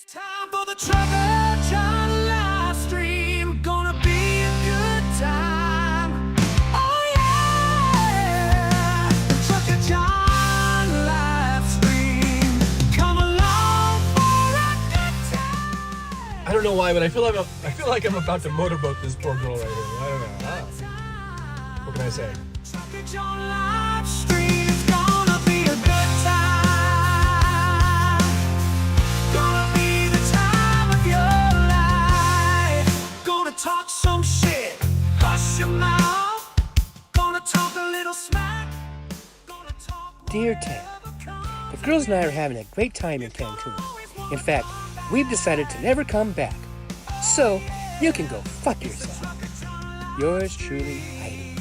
Time for the Trucker John Livestream. Gonna be a good time. Oh yeah, the Trucker John Livestream. Come along for a good time. I don't know why, but I feel like I'm about to motorboat this poor girl right here. I don't know. What can I say? Trucker John Livestream. It's gonna be a good time. Gonna be the time of your life. Gonna talk some shit. Hush your mouth. Gonna talk a little smack. Gonna talk. Dear Ted, the girls and I are having a great time in Cancun. In fact, we've decided to never come back. So, you can go fuck yourself. Yours truly, Heidi.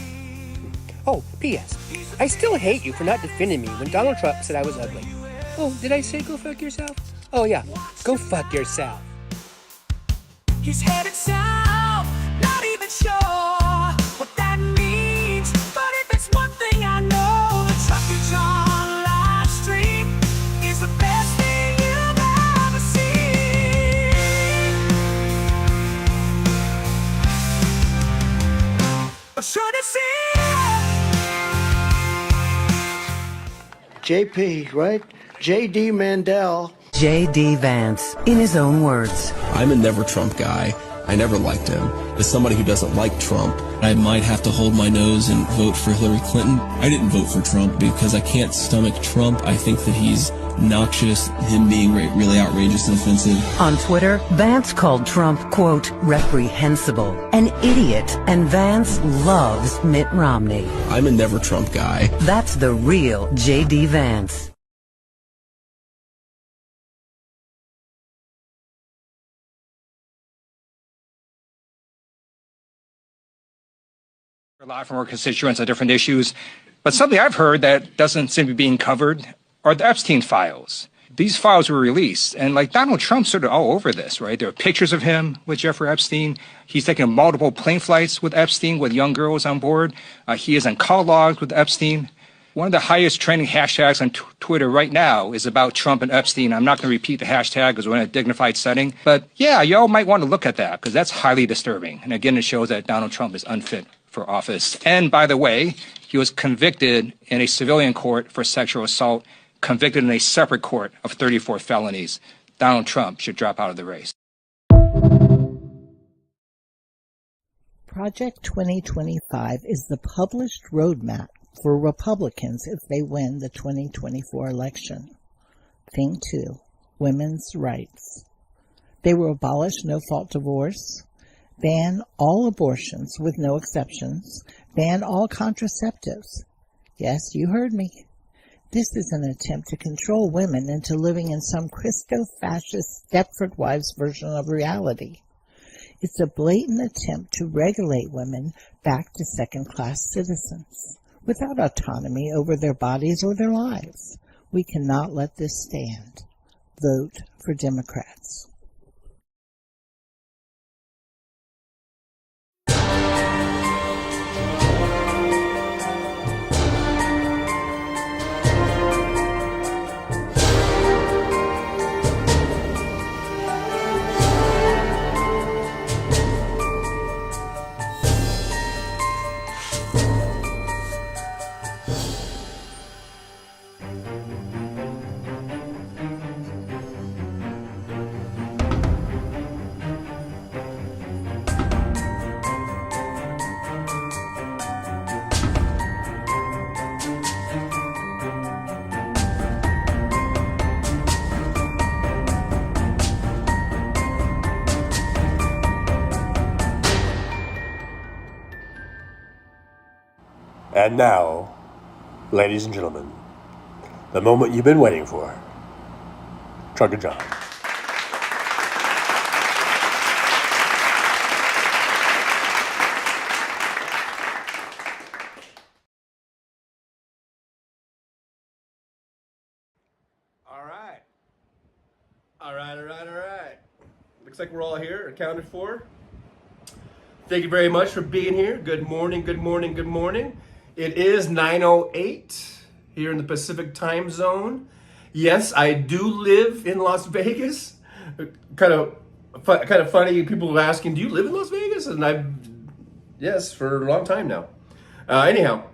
Oh, P.S. I still hate you for not defending me when Donald Trump said I was ugly. Oh, did I say go fuck yourself? Oh yeah, go fuck yourself. He's headed south, not even sure what that means. But if it's one thing I know, the Trucker John Livestream is the best thing you've ever seen. I'm sure to see. JP, right? JD Mandel. JD Vance, in his own words. I'm a never Trump guy. I never liked him. As somebody who doesn't like Trump, I might have to hold my nose and vote for Hillary Clinton. I didn't vote for Trump because I can't stomach Trump. I think that he's noxious, him being really outrageous and offensive. On Twitter, Vance called Trump, quote, reprehensible, an idiot, and Vance loves Mitt Romney. I'm a never Trump guy. That's the real JD Vance. A lot from our constituents on different issues, but something I've heard that doesn't seem to be being covered are the Epstein files. These files were released, and like Donald Trump's sort of all over this, right? There are pictures of him with Jeffrey Epstein. He's taken multiple plane flights with Epstein with young girls on board. He is in call logs with Epstein. One of the highest trending hashtags on Twitter right now is about Trump and Epstein. I'm not going to repeat the hashtag because we're in a dignified setting. But yeah, y'all might want to look at that because that's highly disturbing. And again, it shows that Donald Trump is unfit for office. And by the way, he was convicted in a civilian court for sexual assault, convicted in a separate court of 34 felonies. Donald Trump should drop out of the race. Project 2025 is the published roadmap for Republicans if they win the 2024 election. Thing 2, women's rights. They will abolish no-fault divorce, ban all abortions with no exceptions, ban all contraceptives. Yes, you heard me. This is an attempt to control women into living in some Christo-fascist Stepford Wives version of reality. It's a blatant attempt to regulate women back to second-class citizens, without autonomy over their bodies or their lives. We cannot let this stand. Vote for Democrats. And now, ladies and gentlemen, the moment you've been waiting for. Trucker John. All right. Looks like we're all here, accounted for. Thank you very much for being here. Good morning. It is 9:08 here in the Pacific time zone. Yes, I do live in Las Vegas, kind of funny. People are asking, "Do you live in Las Vegas?" And yes, for a long time now. Anyhow,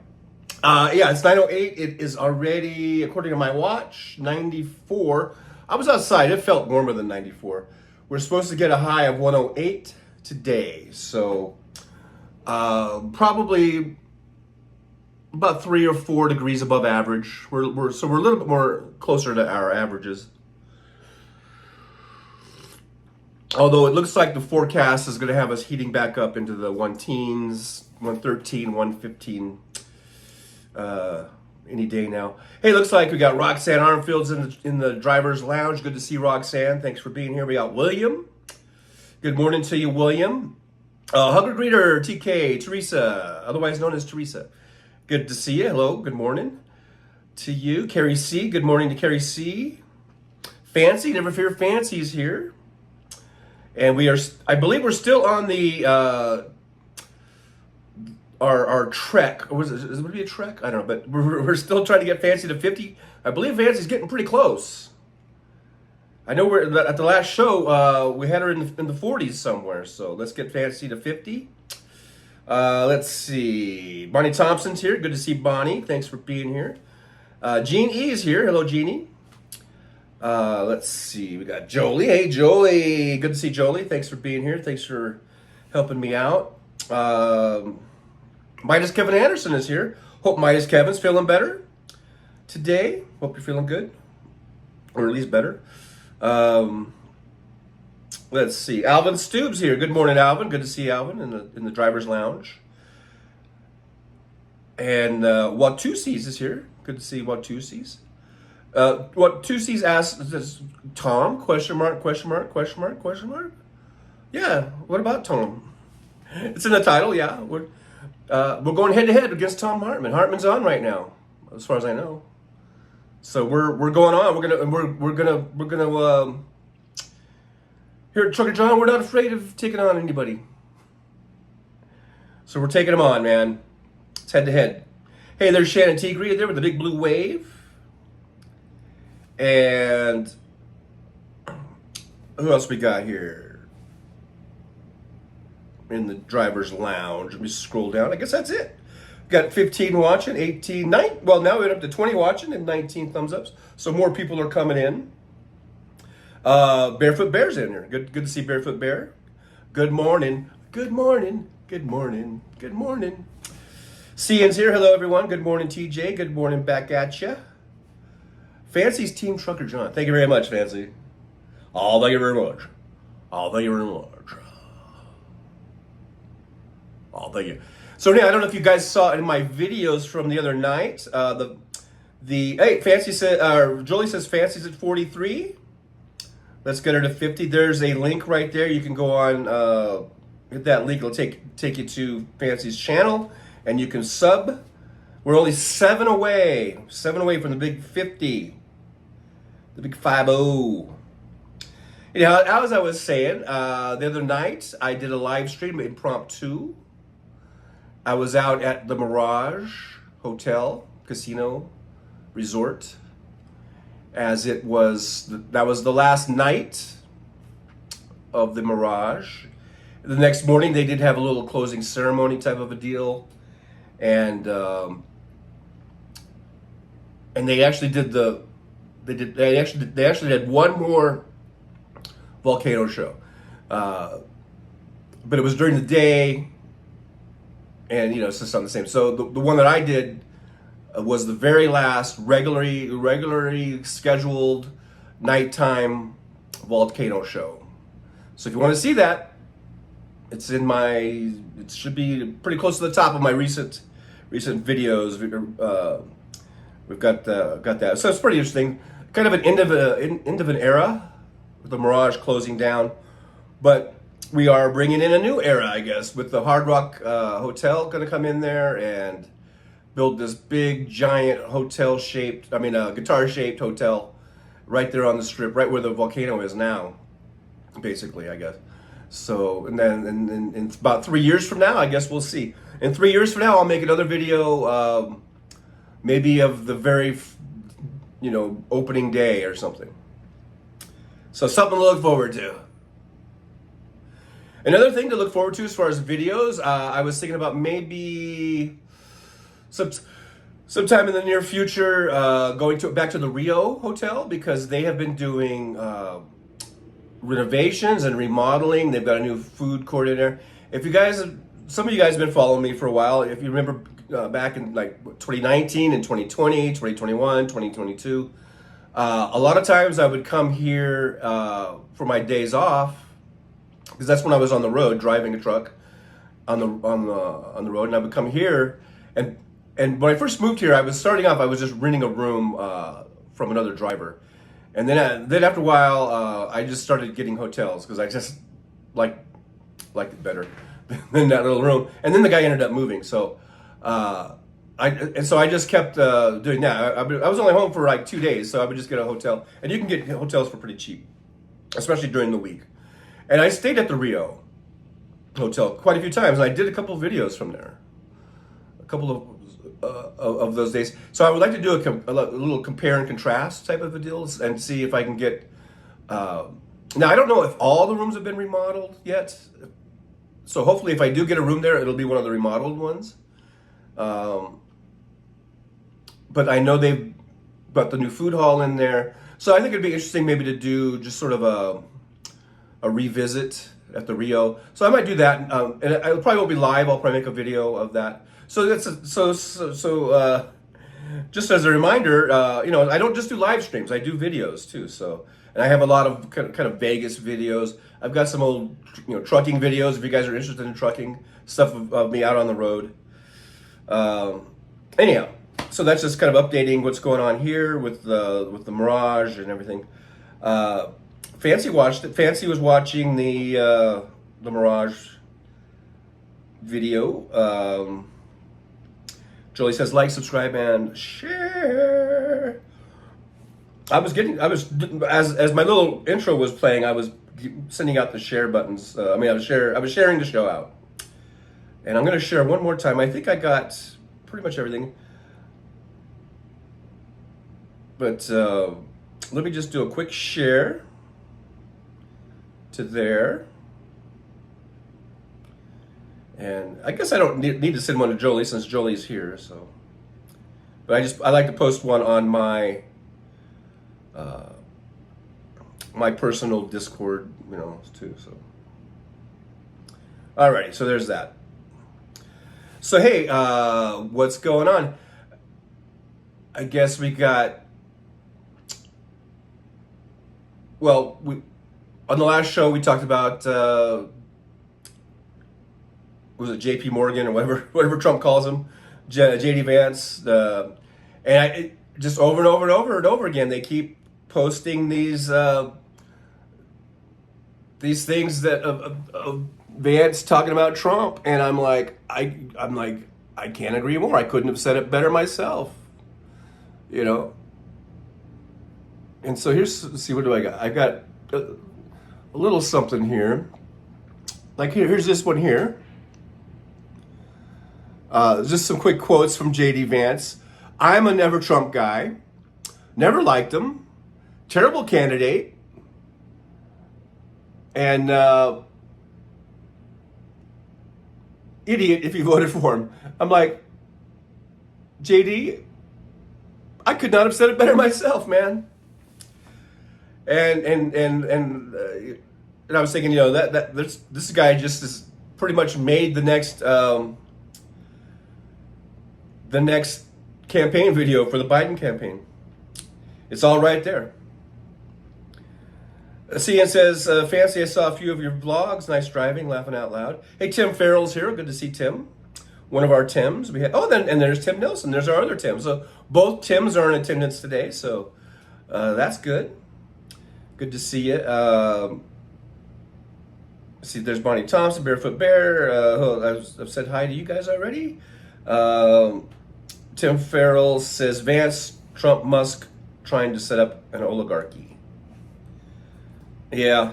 yeah, it's 9:08. It is already, according to my watch, 94. I was outside. It felt warmer than 94. We're supposed to get a high of 108 today, so probably about 3 or 4 degrees above average. So we're a little bit more closer to our averages. Although it looks like the forecast is going to have us heating back up into the 110s, 113, 115 any day now. Hey, looks like we got Roxanne Armfield's in the driver's lounge. Good to see Roxanne. Thanks for being here. We got William. Good morning to you, William. Hugger Greeter, TK, Teresa, otherwise known as Teresa. Good to see you. Hello, good morning to you. Carrie C, good morning to Carrie C. Fancy, never fear, Fancy's here. And we are, I believe we're still on the, our trek. Or is it going to be a trek? I don't know, but we're still trying to get Fancy to 50. I believe Fancy's getting pretty close. I know we're at the last show, we had her in the 40s somewhere. So let's get Fancy to 50. Let's see. Bonnie Thompson's here. Good to see Bonnie. Thanks for being here. Jean E is here. Hello, Jeannie. Let's see. We got Jolie. Hey, Jolie. Good to see Jolie. Thanks for being here. Thanks for helping me out. Midas Kevin Anderson is here. Hope Midas Kevin's feeling better today. Hope you're feeling good, or at least better. Let's see. Alvin Stubbs here. Good morning, Alvin. Good to see Alvin in the driver's lounge. And Watusi's is here. Good to see Watusi's. Watusi's asks, Tom? Question mark, question mark, question mark, question mark? Yeah, what about Tom? It's in the title, yeah. We're going head to head against Thom Hartmann. Hartmann's on right now, as far as I know. So we're going on. We're gonna here at Trucker John, we're not afraid of taking on anybody. So we're taking them on, man. It's head to head. Hey, there's Shannon Tigre there with the big blue wave. And who else we got here in the driver's lounge? Let me scroll down. I guess that's it. We got 15 watching, 18, 9. Well, now we're up to 20 watching and 19 thumbs ups. So more people are coming in. Barefoot Bear's in here. Good to see Barefoot Bear. Good morning. Good morning. Good morning. Good morning. Cian's here. Hello, everyone. Good morning, TJ. Good morning back at you. Fancy's Team Trucker John. Thank you very much, Fancy. Oh, thank you very much. Oh, thank you very much. Oh, thank you. So, yeah, I don't know if you guys saw in my videos from the other night. Hey, Fancy said, Jolie says Fancy's at 43. Let's get her to 50. There's a link right there. You can go on, hit that link. It'll take you to Fancy's channel, and you can sub. We're only 7 away from the big 50, the big 50. Anyhow, as I was saying, the other night I did a live stream impromptu. I was out at the Mirage Hotel, Casino, Resort. As it was, that was the last night of the Mirage. The next morning, they did have a little closing ceremony type of a deal, and they actually did they actually did one more volcano show, but it was during the day, and it's just not the same. So the one that I did was the very last regularly scheduled nighttime volcano show. So if you want to see that, it should be pretty close to the top of my recent videos. We've got that. So it's pretty interesting. Kind of an end of an era with the Mirage closing down, but we are bringing in a new era, I guess, with the Hard Rock Hotel going to come in there and build this big, giant guitar-shaped hotel right there on the strip, right where the volcano is now, basically, I guess. So, and then in about 3 years from now, I guess we'll see. In 3 years from now, I'll make another video, maybe of the very, opening day or something. So something to look forward to. Another thing to look forward to as far as videos, I was thinking about maybe sometime in the near future going back to the Rio Hotel, because they have been doing renovations and remodeling. They've got a new food court in there. If you guys, some of you guys have been following me for a while. If you remember back in like 2019 and 2020, 2021, 2022, a lot of times I would come here for my days off, because that's when I was on the road driving a truck on the road, and I would come here, and when I first moved here, I was starting off, I was just renting a room from another driver, and then after a while, I just started getting hotels because I just liked it better than that little room, and then the guy ended up moving, so I just kept doing that. I was only home for like 2 days, so I would just get a hotel, and you can get hotels for pretty cheap, especially during the week. And I stayed at the Rio Hotel quite a few times, and I did a couple of videos from there, a couple of those days. So I would like to do a little compare and contrast type of a deal and see if I can get. Now I don't know if all the rooms have been remodeled yet, so hopefully if I do get a room there, it'll be one of the remodeled ones. But I know they've got the new food hall in there, so I think it'd be interesting maybe to do just sort of a revisit at the Rio. So I might do that, and I probably won't be live. I'll probably make a video of that. So that's just as a reminder, I don't just do live streams. I do videos too. So, and I have a lot of kind of Vegas videos. I've got some old trucking videos if you guys are interested in trucking stuff of me out on the road. Anyhow, so that's just kind of updating what's going on here with the Mirage and everything. Fancy watched it. Fancy was watching the Mirage video. Jolie says like, subscribe, and share. As my little intro was playing, I was sending out the share buttons. I was sharing the show out, and I'm going to share one more time. I think I got pretty much everything, but let me just do a quick share to there. And I guess I don't need to send one to Jolie since Jolie's here, so. But I like to post one on my my personal Discord, too. So. Alrighty, so there's that. So hey, what's going on? I guess we got. Well, on the last show we talked about. Was it J.P. Morgan or whatever Trump calls him, JD Vance, and just over and over and over and over again, they keep posting these things that of Vance talking about Trump, and I'm like, I can't agree more. I couldn't have said it better myself, And so let's see, what do I got? I got a little something here. Like here's this one here. Just some quick quotes from JD Vance. I'm a never Trump guy. Never liked him. Terrible candidate. And idiot if you voted for him. I'm like, JD, I could not have said it better myself, man. And I was thinking, this guy just is pretty much made the next campaign video for the Biden campaign. It's all right there. CN says, Fancy, I saw a few of your vlogs. Nice driving, laughing out loud. Hey, Tim Farrell's here. Good to see Tim. One of our Tims. And there's Tim Nelson. There's our other Tim. So both Tims are in attendance today. So that's good. Good to see you. See, there's Bonnie Thompson, Barefoot Bear. I've said hi to you guys already. Tim Farrell says, Vance, Trump, Musk trying to set up an oligarchy. Yeah.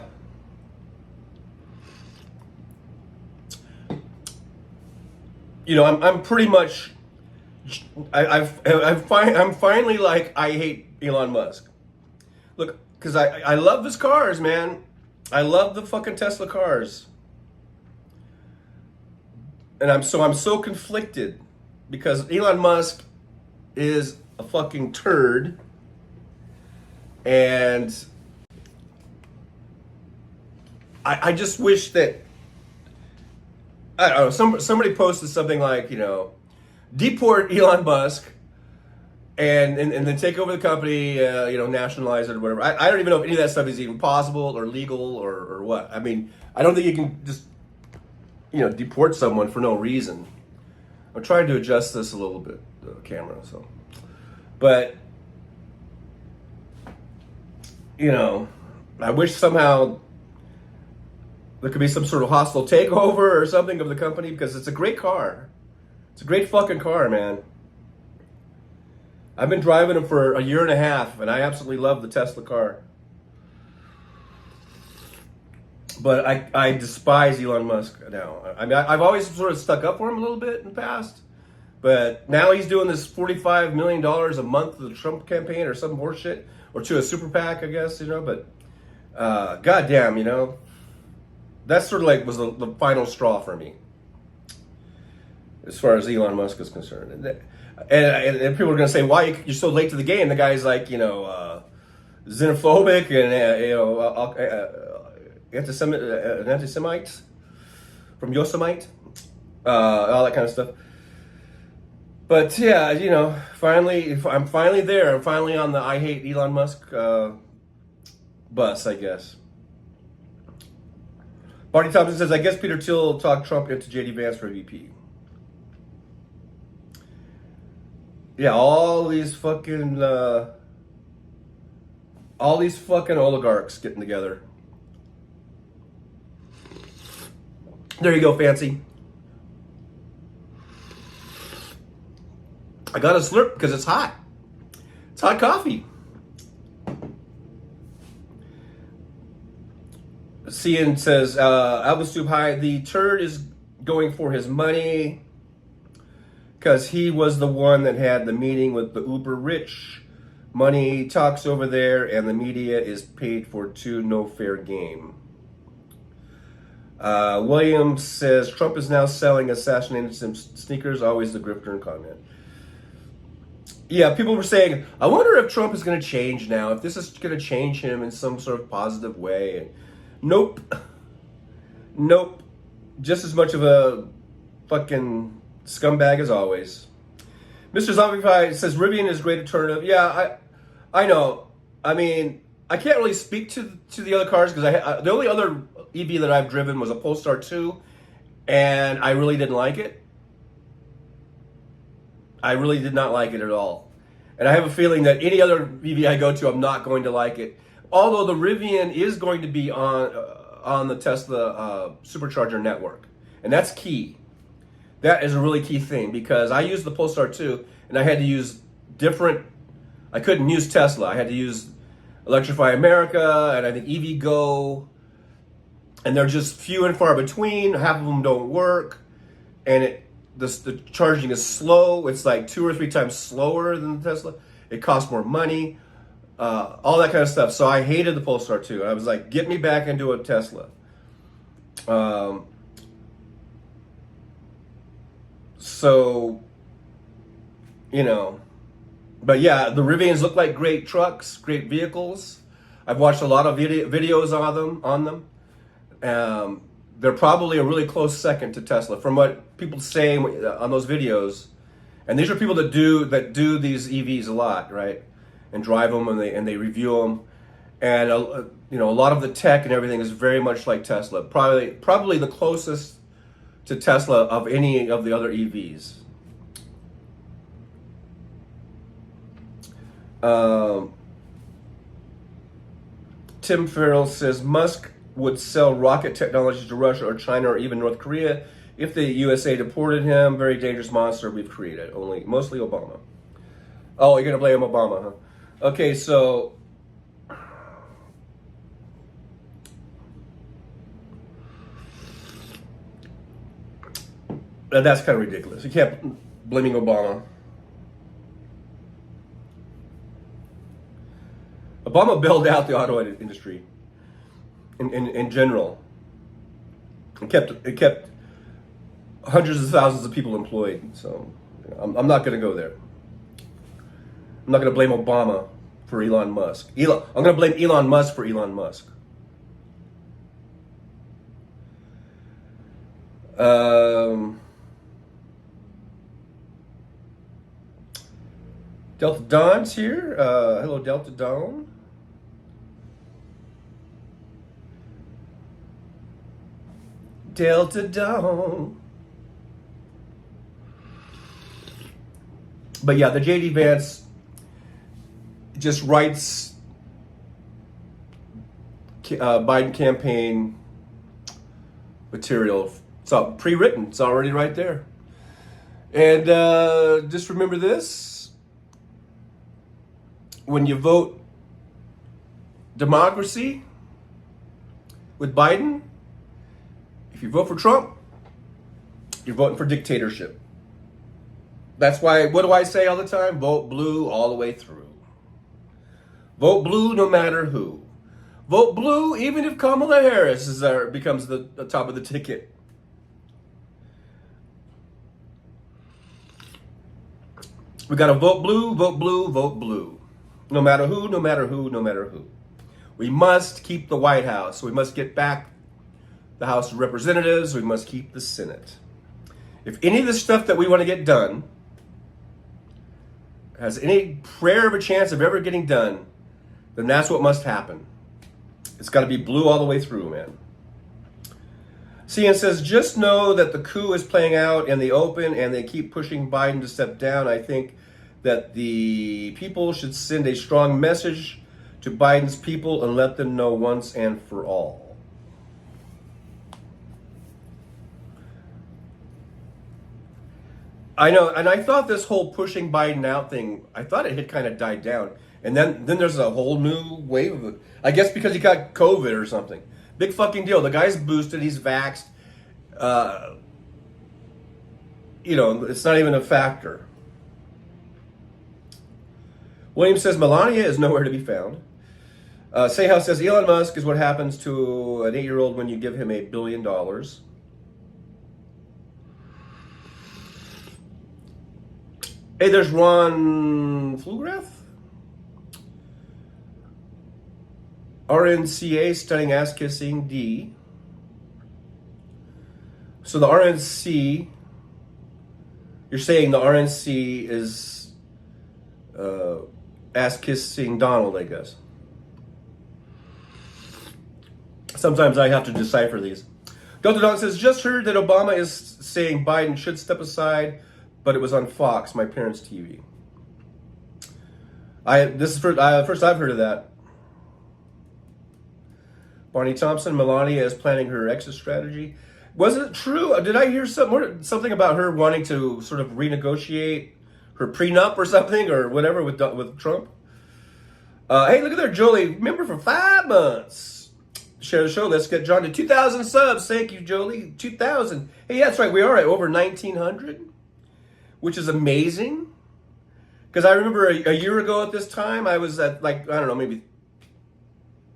I'm pretty much. I'm finally like, I hate Elon Musk. Look, because I love his cars, man. I love the fucking Tesla cars. And I'm so conflicted because Elon Musk is a fucking turd, and I just wish that, I don't know, somebody posted something like, you know, deport Elon Musk and then take over the company, you know, nationalize it or whatever. I don't even know if any of that stuff is even possible or legal or what. I mean, I don't think you can just, you know, deport someone for no reason. I'm trying to adjust this a little bit, the camera, so. But, you know, I wish somehow there could be some sort of hostile takeover or something of the company, because it's a great car. It's a great fucking car, man. I've been driving them for a year and a half, and I absolutely love the Tesla car. But I despise Elon Musk now. I mean, I've always sort of stuck up for him a little bit in the past, but now he's doing this $45 million a month to the Trump campaign or some horseshit, or to a super PAC, I guess, you know. But goddamn, you know, that sort of like was the final straw for me as far as Elon Musk is concerned. And people are going to say, why you're so late to the game? The guy's like, you know, xenophobic and you know, anti-Semite from Yosemite, all that kind of stuff. But yeah, you know, I'm finally there. I'm finally on the I hate Elon Musk bus, I guess. Barney Thompson says, I guess Peter Thiel talked Trump into JD Vance for VP. Yeah, all these fucking oligarchs getting together. There you go, Fancy. I got a slurp because it's hot. It's hot coffee. Cian says, Albus Tube High, the turd is going for his money because he was the one that had the meeting with the uber rich. Money talks over there, and the media is paid for to no fair game. Williams says, Trump is now selling assassination sneakers, always the grifter in comment. Yeah, people were saying, I wonder if Trump is going to change now, if this is going to change him in some sort of positive way. And nope. Nope. Just as much of a fucking scumbag as always. Mr. Zombify says, Rivian is a great alternative. Yeah, I know. I mean, I can't really speak to the other cars because the only other EV that I've driven was a Polestar 2, and I really didn't like it. I really did not like it at all. And I have a feeling that any other EV I go to, I'm not going to like it. Although the Rivian is going to be on the Tesla supercharger network. And that's key. That is a really key thing, because I used the Polestar 2 and I had to use I couldn't use Tesla. I had to use Electrify America and I think EVgo. And they're just few and far between. Half of them don't work. And the charging is slow. It's like 2 or 3 times slower than the Tesla. It costs more money. All that kind of stuff. So I hated the Polestar 2. I was like, get me back into a Tesla. So, you know, but yeah, the Rivians look like great trucks, great vehicles. I've watched a lot of videos on them. They're probably a really close second to Tesla from what people say on those videos. And these are people that do these EVs a lot, right? And drive them and they review them. And you know, a lot of the tech and everything is very much like Tesla. Probably the closest to Tesla of any of the other EVs. Tim Farrell says Musk would sell rocket technology to Russia or China or even North Korea if the USA deported him. Very dangerous monster we've created. Mostly Obama. Oh, you're gonna blame Obama, huh? Okay, so that's kind of ridiculous. You can't blaming Obama. Obama bailed out the auto industry in general. It kept hundreds of thousands of people employed. So I'm not going to go there. I'm not going to blame Obama for Elon Musk. I'm going to blame Elon Musk for Elon Musk. Delta Dawn's here. Hello, Delta Dawn. Delta Dawn. But yeah, the JD Vance just writes Biden campaign material. It's all pre-written. It's already right there. And just remember this. When you vote democracy with Biden, if you vote for Trump, you're voting for dictatorship. That's why, what do I say all the time? Vote blue all the way through. Vote blue no matter who. Vote blue even if Kamala Harris becomes the top of the ticket. We got to vote blue, vote blue, vote blue. No matter who, no matter who, no matter who. We must keep the White House. We must get back the House of Representatives. We must keep the Senate. If any of the stuff that we want to get done has any prayer of a chance of ever getting done, then that's what must happen. It's got to be blue all the way through, man. CN says, just know that the coup is playing out in the open and they keep pushing Biden to step down. I think that the people should send a strong message to Biden's people and let them know once and for all. I know, and I thought this whole pushing Biden out thing, I thought it had kind of died down. And then there's a whole new wave of it. I guess because he got COVID or something. Big fucking deal. The guy's boosted, he's vaxxed. It's not even a factor. William says Melania is nowhere to be found. Sayhouse says Elon Musk is what happens to an 8-year-old when you give him $1 billion. Hey, there's Ron Flugrath. RNCA studying ass kissing D. So the RNC, you're saying the RNC is ass kissing Donald, I guess. Sometimes I have to decipher these. Delta Don says, just heard that Obama is saying Biden should step aside, but it was on Fox, my parents' TV. This is first I've heard of that. Barney Thompson, Melania is planning her exit strategy. Was it true? Did I hear something about her wanting to sort of renegotiate her prenup or something or whatever with Trump? Hey, look at there, Jolie. Member for 5 months. Share the show. Let's get John to 2,000 subs. Thank you, Jolie. 2,000. Hey, that's right. We are at over 1,900, which is amazing. Because I remember a year ago at this time, I was at maybe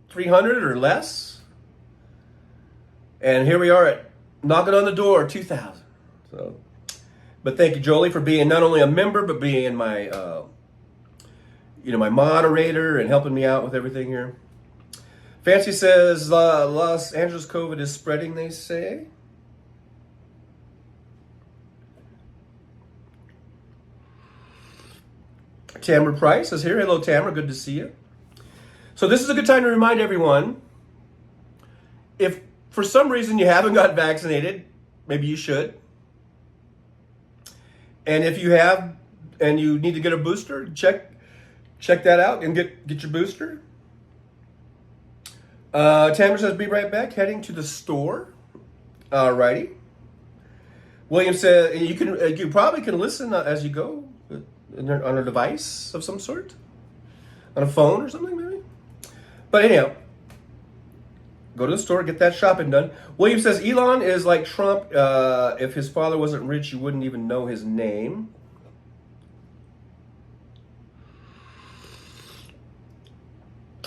300 or less. And here we are at knocking on the door, 2,000. So, but thank you, Jolie, for being not only a member, but being my, my moderator and helping me out with everything here. Fancy says Los Angeles COVID is spreading, they say. Tamara Price is here. Hello, Tamara. Good to see you. So this is a good time to remind everyone, if for some reason you haven't got vaccinated, maybe you should. And if you have and you need to get a booster, check that out and get your booster. Tamara says, be right back, heading to the store. Alrighty. William says, you probably can listen as you go on a device of some sort. On a phone or something, maybe. But anyhow, go to the store, get that shopping done. William says, Elon is like Trump. If his father wasn't rich, you wouldn't even know his name.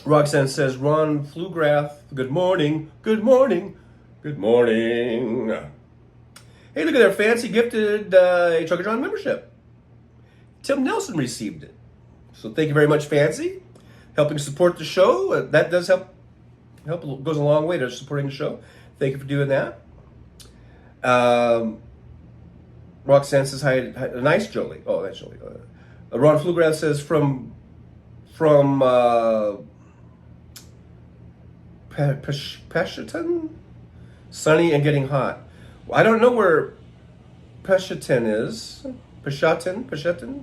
Roxanne says, Ron Flugrath, good morning, good morning, good morning. Hey, look at their fancy gifted a Trucker John membership. Tim Nelson received it. So thank you very much, Fancy. Helping support the show. That does help. Goes a long way to supporting the show. Thank you for doing that. Roxanne says, hi, nice Jolie. Oh, that's Jolie. Ron Flugrath says, from Pesheton? Sunny and getting hot. I don't know where Pesheton is. Pesheton?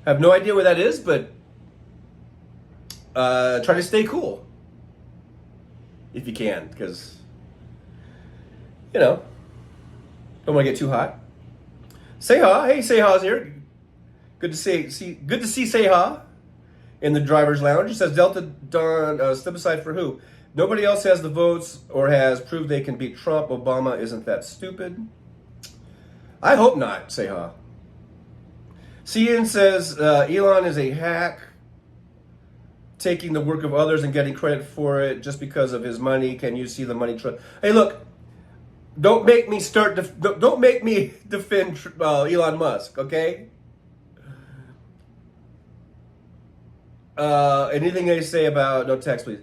I have no idea where that is, but try to stay cool if you can, because don't want to get too hot. Seha, hey, Seha's here. Good to see Seha in the driver's lounge. It says Delta Dawn, step aside for who? Nobody else has the votes or has proved they can beat Trump. Obama isn't that stupid. I hope not, Seha. Cian says Elon is a hack, taking the work of others and getting credit for it just because of his money. Can you see the money? Hey, look, don't make me defend Elon Musk, okay? Anything they say about no text, please.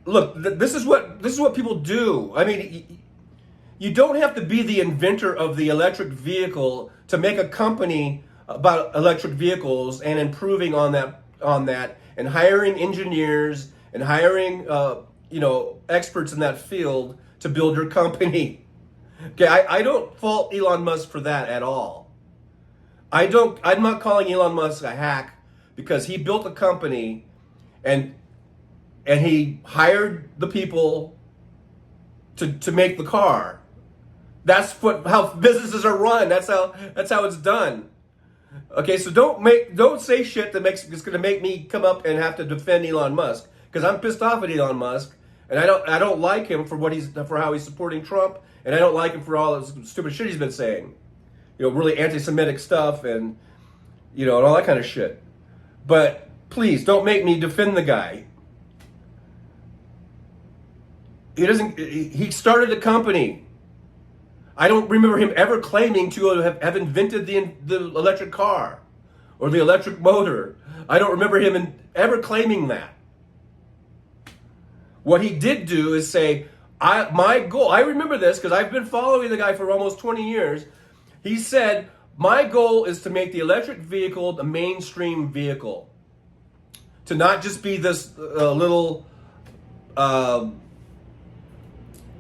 Look, this is what people do. I mean, you don't have to be the inventor of the electric vehicle to make a company about electric vehicles and improving on that, and hiring engineers and hiring experts in that field to build your company. Okay, I don't fault Elon Musk for that at all. I'm not calling Elon Musk a hack because he built a company and he hired the people to make the car. That's how businesses are run. That's how it's done. Okay, so don't say shit that it's going to make me come up and have to defend Elon Musk, because I'm pissed off at Elon Musk, and I don't like him for how he's supporting Trump, and I don't like him for all this stupid shit he's been saying. Really anti-Semitic stuff and and all that kind of shit. But please don't make me defend the guy. He started a company. I don't remember him ever claiming to have invented the electric car or the electric motor. I don't remember him ever claiming that. What he did do is say, my goal, I remember this because I've been following the guy for almost 20 years. He said, my goal is to make the electric vehicle the mainstream vehicle. To not just be this little...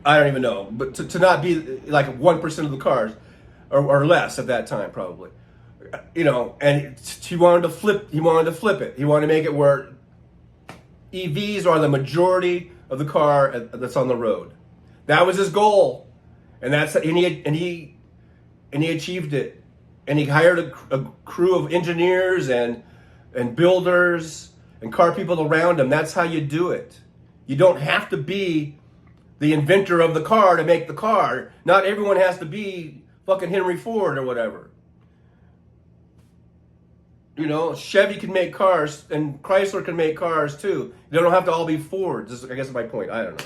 I don't even know, but to not be like 1% of the cars, or less at that time probably, And he wanted to flip it. He wanted to make it where EVs are the majority of the car that's on the road. That was his goal, and he achieved it. And he hired a crew of engineers and builders and car people around him. That's how you do it. You don't have to be the inventor of the car to make the car. Not everyone has to be fucking Henry Ford or whatever. Chevy can make cars and Chrysler can make cars too. They don't have to all be Fords. I guess my point. I don't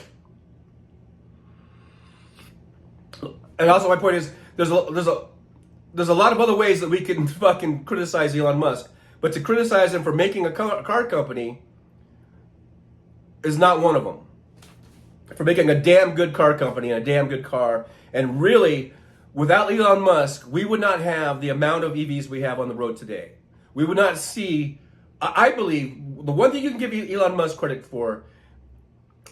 know. And also my point is there's a lot of other ways that we can fucking criticize Elon Musk, but to criticize him for making a car company is not one of them. For making a damn good car company and a damn good car. And really, without Elon Musk, we would not have the amount of EVs we have on the road today. We would not see, I believe, the one thing you can give Elon Musk credit for,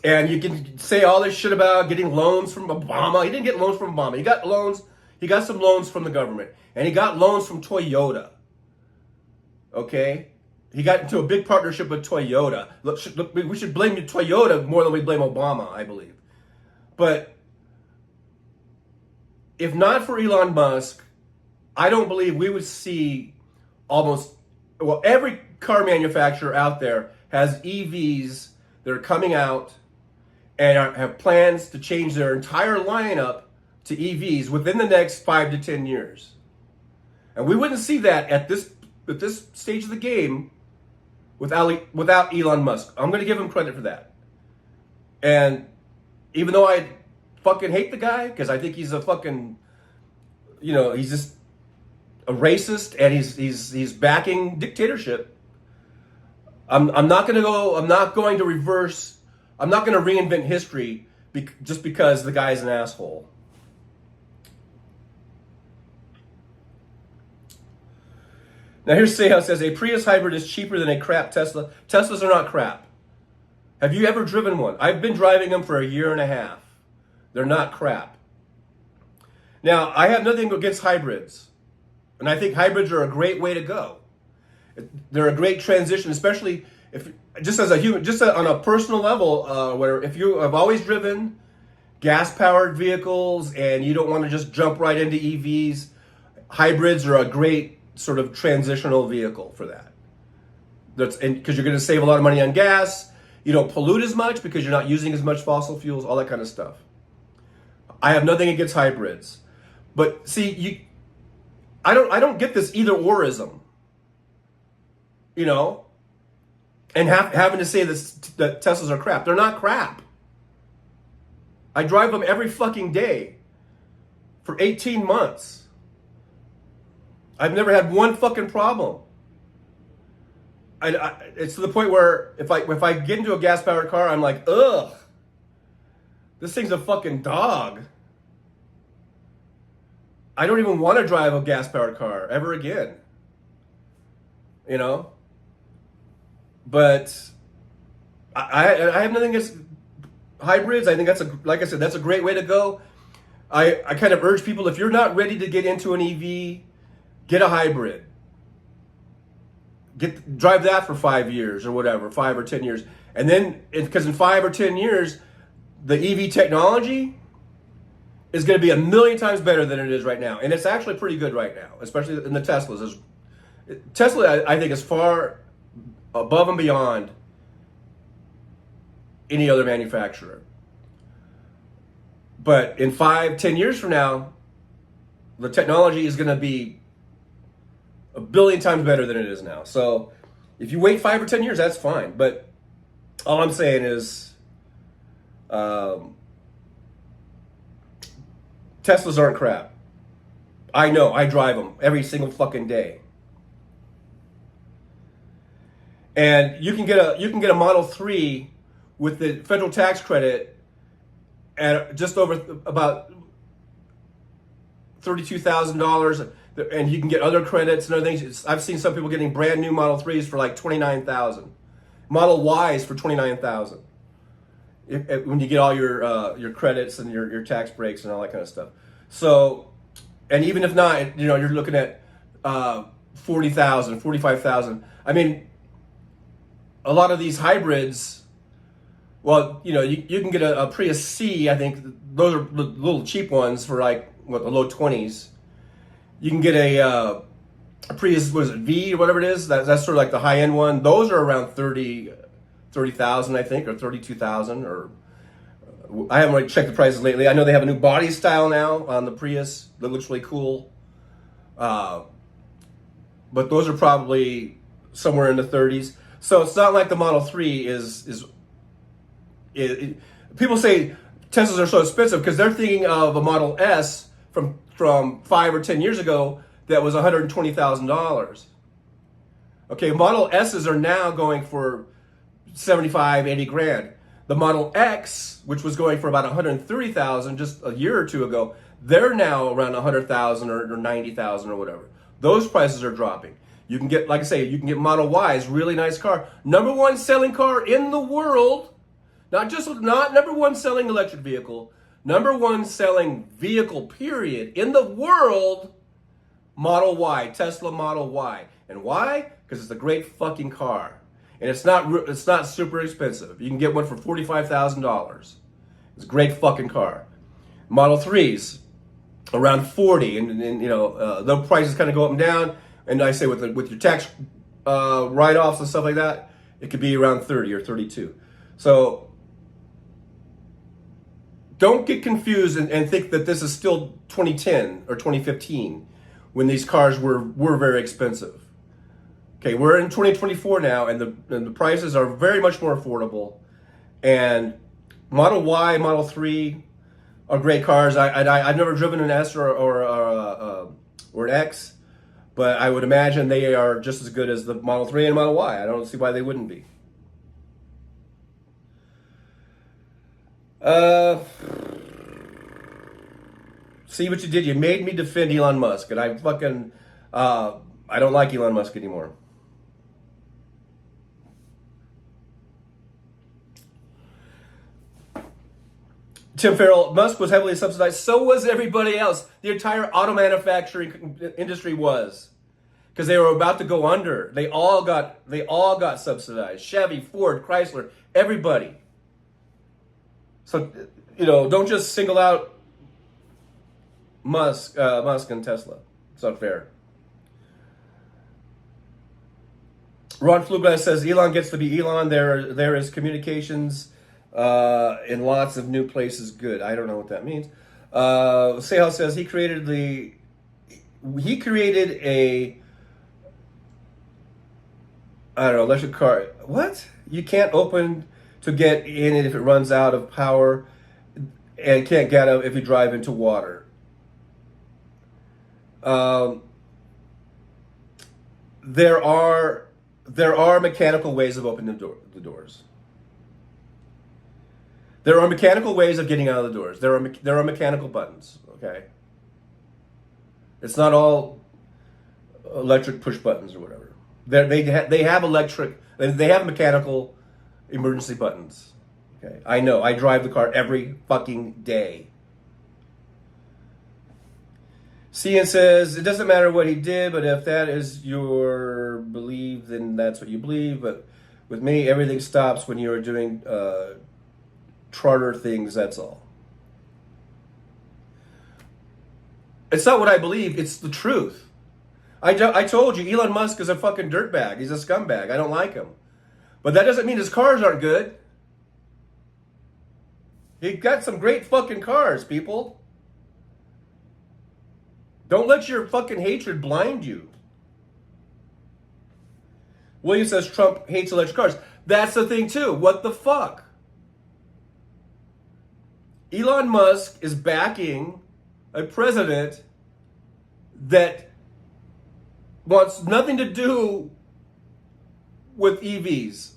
and you can say all this shit about getting loans from Obama. He didn't get loans from Obama. He got some loans from the government. And he got loans from Toyota. Okay? He got into a big partnership with Toyota. Look, we should blame Toyota more than we blame Obama, I believe. But if not for Elon Musk, I don't believe we would see every car manufacturer out there has EVs that are coming out and have plans to change their entire lineup to EVs within the next 5 to 10 years. And we wouldn't see that at this stage of the game without Elon Musk. I'm going to give him credit for that. And even though I fucking hate the guy, because I think he's a fucking, he's just a racist and he's backing dictatorship. I'm not going to reinvent history just because the guy's an asshole. Now here's Seha says, a Prius hybrid is cheaper than a crap Tesla. Teslas are not crap. Have you ever driven one? I've been driving them for a year and a half. They're not crap. Now, I have nothing against hybrids. And I think hybrids are a great way to go. They're a great transition, especially if just as a human, just on a personal level, where if you have always driven gas-powered vehicles and you don't want to just jump right into EVs, hybrids are a great sort of transitional vehicle for that. Because you're going to save a lot of money on gas. You don't pollute as much because you're not using as much fossil fuels, all that kind of stuff. I have nothing against hybrids. But see, I don't get this either orism. And having to say that Teslas are crap. They're not crap. I drive them every fucking day for 18 months. I've never had one fucking problem. It's to the point where if I get into a gas-powered car, I'm like, ugh, this thing's a fucking dog. I don't even want to drive a gas-powered car ever again. But I have nothing against hybrids. I think like I said, that's a great way to go. I kind of urge people, if you're not ready to get into an EV, get a hybrid. Drive that for 5 years or whatever, 5 or 10 years. And then, because in 5 or 10 years, the EV technology is going to be 1,000,000 times better than it is right now. And it's actually pretty good right now, especially in the Teslas. Tesla, I think, is far above and beyond any other manufacturer. But in 5, 10 years from now, the technology is going to be 1,000,000,000 times better than it is now. So if you wait 5 or 10 years, that's fine. But all I'm saying is Teslas aren't crap. I know, I drive them every single fucking day. And you can get a Model 3 with the federal tax credit at just over about $32,000, and you can get other credits and other things. I've seen some people getting brand new Model 3s for like $29,000, Model Ys for $29,000. When you get all your credits and your tax breaks and all that kind of stuff. So, and even if not, you're looking at $40,000, $45,000. I mean, a lot of these hybrids, well, you can get a Prius C. I think those are the little cheap ones for like the low 20s. You can get a Prius, what is it, V or whatever it is. That's sort of like the high end one. Those are around 30,000, I think, or 32,000. Or I haven't really checked the prices lately. I know they have a new body style now on the Prius that looks really cool. But those are probably somewhere in the 30s. So it's not like the Model 3 is people say Teslas are so expensive because they're thinking of a Model S from 5 or 10 years ago that was $120,000. Okay, Model S's are now going for 75, 80 grand. The Model X, which was going for about 130,000 just a year or two ago, they're now around 100,000 or 90,000 or whatever. Those prices are dropping. You can get, like I say, you can get Model Ys, really nice car. #1 selling car in the world. Not #1 selling electric vehicle. #1 selling vehicle, period, in the world. Model Y, Tesla Model Y. And why? Because it's a great fucking car. And it's not super expensive. You can get one for $45,000. It's a great fucking car. Model 3s, around 40, and the prices kind of go up and down. And I say with your tax write-offs and stuff like that, it could be around 30 or 32. So don't get confused and think that this is still 2010 or 2015 when these cars were very expensive. Okay, we're in 2024 now, and the prices are very much more affordable. And Model Y, Model 3 are great cars. I've never driven an S or an X, but I would imagine they are just as good as the Model 3 and Model Y. I don't see why they wouldn't be. See what you did? You made me defend Elon Musk, and I fucking, I don't like Elon Musk anymore. Tim Farrell, Musk was heavily subsidized. So was everybody else. The entire auto manufacturing industry was, because they were about to go under. They all got subsidized. Chevy, Ford, Chrysler, everybody. So, don't just single out Musk and Tesla. It's unfair. Ron Fluglass says Elon gets to be Elon. There is communications in lots of new places. Good. I don't know what that means. Sehal says he created a electric car. What? You can't open to get in it if it runs out of power, and can't get out if you drive into water. There are mechanical ways of opening the doors. There are mechanical ways of getting out of the doors. There are mechanical buttons. Okay, it's not all electric push buttons or whatever. They have electric. They have mechanical emergency buttons. Okay, I know. I drive the car every fucking day. Cian says, it doesn't matter what he did, but if that is your belief, then that's what you believe. But with me, everything stops when you're doing charter things, that's all. It's not what I believe, it's the truth. I told you, Elon Musk is a fucking dirtbag. He's a scumbag. I don't like him. But that doesn't mean his cars aren't good. He got some great fucking cars, people. Don't let your fucking hatred blind you. William says Trump hates electric cars. That's the thing too. What the fuck? Elon Musk is backing a president that wants nothing to do with EVs.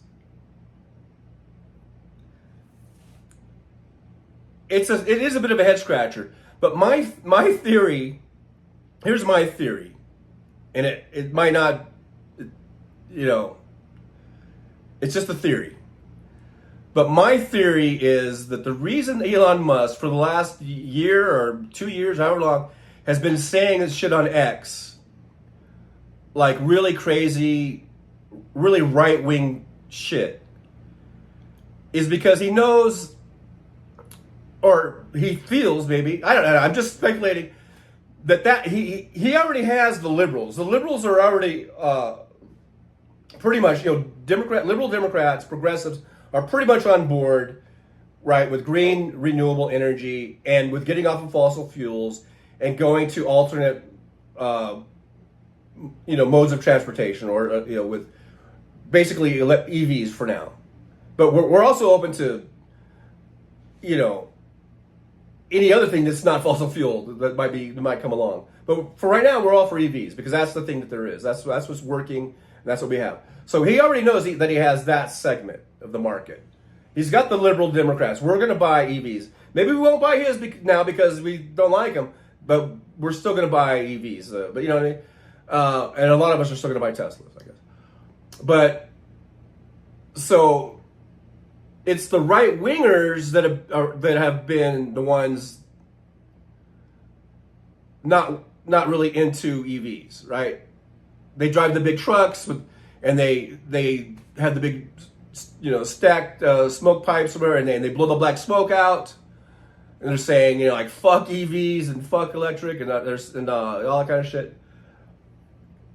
It is a bit of a head scratcher. But my theory, here's my theory, and it might not, it's just a theory. But my theory is that the reason Elon Musk, for the last year or 2 years, however long, has been saying this shit on X, like really crazy, really right-wing shit, is because he knows, or he feels maybe, I don't know, I'm just speculating, that he already has the liberals. The liberals are already pretty much, liberal Democrats, progressives are pretty much on board, right, with green renewable energy and with getting off of fossil fuels and going to alternate, modes of transportation, or with basically EVs for now. But we're also open to, any other thing that's not fossil fuel that might come along. But for right now, we're all for EVs because that's the thing that there is. That's what's working, and that's what we have. So he already knows that he has that segment of the market. He's got the liberal Democrats. We're going to buy EVs. Maybe we won't buy his now because we don't like him, but we're still going to buy EVs. But you know what I mean? And a lot of us are still going to buy Teslas, I guess. But so it's the right wingers that have been the ones not really into EVs, right? They drive the big trucks and they have the big, stacked smoke pipes somewhere, and they blow the black smoke out, and they're saying, like fuck EVs and fuck electric and all that kind of shit.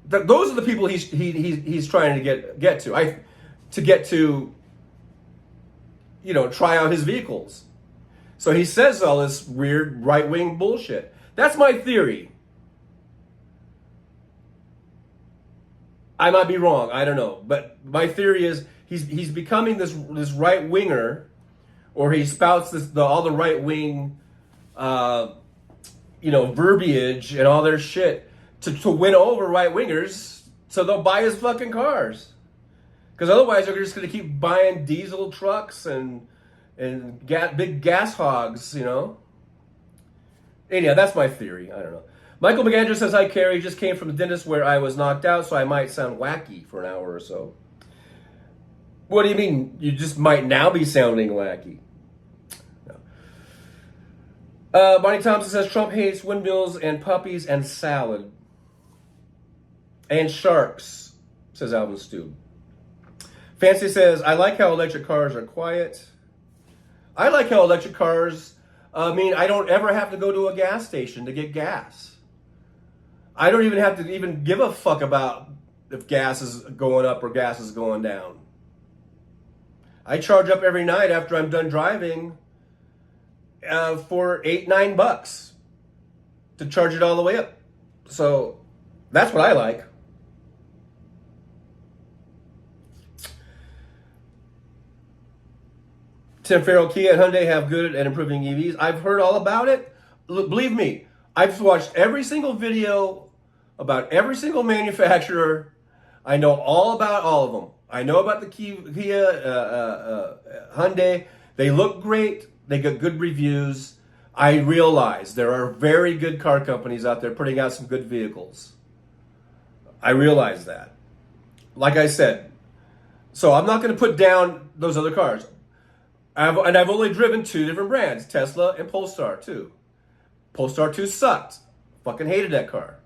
Those are the people he's trying to get to. Try out his vehicles. So he says all this weird right-wing bullshit. That's my theory. I might be wrong. I don't know. But my theory is he's becoming this right winger, or he spouts all the right wing, verbiage and all their shit to win over right wingers, so they'll buy his fucking cars. Because otherwise, they're just going to keep buying diesel trucks and big gas hogs, Anyhow, that's my theory. I don't know. Michael McAndrew says, hi, Carrie. Just came from the dentist where I was knocked out, so I might sound wacky for an hour or so. What do you mean? You just might now be sounding wacky. No. Bonnie Thompson says, Trump hates windmills and puppies and salad. And sharks, says Alvin Stube. Fancy says, I like how electric cars are quiet. I like how electric cars, I don't ever have to go to a gas station to get gas. I don't even have to even give a fuck about if gas is going up or gas is going down. I charge up every night after I'm done driving for $8-9 to charge it all the way up. So that's what I like. Tim Farrell, Kia and Hyundai have good at improving EVs. I've heard all about it. Look, believe me, I've watched every single video about every single manufacturer. I know all about all of them. I know about the Kia, Hyundai. They look great. They get good reviews. I realize there are very good car companies out there putting out some good vehicles. I realize that. Like I said, so I'm not going to put down those other cars. I've only driven 2 different brands, Tesla and Polestar 2. Polestar 2 sucked. Fucking hated that car.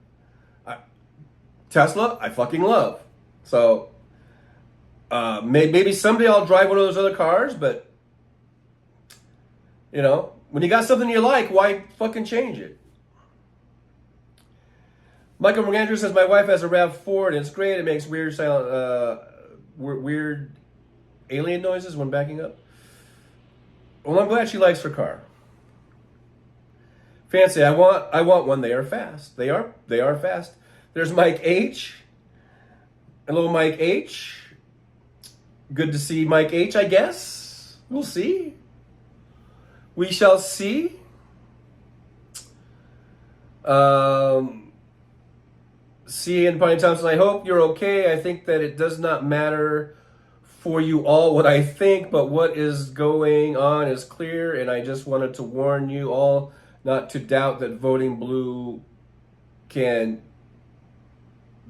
Tesla, I fucking love. So, maybe someday I'll drive one of those other cars, but, when you got something you like, why fucking change it? Michael McAndrew says, my wife has a RAV4 and it's great. It makes weird silent, weird alien noises when backing up. Well, I'm glad she likes her car. Fancy, I want one. They are fast. They are fast. There's Mike H. Hello, Mike H. Good to see Mike H, I guess. We'll see. We shall see. C. and Bonnie Thompson, I hope you're okay. I think that it does not matter for you all what I think, but what is going on is clear, and I just wanted to warn you all not to doubt that voting blue can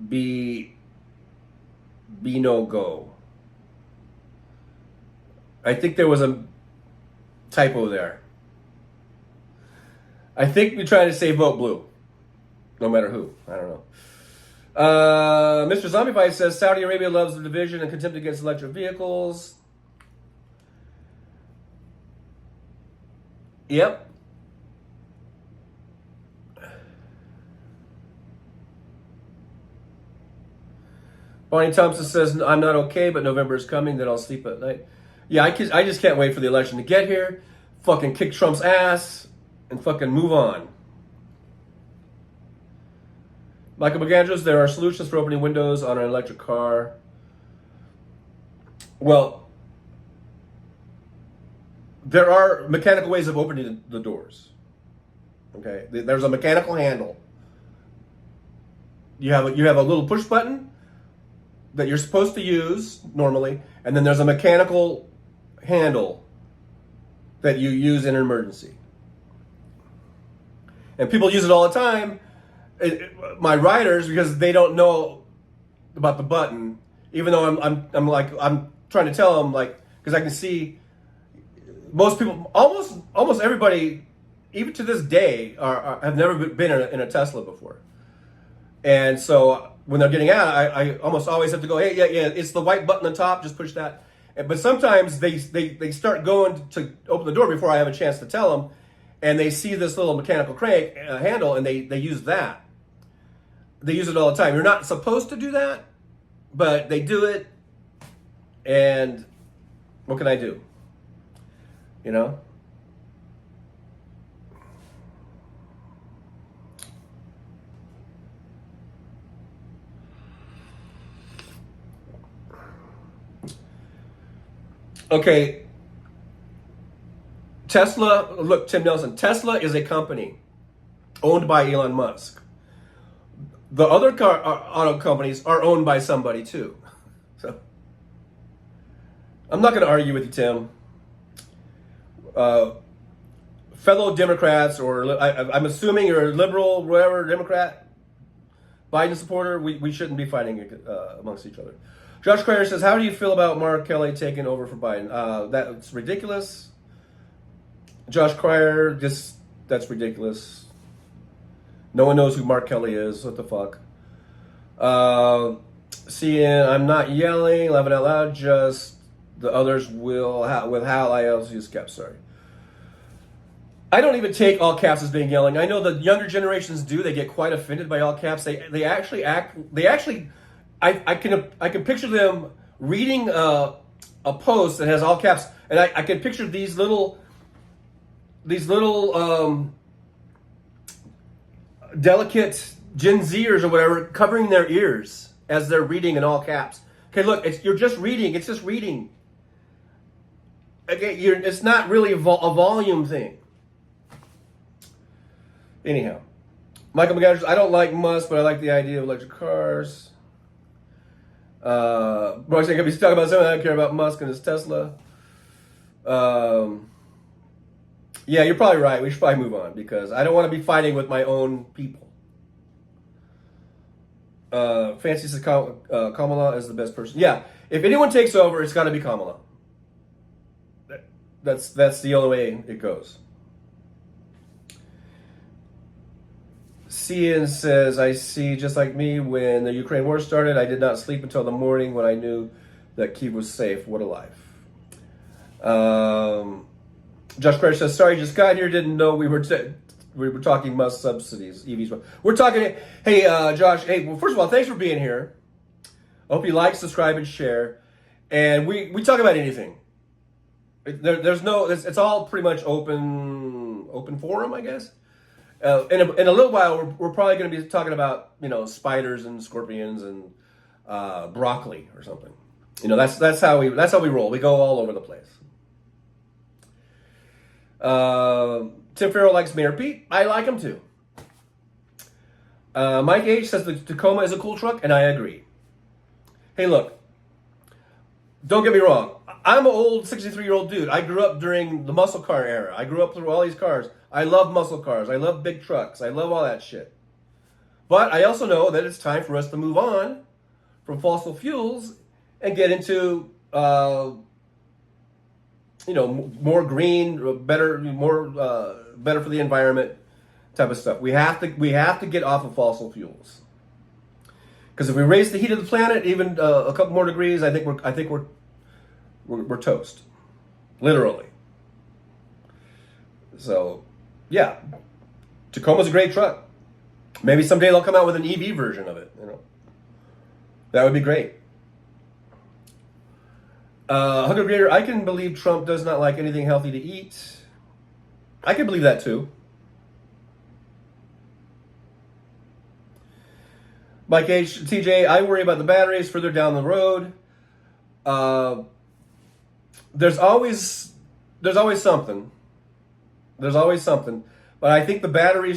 be no go. I think there was a typo there. I think we're trying to say vote blue, no matter who. I don't know. Mr. Zombiefied says Saudi Arabia loves the division and contempt against electric vehicles. Yep. Bonnie Thompson says, I'm not okay, but November is coming, then I'll sleep at night. Yeah, I just can't wait for the election to get here, fucking kick Trump's ass, and fucking move on. Michael McAndrews, there are solutions for opening windows on an electric car. Well, there are mechanical ways of opening the doors. Okay, there's a mechanical handle. You have a little push button that you're supposed to use normally, and then there's a mechanical handle that you use in an emergency. And people use it all the time. My riders, because they don't know about the button, even though I'm trying to tell them, like, because I can see most people, almost everybody, even to this day, have never been in a Tesla before, and so when they're getting out, I almost always have to go, hey, yeah, it's the white button on top, just push that. But sometimes they start going to open the door before I have a chance to tell them, and they see this little mechanical crank handle, and they use that. They use it all the time. You're not supposed to do that, but they do it, and what can I do? You know? Okay, Tesla, look, Tim Nelson, Tesla is a company owned by Elon Musk. The other auto companies are owned by somebody too. So, I'm not going to argue with you, Tim. Fellow Democrats, or I'm assuming you're a liberal, whatever, Democrat, Biden supporter, we shouldn't be fighting amongst each other. Josh Cryer says, how do you feel about Mark Kelly taking over for Biden? That's ridiculous. Josh Cryer, that's ridiculous. No one knows who Mark Kelly is. What the fuck? Seeing, I'm not yelling, laughing out loud, just the others will, with Hal, I also use caps, sorry. I don't even take all caps as being yelling. I know the younger generations do. They get quite offended by all caps. They actually I can picture them reading a post that has all caps, and I can picture these little delicate Gen Zers or whatever covering their ears as they're reading in all caps. Okay, look, you're just reading. It's just reading. Okay, it's not really a volume thing. Anyhow, Michael McGuire says, I don't like Musk, but I like the idea of electric cars. Roxanne could be talking about something. I don't care about Musk and his Tesla. Yeah, you're probably right. We should probably move on because I don't want to be fighting with my own people. Fancy says Kamala is the best person. Yeah, if anyone takes over, it's got to be Kamala. That's the only way it goes. Cian says, I see, just like me, when the Ukraine war started, I did not sleep until the morning when I knew that Kyiv was safe. What a life. Josh Crash says, sorry, just got here, didn't know we were talking Musk subsidies, EVs. We're talking, hey, Josh, hey, well, first of all, thanks for being here. I hope you like, subscribe, and share. And we talk about anything. There's no, it's all pretty much open forum, I guess. In a little while, we're probably going to be talking about, spiders and scorpions and broccoli or something. That's how we roll. We go all over the place. Tim Farrell likes Mayor Pete. I like him too. Mike H says the Tacoma is a cool truck, and I agree. Hey, look. Don't get me wrong. I'm an old 63-year-old dude. I grew up during the muscle car era. I grew up through all these cars. I love muscle cars. I love big trucks. I love all that shit. But I also know that it's time for us to move on from fossil fuels and get into, more green, better, better for the environment type of stuff. We have to get off of fossil fuels. Because if we raise the heat of the planet even a couple more degrees, I think we're toast, literally. So, yeah, Tacoma's a great truck. Maybe someday they'll come out with an EV version of it. That would be great. Hunger Grader, I can believe Trump does not like anything healthy to eat. I can believe that too. Mike H, TJ, I worry about the batteries further down the road. There's always something. There's always something. But I think the battery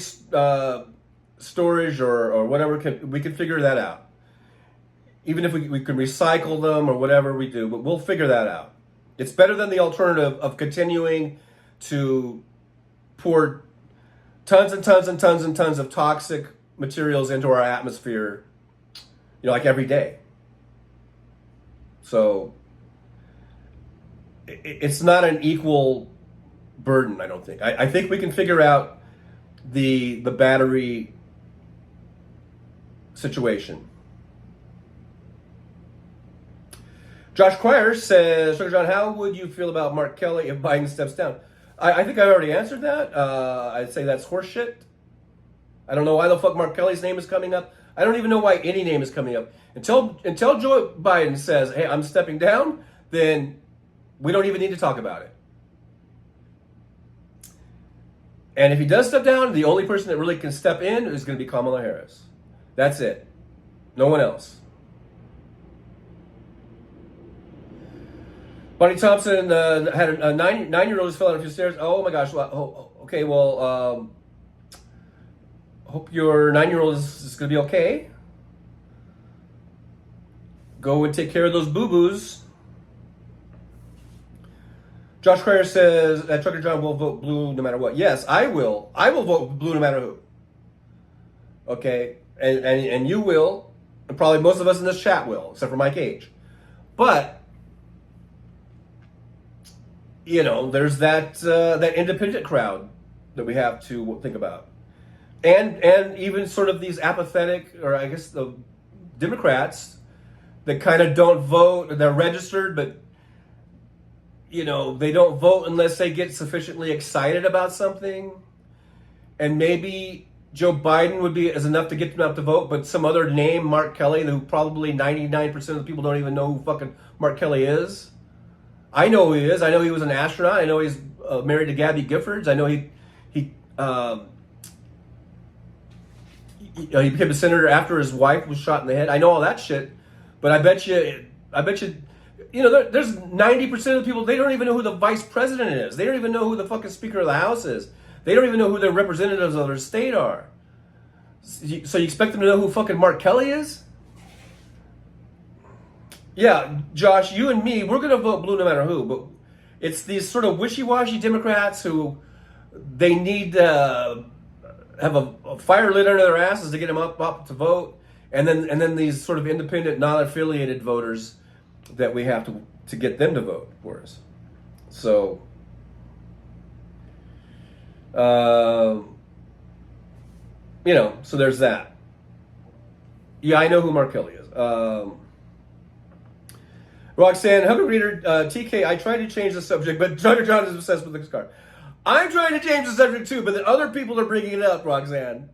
storage or whatever, we can figure that out. Even if we can recycle them or whatever we do, but we'll figure that out. It's better than the alternative of continuing to pour tons and tons and tons and tons of toxic materials into our atmosphere, like every day. So it's not an equal burden, I don't think. I think we can figure out the battery situation. Josh Cryer says, Sugar John, how would you feel about Mark Kelly if Biden steps down? I think I already answered that. I'd say that's horseshit. I don't know why the fuck Mark Kelly's name is coming up. I don't even know why any name is coming up. Until Joe Biden says, hey, I'm stepping down, then we don't even need to talk about it. And if he does step down, the only person that really can step in is going to be Kamala Harris. That's it. No one else. Bonnie Thompson had a nine-year-old just fell out a few stairs. Oh my gosh. Okay, well, hope your 9-year-old is going to be okay. Go and take care of those boo-boos. Josh Cryer says that Trucker John will vote blue no matter what. Yes, I will. I will vote blue no matter who. Okay? And you will. And probably most of us in this chat will, except for Mike H. But, you know, there's that independent crowd that we have to think about. And even sort of these apathetic, or I guess the Democrats that kind of don't vote. They're registered, but you know, they don't vote unless they get sufficiently excited about something. And maybe Joe Biden would be as enough to get them out to vote, but some other name, Mark Kelly, who probably 99% of the people don't even know who fucking Mark Kelly is. I know who he is. I know he was an astronaut. I know he's married to Gabby Giffords. I know he became a senator after his wife was shot in the head. I know all that shit. But I bet you, you know, there's 90% of the people, they don't even know who the vice president is. They don't even know who the fucking Speaker of the House is. They don't even know who their representatives of their state are. So you expect them to know who fucking Mark Kelly is? Yeah, Josh, you and me, we're going to vote blue no matter who. But it's these sort of wishy-washy Democrats who they need to have a fire lit under their asses to get them up to vote. And then these sort of independent, non-affiliated voters that we have to get them to vote for us. So, you know, so there's that. Yeah, I know who Mark Kelly is. Roxanne, Hugger Reader, TK, I tried to change the subject, but Trucker John is obsessed with this car. I'm trying to change the subject too, but the other people are bringing it up, Roxanne.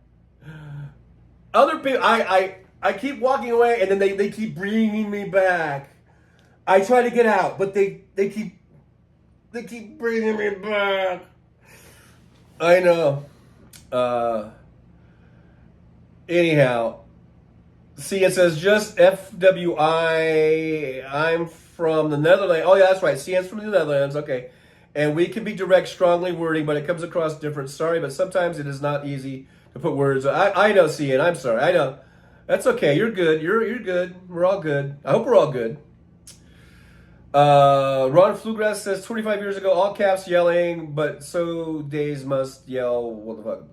Other people, I keep walking away, and then they keep bringing me back. I try to get out, but they keep bringing me back. I know. Anyhow, see, it says just FWI. I'm from the Netherlands. Oh yeah, that's right. CN's from the Netherlands. Okay, and we can be direct, strongly wording, but it comes across different. Sorry, but sometimes it is not easy to put words. I know, CN. I'm sorry. I know. That's okay. You're good. You're good. We're all good. I hope we're all good. Ron Flugrass says 25 years ago, all caps yelling, but so days must yell. What the fuck?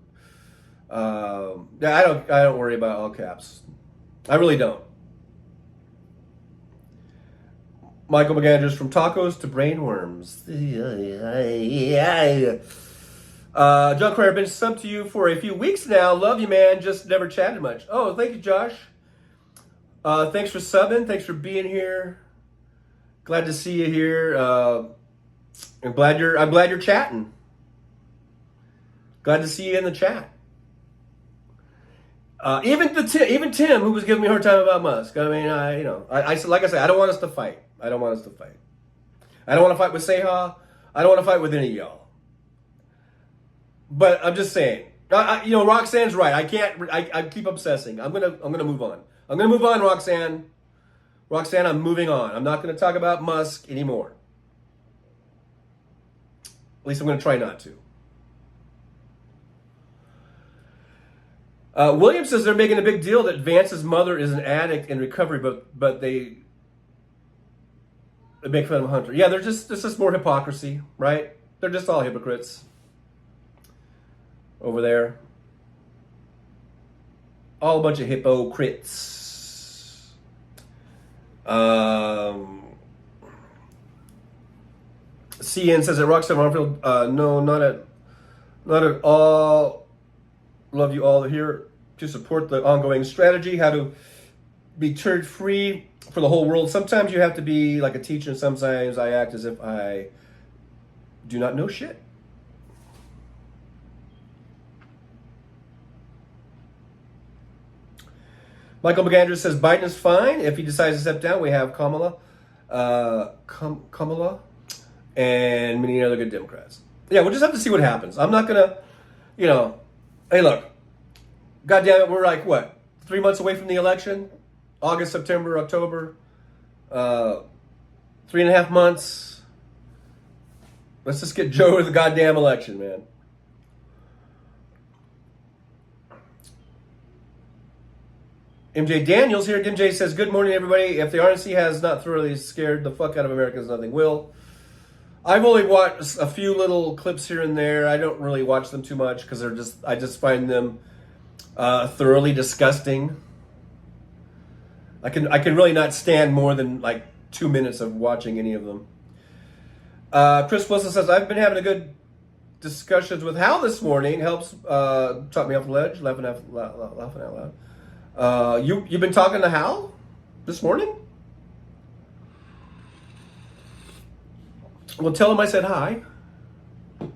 Yeah, I don't worry about all caps. I really don't. Michael McAndrews, from tacos to brainworms. John Cryer, been subbed to you for a few weeks now. Love you, man. Just never chatted much. Oh, thank you, Josh. Thanks for subbing. Thanks for being here. Glad to see you here. I'm glad you're chatting. Glad to see you in the chat. Even Tim, who was giving me a hard time about Musk. I mean, like I said, I don't want us to fight. I don't want to fight with Seha. I don't want to fight with any of y'all. But I'm just saying, you know, Roxanne's right. I keep obsessing. I'm gonna move on. I'm gonna move on, Roxanne. Roxanne, I'm moving on. I'm not gonna talk about Musk anymore. At least I'm gonna try not to. William says they're making a big deal that Vance's mother is an addict in recovery, but they make fun of Hunter. Yeah, this is more hypocrisy, right? They're just all hypocrites over there. All a bunch of hypocrites. CN says that Roxanne Armfield, no, not at all. Love you all here to support the ongoing strategy, how to be turd free for the whole world. Sometimes you have to be like a teacher, and sometimes I act as if I do not know shit. Michael McAndrews says Biden is fine. If he decides to step down, we have Kamala, and many other good Democrats. Yeah, we'll just have to see what happens. I'm not gonna, you know, hey, look, God damn it, we're like, what, 3 months away from the election? August, September, October, 3.5 months. Let's just get Joe to the goddamn election, man. MJ Daniels here. MJ says, good morning, everybody. If the RNC has not thoroughly scared the fuck out of Americans, nothing will. I've only watched a few little clips here and there. I don't really watch them too much because I just find them thoroughly disgusting. I can really not stand more than like 2 minutes of watching any of them. Chris Wilson says, I've been having a good discussions with Hal this morning. Helps talk me off the ledge, laughing out loud. You've been talking to Hal this morning? Well, tell him I said hi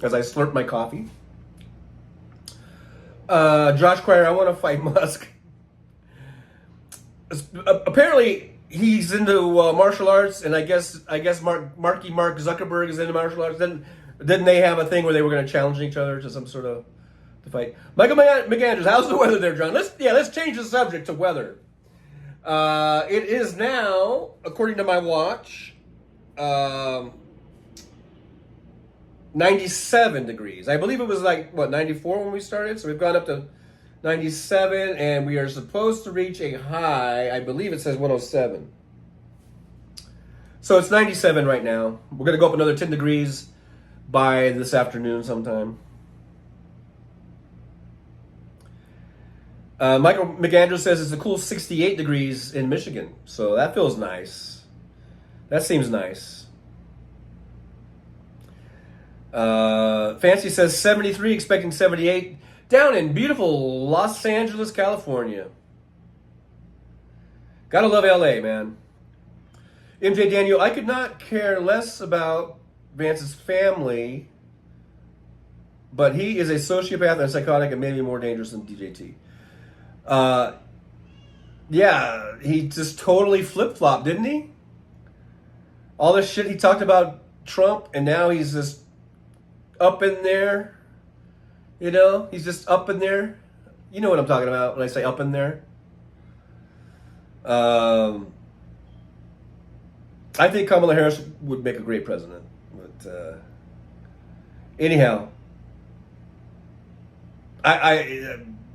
as I slurp my coffee. Josh Cryer, I want to fight Musk. Apparently, he's into martial arts, and I guess Mark Zuckerberg is into martial arts. Didn't they have a thing where they were going to challenge each other to some sort of fight? Michael McAndrews, how's the weather there, John? Let's change the subject to weather. It is now, according to my watch, 97 degrees. I believe it was like, 94 when we started? So we've gone up to 97, and we are supposed to reach a high, I believe it says 107. So it's 97 right now. We're going to go up another 10 degrees by this afternoon sometime. Michael McAndrews says it's a cool 68 degrees in Michigan. So that feels nice. That seems nice. Fancy says 73, expecting 78. Down in beautiful Los Angeles, California. Gotta love LA, man. MJ Daniel, I could not care less about Vance's family, but he is a sociopath and psychotic and maybe more dangerous than DJT. Yeah, he just totally flip-flopped, didn't he? All this shit he talked about Trump, and now he's just up in there. You know, he's just up in there. You know what I'm talking about when I say up in there. I think Kamala Harris would make a great president. But anyhow,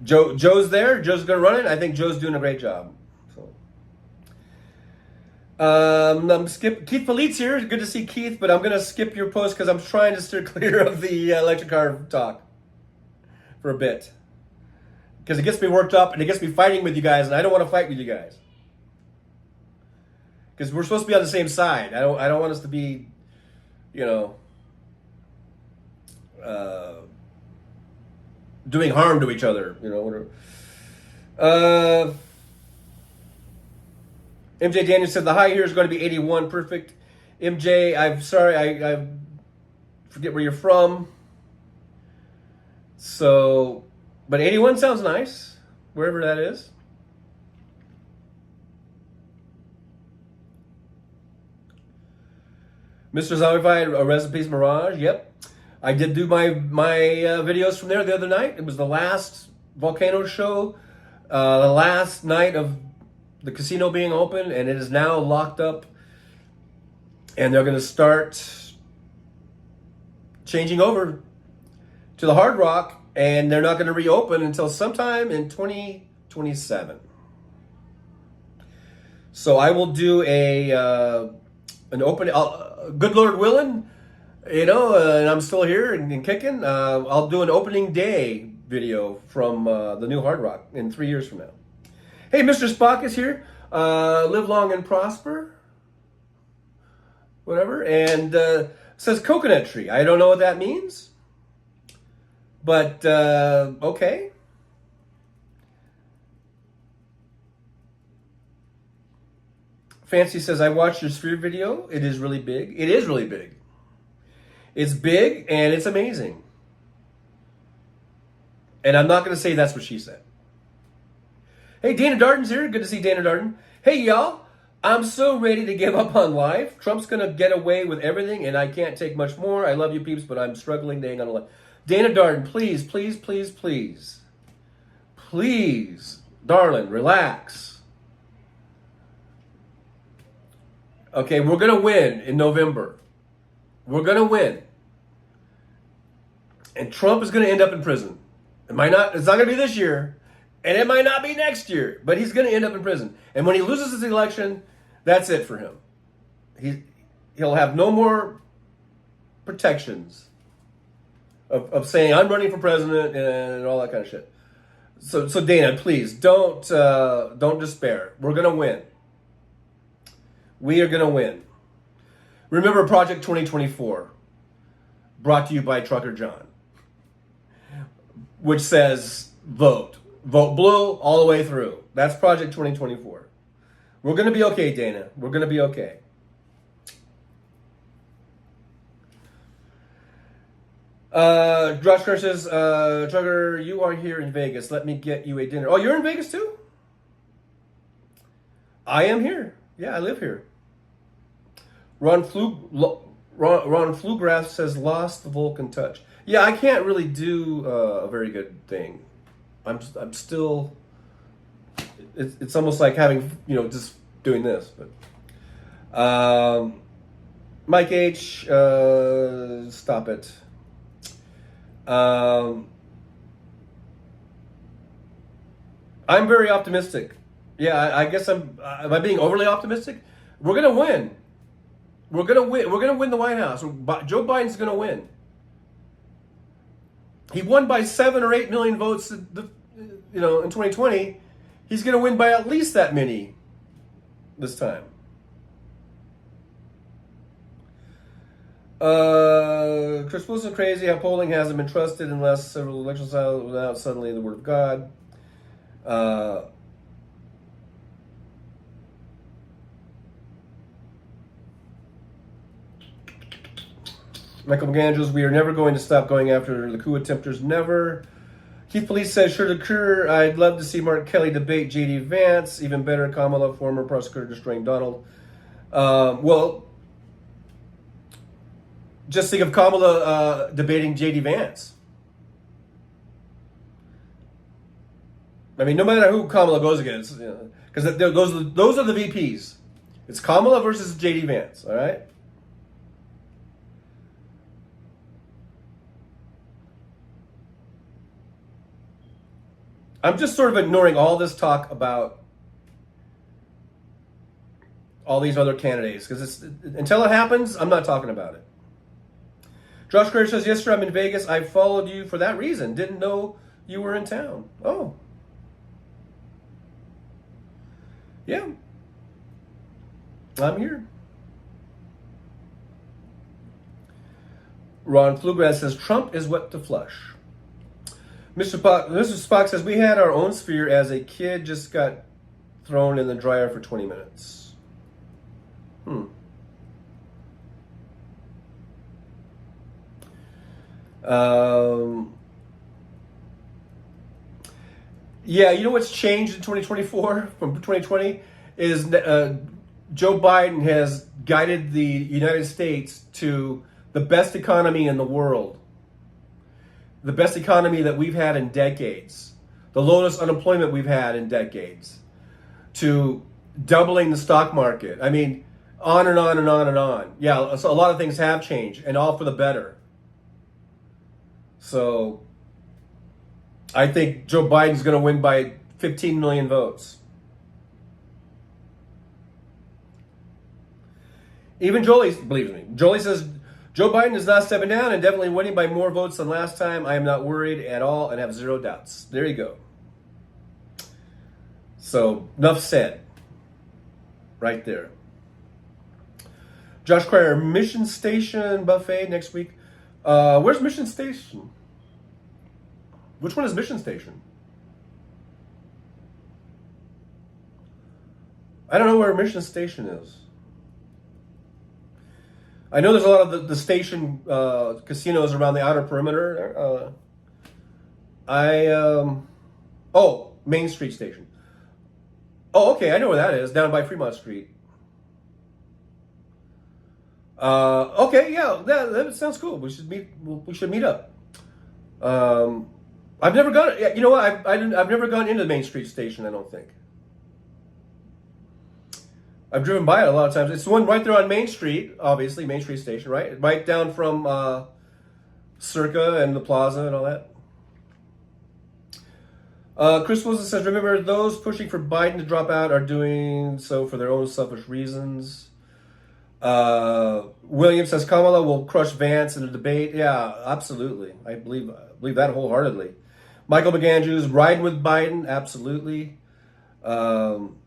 Joe's there. Joe's going to run it. I think Joe's doing a great job. So, Keith Politz here. Good to see Keith, but I'm going to skip your post because I'm trying to steer clear of the electric car talk for a bit. Because it gets me worked up and it gets me fighting with you guys, and I don't want to fight with you guys. Because we're supposed to be on the same side. I don't want us to be, doing harm to each other. Whatever. MJ Daniels said the high here is going to be 81. Perfect. MJ, I'm sorry, I forget where you're from. So, but 81 sounds nice, wherever that is. Mr. Zombified, a Recipes Mirage. Yep. I did do my videos from there the other night. It was the last volcano show, the last night of the casino being open, and it is now locked up. And they're going to start changing over to the Hard Rock, and they're not going to reopen until sometime in 2027. So I will do an open, good Lord willing, and I'm still here and kicking. I'll do an opening day video from the new Hard Rock in 3 years from now. Hey, Mr. Spock is here. Live long and prosper. Whatever. And says coconut tree. I don't know what that means. But, okay. Fancy says, I watched your sphere video. It is really big. It is really big. It's big and it's amazing. And I'm not going to say that's what she said. Hey, Dana Darden's here. Good to see Dana Darden. Hey, y'all. I'm so ready to give up on life. Trump's going to get away with everything, and I can't take much more. I love you, peeps, but I'm struggling to hang on to life. Dana Darden, please, please, please, please. Please, darling, relax. Okay, we're going to win in November. We're going to win. And Trump is going to end up in prison. It's not going to be this year, and it might not be next year, but he's going to end up in prison. And when he loses his election, that's it for him. He'll have no more protections of saying, I'm running for president and all that kind of shit. So Dana, please, don't despair. We're going to win. We are going to win. Remember Project 2024, brought to you by Trucker John, which says vote blue all the way through. That's Project 2024. We're going to be okay, Dana. We're going to be okay. Josh Kerr says, Trucker, you are here in Vegas. Let me get you a dinner. Oh, you're in Vegas too? I am here. Yeah, I live here. Ron Flugrath says, lost the Vulcan touch. Yeah, I can't really do a very good thing. I'm still. It's almost like having, just doing this. But Mike H, stop it. I'm very optimistic. Yeah, I guess am I being overly optimistic? We're gonna win. We're gonna win. We're gonna win the White House. Joe Biden's gonna win. He won by 7 or 8 million votes. In 2020, he's gonna win by at least that many this time. Chris Wilson crazy how polling hasn't been trusted unless several elections without suddenly the word of God. Michael McAndrews, we are never going to stop going after the coup attempters, never. Keith Police says, sure to occur. I'd love to see Mark Kelly debate JD Vance. Even better, Kamala, former prosecutor destroying Donald. Well, just think of Kamala debating JD Vance. I mean, no matter who Kamala goes against, because those are the VPs. It's Kamala versus JD Vance, all right? I'm just sort of ignoring all this talk about all these other candidates because until it happens, I'm not talking about it. Josh Gray says, yes, sir, I'm in Vegas. I followed you for that reason. Didn't know you were in town. Oh. Yeah. I'm here. Ron Flugrass says, Trump is wet to flush. Mr. Spock says, we had our own sphere as a kid, just got thrown in the dryer for 20 minutes. Yeah, you know what's changed in 2024 from 2020 is Joe Biden has guided the United States to the best economy in the world. The best economy that we've had in decades, the lowest unemployment we've had in decades, to doubling the stock market. I mean, on and on and on and on. Yeah, so a lot of things have changed, and all for the better. So I think Joe Biden's going to win by 15 million votes. Even Jolie believes me. Jolie says, Joe Biden is not stepping down and definitely winning by more votes than last time. I am not worried at all and have zero doubts. There you go. So, enough said. Right there. Josh Cryer, Mission Station buffet next week. Where's Mission Station? Which one is Mission Station? I don't know where Mission Station is. I know there's a lot of the station casinos around the outer perimeter. Main Street Station. Oh, okay, I know where that is, down by Fremont Street. Okay, yeah, that sounds cool. We should meet up. I've never gone. You know what? I've never gone into the Main Street Station. I don't think. I've driven by it a lot of times. It's the one right there on Main Street, obviously, Main Street Station, right? Right down from Circa and the Plaza and all that. Chris Wilson says, remember, those pushing for Biden to drop out are doing so for their own selfish reasons. William says, Kamala will crush Vance in a debate. Yeah, absolutely. I believe that wholeheartedly. Michael McAndrews, riding with Biden. Absolutely. And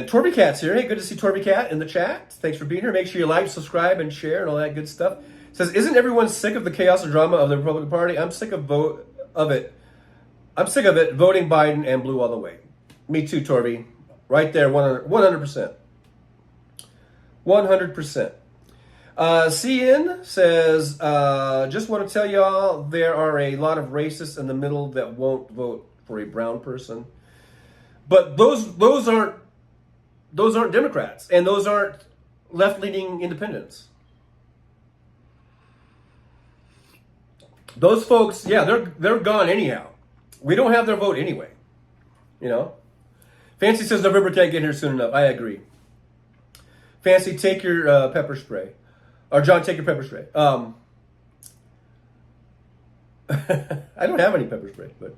Torby Cat's here. Hey, good to see Torby Cat in the chat. Thanks for being here. Make sure you like, subscribe, and share, and all that good stuff. Says, isn't everyone sick of the chaos and drama of the Republican Party? I'm sick of it. I'm sick of it. Voting Biden and blue all the way. Me too, Torby. Right there, 100%. 100%. CN says, just want to tell y'all there are a lot of racists in the middle that won't vote for a brown person. But those aren't Democrats, and those aren't left-leaning independents. Those folks, yeah, they're gone anyhow. We don't have their vote anyway. You know? Fancy says November can't get here soon enough. I agree. Fancy, take your pepper spray. Or John, take your pepper spray. I don't have any pepper spray, but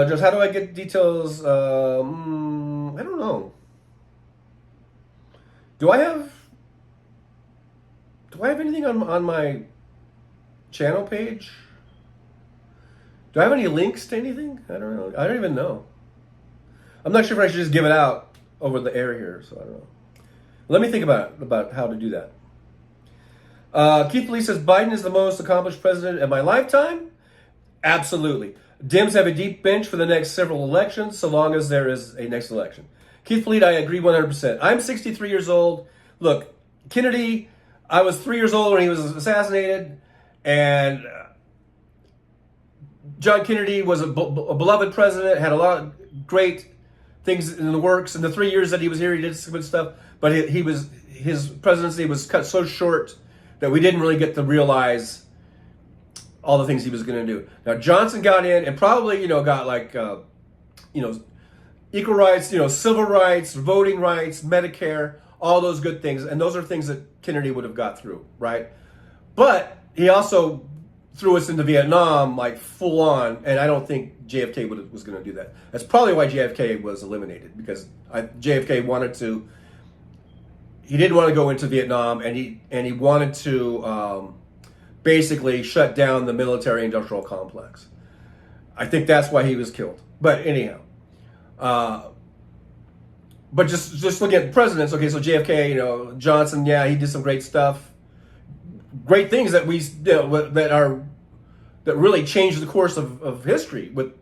just how do I get details? I don't know. Do I have anything on my channel page? Do I have any links to anything? I don't know. I don't even know. I'm not sure if I should just give it out over the air here, so I don't know. Let me think about how to do that. Keith Lee says, Biden is the most accomplished president in my lifetime? Absolutely. Dems have a deep bench for the next several elections, so long as there is a next election. Keith Fleet, I agree 100%. I'm 63 years old. Look, Kennedy, I was 3 years old when he was assassinated, and John Kennedy was a beloved president, had a lot of great things in the works. In the 3 years that he was here, he did some good stuff, but his presidency was cut so short that we didn't really get to realize all the things he was going to do. Now, Johnson got in and probably, got like, equal rights, civil rights, voting rights, Medicare, all those good things. And those are things that Kennedy would have got through, right? But he also threw us into Vietnam like full on, and I don't think JFK was going to do that. That's probably why JFK was eliminated, because JFK he didn't want to go into Vietnam, and he wanted to basically shut down the military-industrial complex. I think that's why he was killed. But anyhow, but just looking at the presidents. Okay, so JFK, Johnson, yeah, he did some great stuff, great things that that really changed the course of history with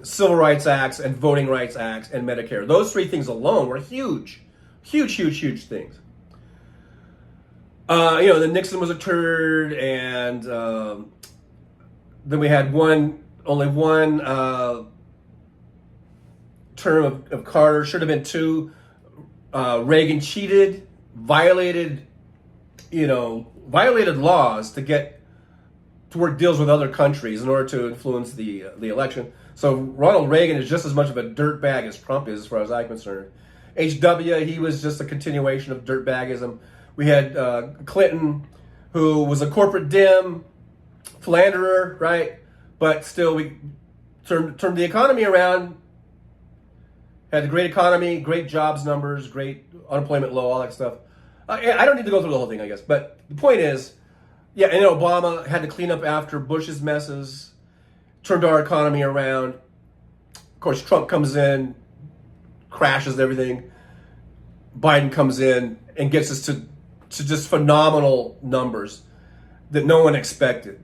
civil rights acts and voting rights acts and Medicare. Those three things alone were huge things. Then Nixon was a turd, and then we had only one term of Carter. Should have been two. Reagan cheated, violated laws to work deals with other countries in order to influence the election. So Ronald Reagan is just as much of a dirtbag as Trump is, as far as I'm concerned. H.W., he was just a continuation of dirtbagism. We had Clinton, who was a corporate Dem, philanderer, right? But still, we turned the economy around. Had a great economy, great jobs numbers, great unemployment low, all that stuff. I don't need to go through the whole thing, I guess. But the point is, yeah, and Obama had to clean up after Bush's messes, turned our economy around. Of course, Trump comes in, crashes everything. Biden comes in and gets us to just phenomenal numbers that no one expected.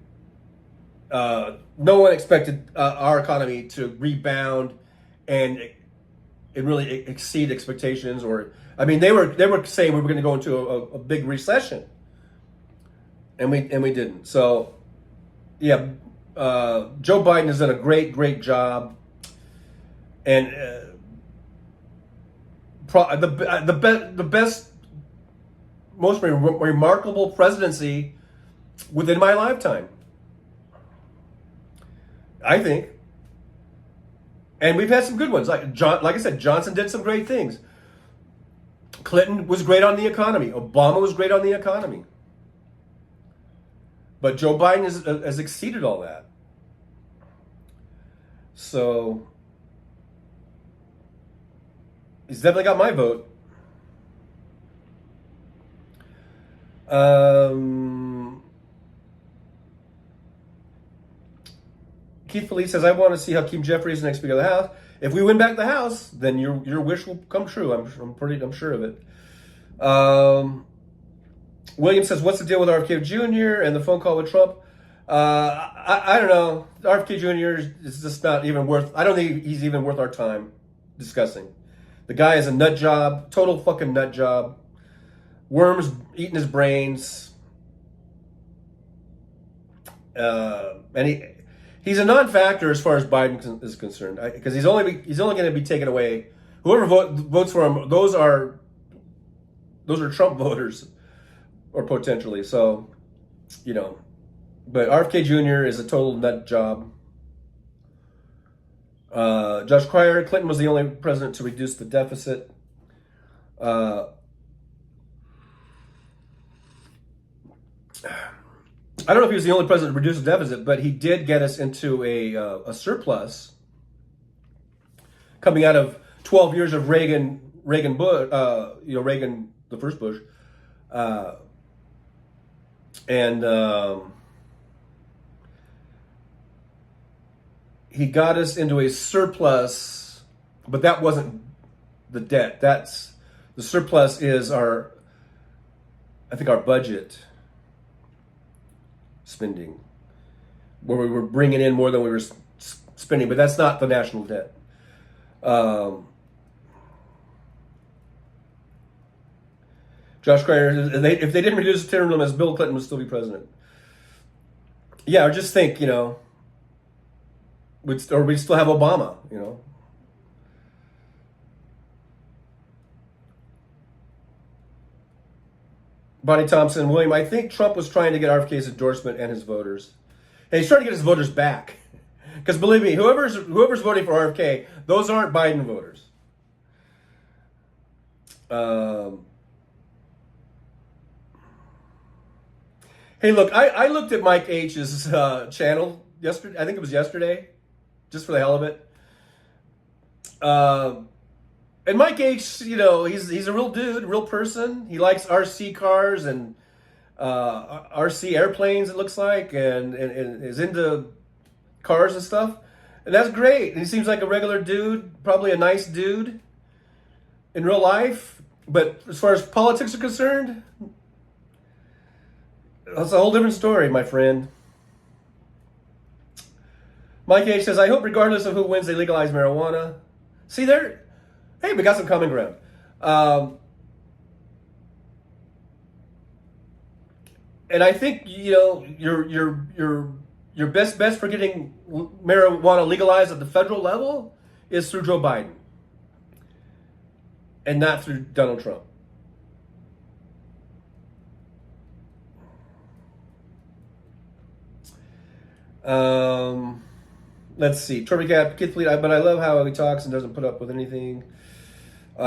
No one expected our economy to rebound and really exceed expectations. They were saying we were going to go into a big recession, and we didn't. So, yeah, Joe Biden has done a great job, and the best, most remarkable presidency within my lifetime, I think. And we've had some good ones. Like I said, Johnson did some great things. Clinton was great on the economy. Obama was great on the economy. But Joe Biden has exceeded all that. So he's definitely got my vote. Keith Felice says, I want to see how Hakeem Jeffries next Speaker of the House. If we win back the House, then your wish will come true. I'm sure of it. William says, what's the deal with RFK Jr. and the phone call with Trump? I don't know. RFK Jr. is just not even worth, I don't think he's even worth our time discussing. The guy is a nut job, total fucking nut job. Worms eating his brains. And he's a non-factor as far as Biden is concerned, because he's only going to be taken away. Whoever votes for him, those are Trump voters, or potentially. So, you know, but RFK Jr. is a total nut job. Josh Cryer, Clinton was the only president to reduce the deficit. I don't know if he was the only president to reduce the deficit, but he did get us into a surplus coming out of 12 years of Reagan Bush, Reagan, the first Bush, and he got us into a surplus, but that wasn't the debt. The surplus is our budget spending, where we were bringing in more than we were spending, but that's not the national debt. Josh Cryer, if they didn't reduce the term limits, Bill Clinton would still be president. Yeah, or just think, you know, we'd still have Obama, you know. Bonnie Thompson, William, I think Trump was trying to get RFK's endorsement and his voters. And he's trying to get his voters back. Because believe me, whoever's voting for RFK, those aren't Biden voters. Hey, look, I looked at Mike H's channel yesterday. I think it was yesterday, just for the hell of it. And Mike H, you know, he's a real dude, real person. He likes RC cars and RC airplanes, it looks like, and is into cars and stuff. And that's great. And he seems like a regular dude, probably a nice dude in real life. But as far as politics are concerned, that's a whole different story, my friend. Mike H says, I hope regardless of who wins, they legalize marijuana. See there? Hey, we got some common ground. And I think, you know, your best bet for getting marijuana legalized at the federal level is through Joe Biden, and not through Donald Trump. Let's see. Turby Cat, Kid Fleet, but I love how he talks and doesn't put up with anything. I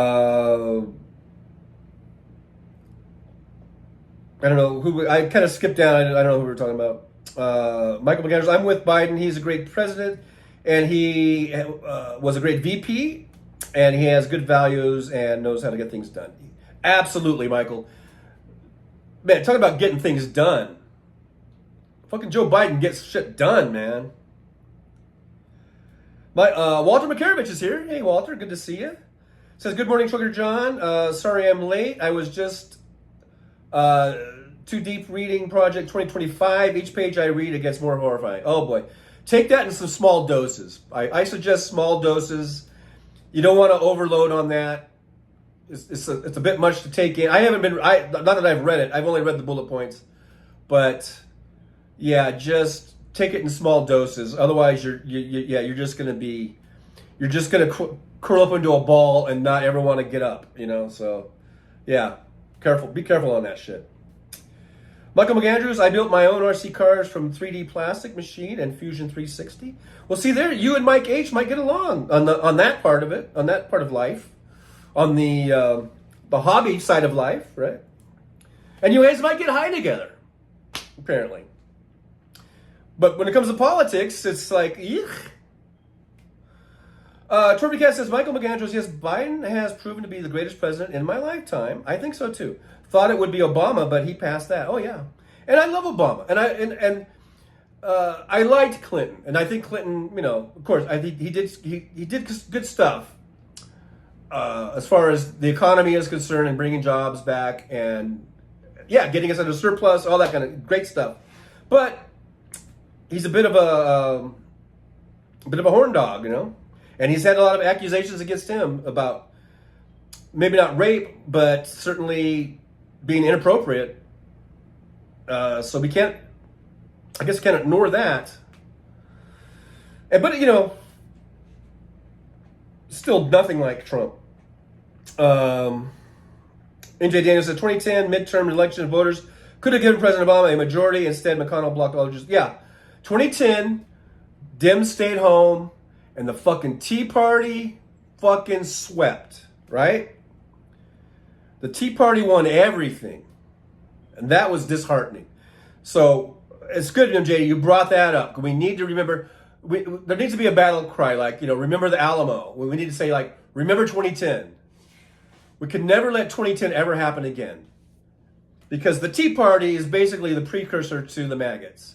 don't know who. I kind of skipped down. I don't know who we were talking about. Michael McAndrews. I'm with Biden. He's a great president, and he was a great VP, and he has good values and knows how to get things done. Absolutely, Michael. Man, talk about getting things done. Fucking Joe Biden gets shit done, man. Walter McCarovich is here. Hey, Walter, good to see you. Says, good morning, Sugar John. Sorry I'm late. I was just too deep reading Project 2025. Each page I read, it gets more horrifying. Oh, boy. Take that in some small doses. I suggest small doses. You don't want to overload on that. It's a bit much to take in. Not that I've read it. I've only read the bullet points. But, yeah, just take it in small doses. Otherwise, you're just going to curl up into a ball and not ever want to get up, you know? So, yeah, be careful on that shit. Michael McAndrews, I built my own RC cars from 3D plastic machine and Fusion 360. Well, see there, you and Mike H might get along on that part of it, on that part of life, on the hobby side of life, right? And you guys might get high together, apparently. But when it comes to politics, it's like, yuck. Torby Cat says, Michael McAndrews, yes, Biden has proven to be the greatest president in my lifetime. I think so too. Thought it would be Obama, but he passed that. Oh yeah, and I love Obama, and I liked Clinton, and I think Clinton, you know, of course, I think he did good stuff as far as the economy is concerned and bringing jobs back, and yeah, getting us into surplus, all that kind of great stuff. But he's a bit of a horn dog, you know. And he's had a lot of accusations against him about maybe not rape, but certainly being inappropriate. So we can't, I guess, can't ignore that. But, you know, still nothing like Trump. NJ Daniels said 2010 midterm election voters could have given President Obama a majority. Instead, McConnell blocked all just, yeah. 2010, Dems stayed home. And the fucking Tea Party fucking swept, right? The Tea Party won everything. And that was disheartening. So it's good, MJ, you brought that up. We need to remember, there needs to be a battle cry, like, you know, remember the Alamo. We need to say, like, remember 2010. We could never let 2010 ever happen again. Because the Tea Party is basically the precursor to the maggots.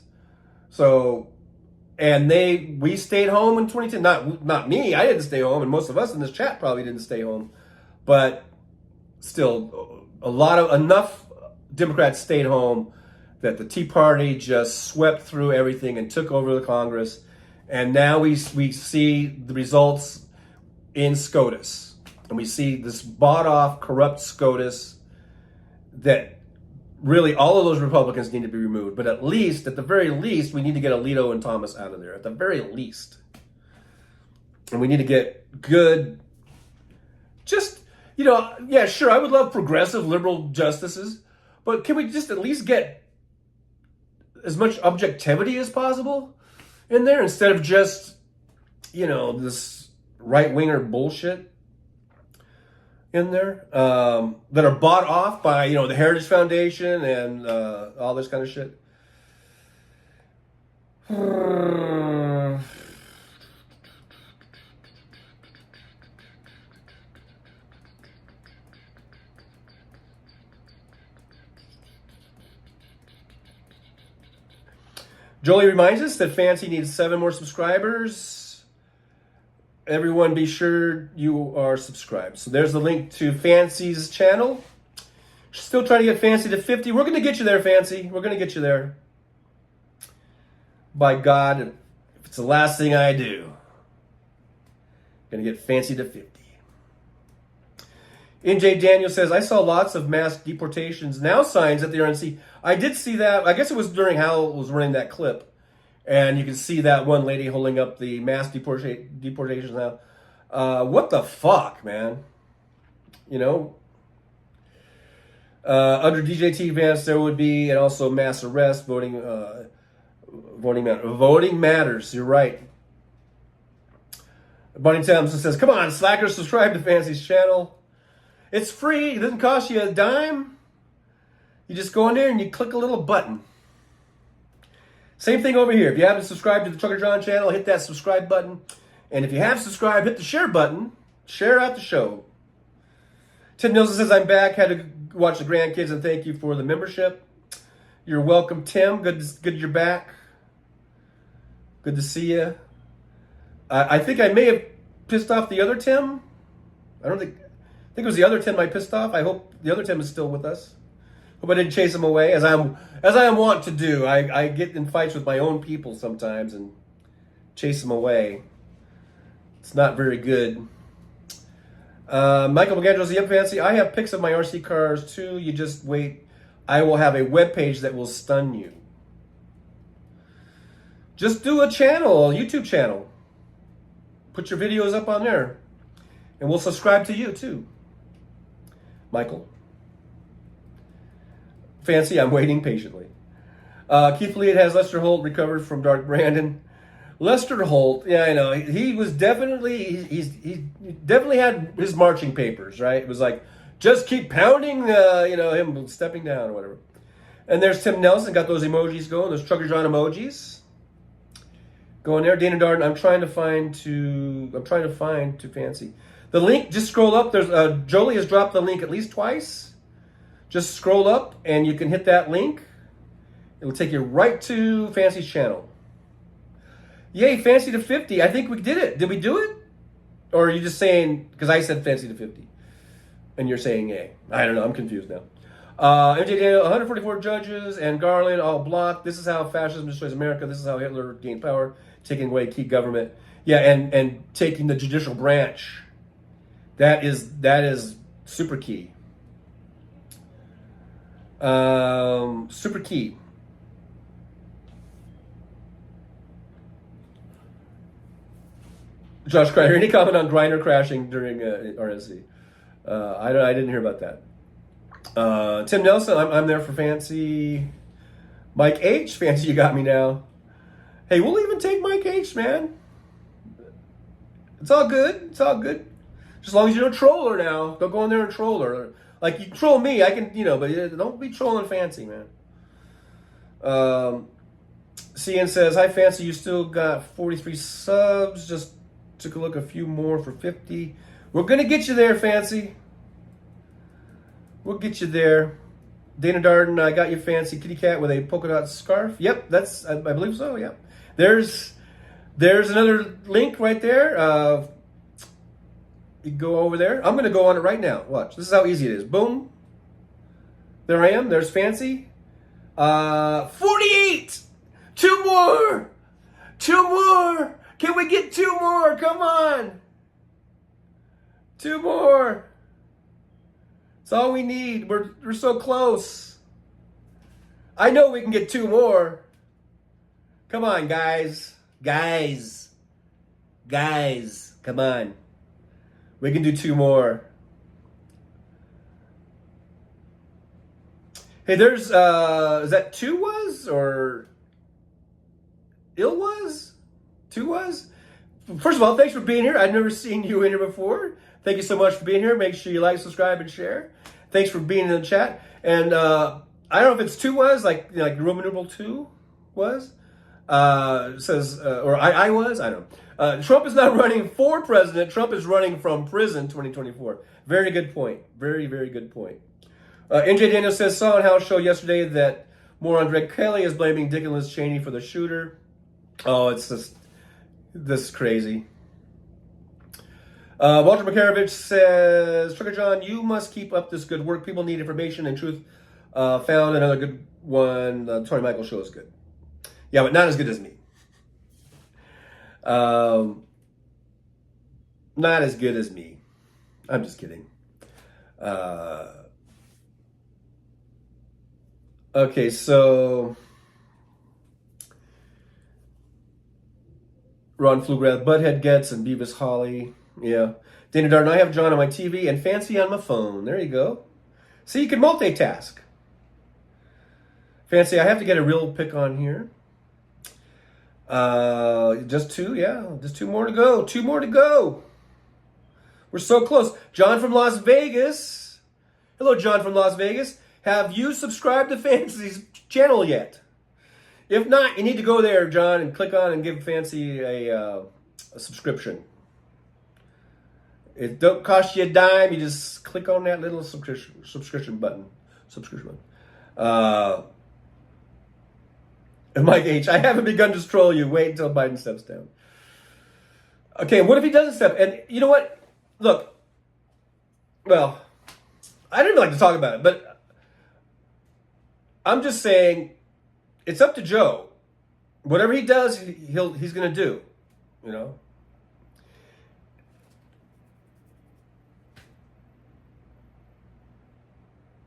So... And we stayed home in 2010. Not me. I didn't stay home, and most of us in this chat probably didn't stay home. But still, enough Democrats stayed home that the Tea Party just swept through everything and took over the Congress. And now we see the results in SCOTUS, and we see this bought-off, corrupt SCOTUS that. Really, all of those Republicans need to be removed. But at the very least, we need to get Alito and Thomas out of there. At the very least. And we need to get good, just, you know, yeah, sure, I would love progressive liberal justices. But can we just at least get as much objectivity as possible in there instead of just, you know, this right-winger bullshit in there that are bought off by, you know, the Heritage Foundation and all this kind of shit. Jolie reminds us that Fancy needs 7 more subscribers. Everyone be sure you are subscribed. So there's the link to Fancy's channel. Still trying to get Fancy to 50. We're going to get you there, Fancy. We're going to get you there. By God, if it's the last thing I do, going to get Fancy to 50. NJ Daniel says, I saw lots of mass deportations now signs at the RNC. I did see that. I guess it was during Hal was running that clip. And you can see that one lady holding up the mass deportations now. What the fuck, man? You know? Under JD Vance, there would be, and also mass arrest, voting matters. You're right. Bonnie Thompson says, come on, slackers, subscribe to Fancy's channel. It's free. It doesn't cost you a dime. You just go in there and you click a little button. Same thing over here. If you haven't subscribed to the Trucker John channel, hit that subscribe button. And if you have subscribed, hit the share button. Share out the show. Tim Nielsen says, I'm back. Had to watch the grandkids and thank you for the membership. You're welcome, Tim. Good you're back. Good to see you. I think I may have pissed off the other Tim. I think it was the other Tim I pissed off. I hope the other Tim is still with us. Hope I didn't chase him away, as I am wont to do. I get in fights with my own people sometimes and chase them away. It's not very good. Michael McAndrews, yep, Fancy. I have pics of my RC cars too. You just wait. I will have a webpage that will stun you. Just do a channel, a YouTube channel. Put your videos up on there. And we'll subscribe to you too. Michael. Fancy, I'm waiting patiently. Keith Lee has Lester Holt recovered from Dark Brandon. Lester Holt, yeah, I know. He was definitely, he definitely had his marching papers, right? It was like, just keep pounding, him stepping down or whatever. And there's Tim Nelson, got those emojis going, those Trucker John emojis. Go in there, Dana Darden. I'm trying to find to Fancy. The link, just scroll up. There's Jolie has dropped the link at least twice. Just scroll up and you can hit that link. It'll take you right to Fancy's channel. Yay, Fancy to 50. I think we did it. Did we do it? Or are you just saying, because I said Fancy to 50. And you're saying yay. I don't know. I'm confused now. MJ Daniel, 144 judges and Garland all blocked. This is how fascism destroys America. This is how Hitler gained power, taking away key government. Yeah, and taking the judicial branch. That is super key. Super key. Josh Kreiner, any comment on Griner crashing during RNC? I didn't hear about that. Tim Nelson, I'm there for Fancy. Mike H, Fancy, you got me now. Hey, we'll even take Mike H, man. It's all good. It's all good. Just as long as you don't troll her now. Don't go in there and troll her. Like, you troll me, I can, but don't be trolling Fancy, man. CN says, hi, Fancy, you still got 43 subs. Just took a look, a few more for 50. We're going to get you there, Fancy. We'll get you there. Dana Darden, I got you, Fancy. Kitty cat with a polka dot scarf. Yep, that's, I believe so, yep. There's another link right there. You go over there. I'm going to go on it right now. Watch. This is how easy it is. Boom. There I am. There's Fancy. 48! 2 more! 2 more! Can we get 2 more? Come on! 2 more! That's all we need. We're so close. I know we can get 2 more. Come on, guys. Guys. Come on. We can do 2 more. Hey, there's, is that 2 was? Or ill was? 2 was? First of all, thanks for being here. I've never seen you in here before. Thank you so much for being here. Make sure you like, subscribe, and share. Thanks for being in the chat. And I don't know if it's 2 was, like Roman numeral 2 was. Says, or I was, I don't know. Trump is not running for president. Trump is running from prison 2024. Very good point. Very, very good point. NJ Daniel says, saw on House Show yesterday that moron Greg Kelly is blaming Dick and Liz Cheney for the shooter. Oh, it's just, this is crazy. Walter Makarovich says, Trigger John, you must keep up this good work. People need information and truth. Found another good one. Tony Michael show is good. Yeah, but not as good as me. Not as good as me. I'm just kidding. Okay, so Ron Flugrath, Butthead Gets, and Beavis Holly. Yeah. Dana Darden, I have John on my TV and Fancy on my phone. There you go. See, you can multitask. Fancy, I have to get a real pick on here. Just 2, yeah. Just 2 more to go. 2 more to go. We're so close. John from Las Vegas. Hello, John from Las Vegas. Have you subscribed to Fancy's channel yet? If not, you need to go there, John, and click on and give Fancy a subscription. It don't cost you a dime. You just click on that little subscription button. And Mike H, I haven't begun to troll you. Wait until Biden steps down. Okay, what if he doesn't step? And you know what? Look, well, I didn't like to talk about it, but I'm just saying it's up to Joe. Whatever he does, he's going to do, you know.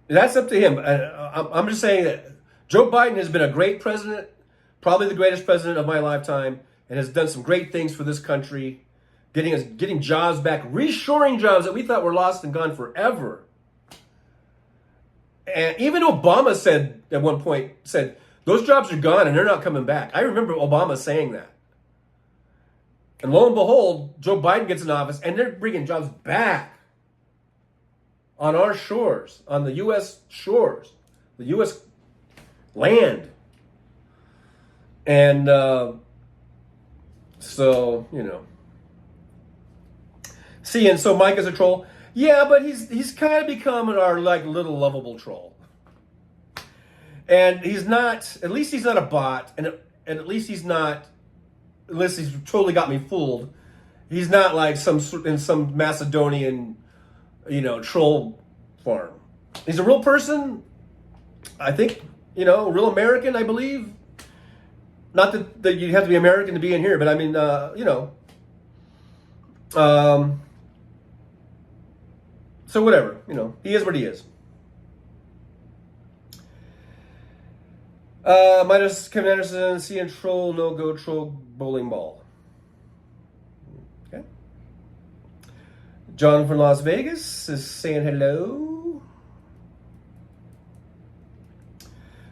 That's up to him. I'm just saying that Joe Biden has been a great president, probably the greatest president of my lifetime, and has done some great things for this country, getting jobs back, reshoring jobs that we thought were lost and gone forever. And even Obama said at one point, those jobs are gone and they're not coming back. I remember Obama saying that. And lo and behold, Joe Biden gets in office and they're bringing jobs back on our shores, on the U.S. shores, the U.S. land. And So, you know. See, and so Mike is a troll. Yeah, but he's kind of becoming our like little lovable troll. And he's not, at least he's not a bot, and at least he's not, unless he's totally got me fooled, he's not like in some Macedonian, you know, troll farm. He's a real person, I think, you know, a real American, I believe. Not that you have to be American to be in here, but I mean, you know. So whatever, you know, he is what he is. Minus Kevin Anderson, CN troll, no go troll, bowling ball. Okay. John from Las Vegas is saying hello.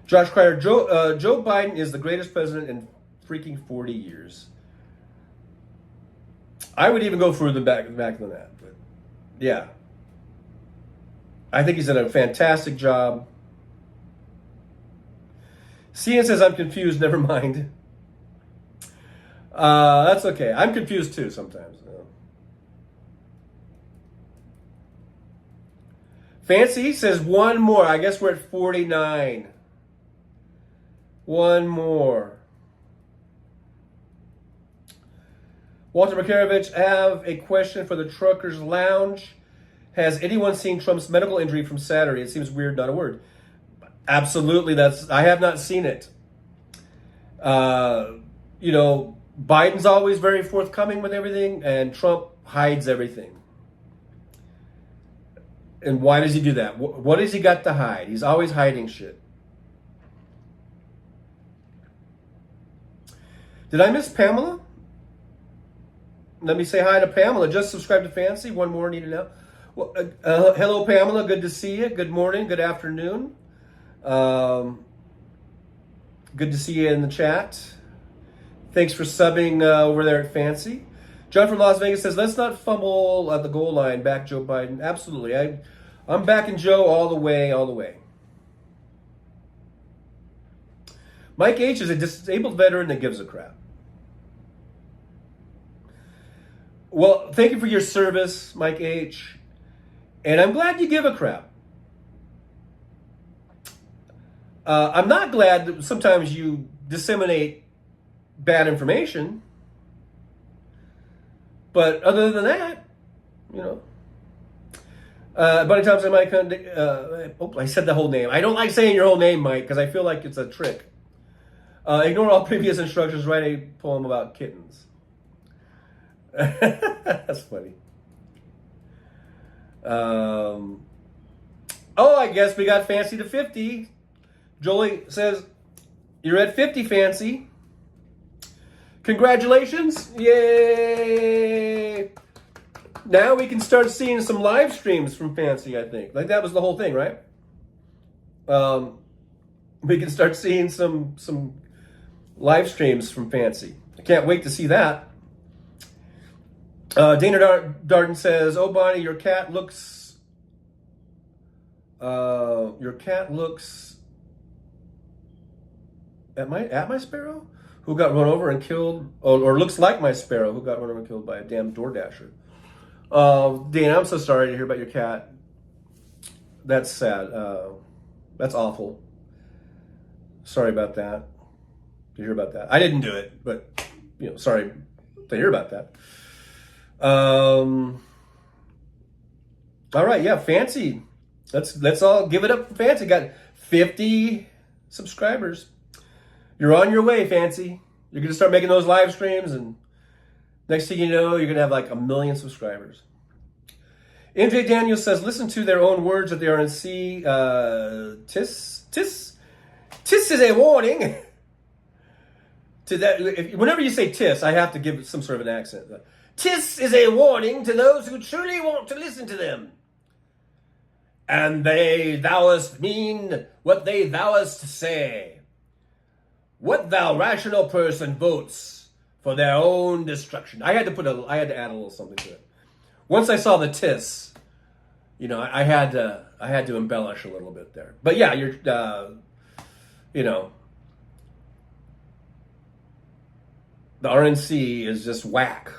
Josh Cryer, Joe Biden is the greatest president in freaking 40 years. I would even go further back than that, but yeah. I think he's done a fantastic job. Cian says, I'm confused, never mind. That's okay. I'm confused too sometimes. Fancy says, one more. I guess we're at 49. One more. Walter Makarovich, have a question for the Truckers Lounge. Has anyone seen Trump's medical injury from Saturday? It seems weird, not a word. Absolutely, I have not seen it. You know, Biden's always very forthcoming with everything, and Trump hides everything. And why does he do that? What has he got to hide? He's always hiding shit. Did I miss Pamela? Let me say hi to Pamela. Just subscribe to Fancy. One more needed now. Well, hello, Pamela. Good to see you. Good morning. Good afternoon. Good to see you in the chat. Thanks for subbing over there at Fancy. John from Las Vegas says, let's not fumble at the goal line. Back Joe Biden. Absolutely. I'm backing Joe all the way, all the way. Mike H is a disabled veteran that gives a crap. Well, thank you for your service, Mike H. And I'm glad you give a crap. I'm not glad that sometimes you disseminate bad information. But other than that, you know. Bunny Thompson, Mike, I said the whole name. I don't like saying your whole name, Mike, because I feel like it's a trick. Ignore all previous instructions. Write a poem about kittens. That's funny. Oh, I guess we got Fancy to 50. Jolie says, you're at 50, Fancy. Congratulations. Yay. Now we can start seeing some live streams from Fancy, I think. Like that was the whole thing, right? We can start seeing some live streams from Fancy. I can't wait to see that. Dana Darden says, "Oh, Bonnie, your cat looks at my sparrow, who got run over and killed, or looks like my sparrow, who got run over and killed by a damn DoorDasher." Dana, I'm so sorry to hear about your cat. That's sad. That's awful. Sorry about that. To hear about that. I didn't do it, but you know, sorry to hear about that. All right, yeah, Fancy. Let's all give it up for Fancy. Got 50 subscribers. You're on your way, Fancy. You're gonna start making those live streams, and next thing you know, you're gonna have like 1 million subscribers. MJ Daniel says, listen to their own words at the RNC. Tis is a warning. To that, whenever you say tis, I have to give some sort of an accent. Tis is a warning to those who truly want to listen to them. And they thouest mean what they thouest say. What thou rational person votes for their own destruction. I had to add a little something to it. Once I saw the tis, you know, I had to embellish a little bit there. But yeah, you're, you know, the RNC is just whack.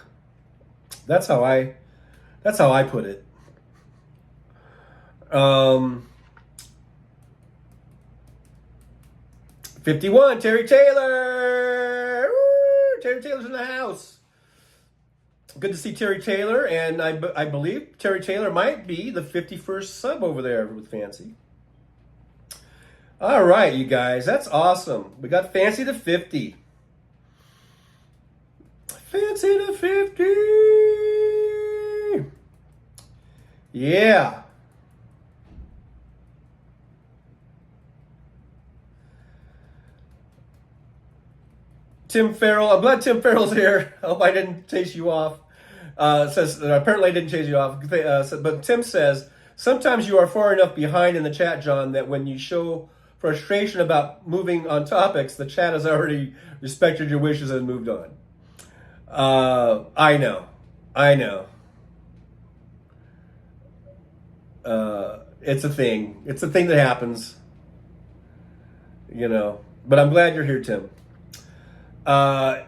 That's how I put it. 51, Terry Taylor. Woo, Terry Taylor's in the house. Good to see Terry Taylor, and I believe Terry Taylor might be the 51st sub over there with Fancy. All right, you guys, that's awesome. We got Fancy to 50. Fancy to 50. Yeah. Tim Farrell, I'm glad Tim Farrell's here. I hope I didn't chase you off. Says apparently I didn't chase you off. But Tim says, sometimes you are far enough behind in the chat, John, that when you show frustration about moving on topics, the chat has already respected your wishes and moved on. I know. It's a thing. It's a thing that happens. You know. But I'm glad you're here, Tim. I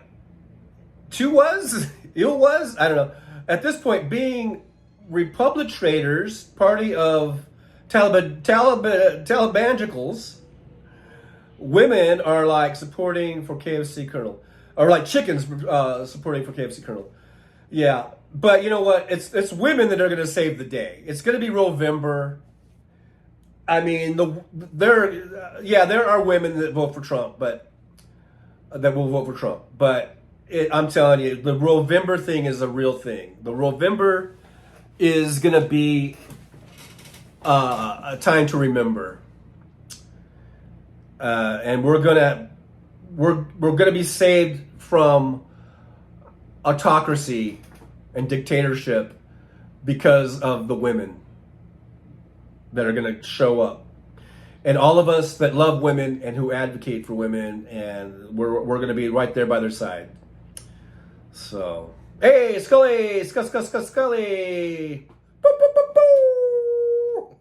don't know. At this point, being Republitrators, party of Talibanjicals, women are like supporting for KFC Colonel. Or like chickens supporting for KFC Colonel. Yeah. But you know what? It's women that are going to save the day. It's going to be Rovember. I mean, there are women that vote for Trump, but that will vote for Trump. But I'm telling you, the Rovember thing is a real thing. The Rovember is going to be a time to remember, and we're gonna be saved from autocracy and dictatorship because of the women that are going to show up. And all of us that love women and who advocate for women, and we're going to be right there by their side. So, hey, Scully! Scully! Boo, boo, boo, boo.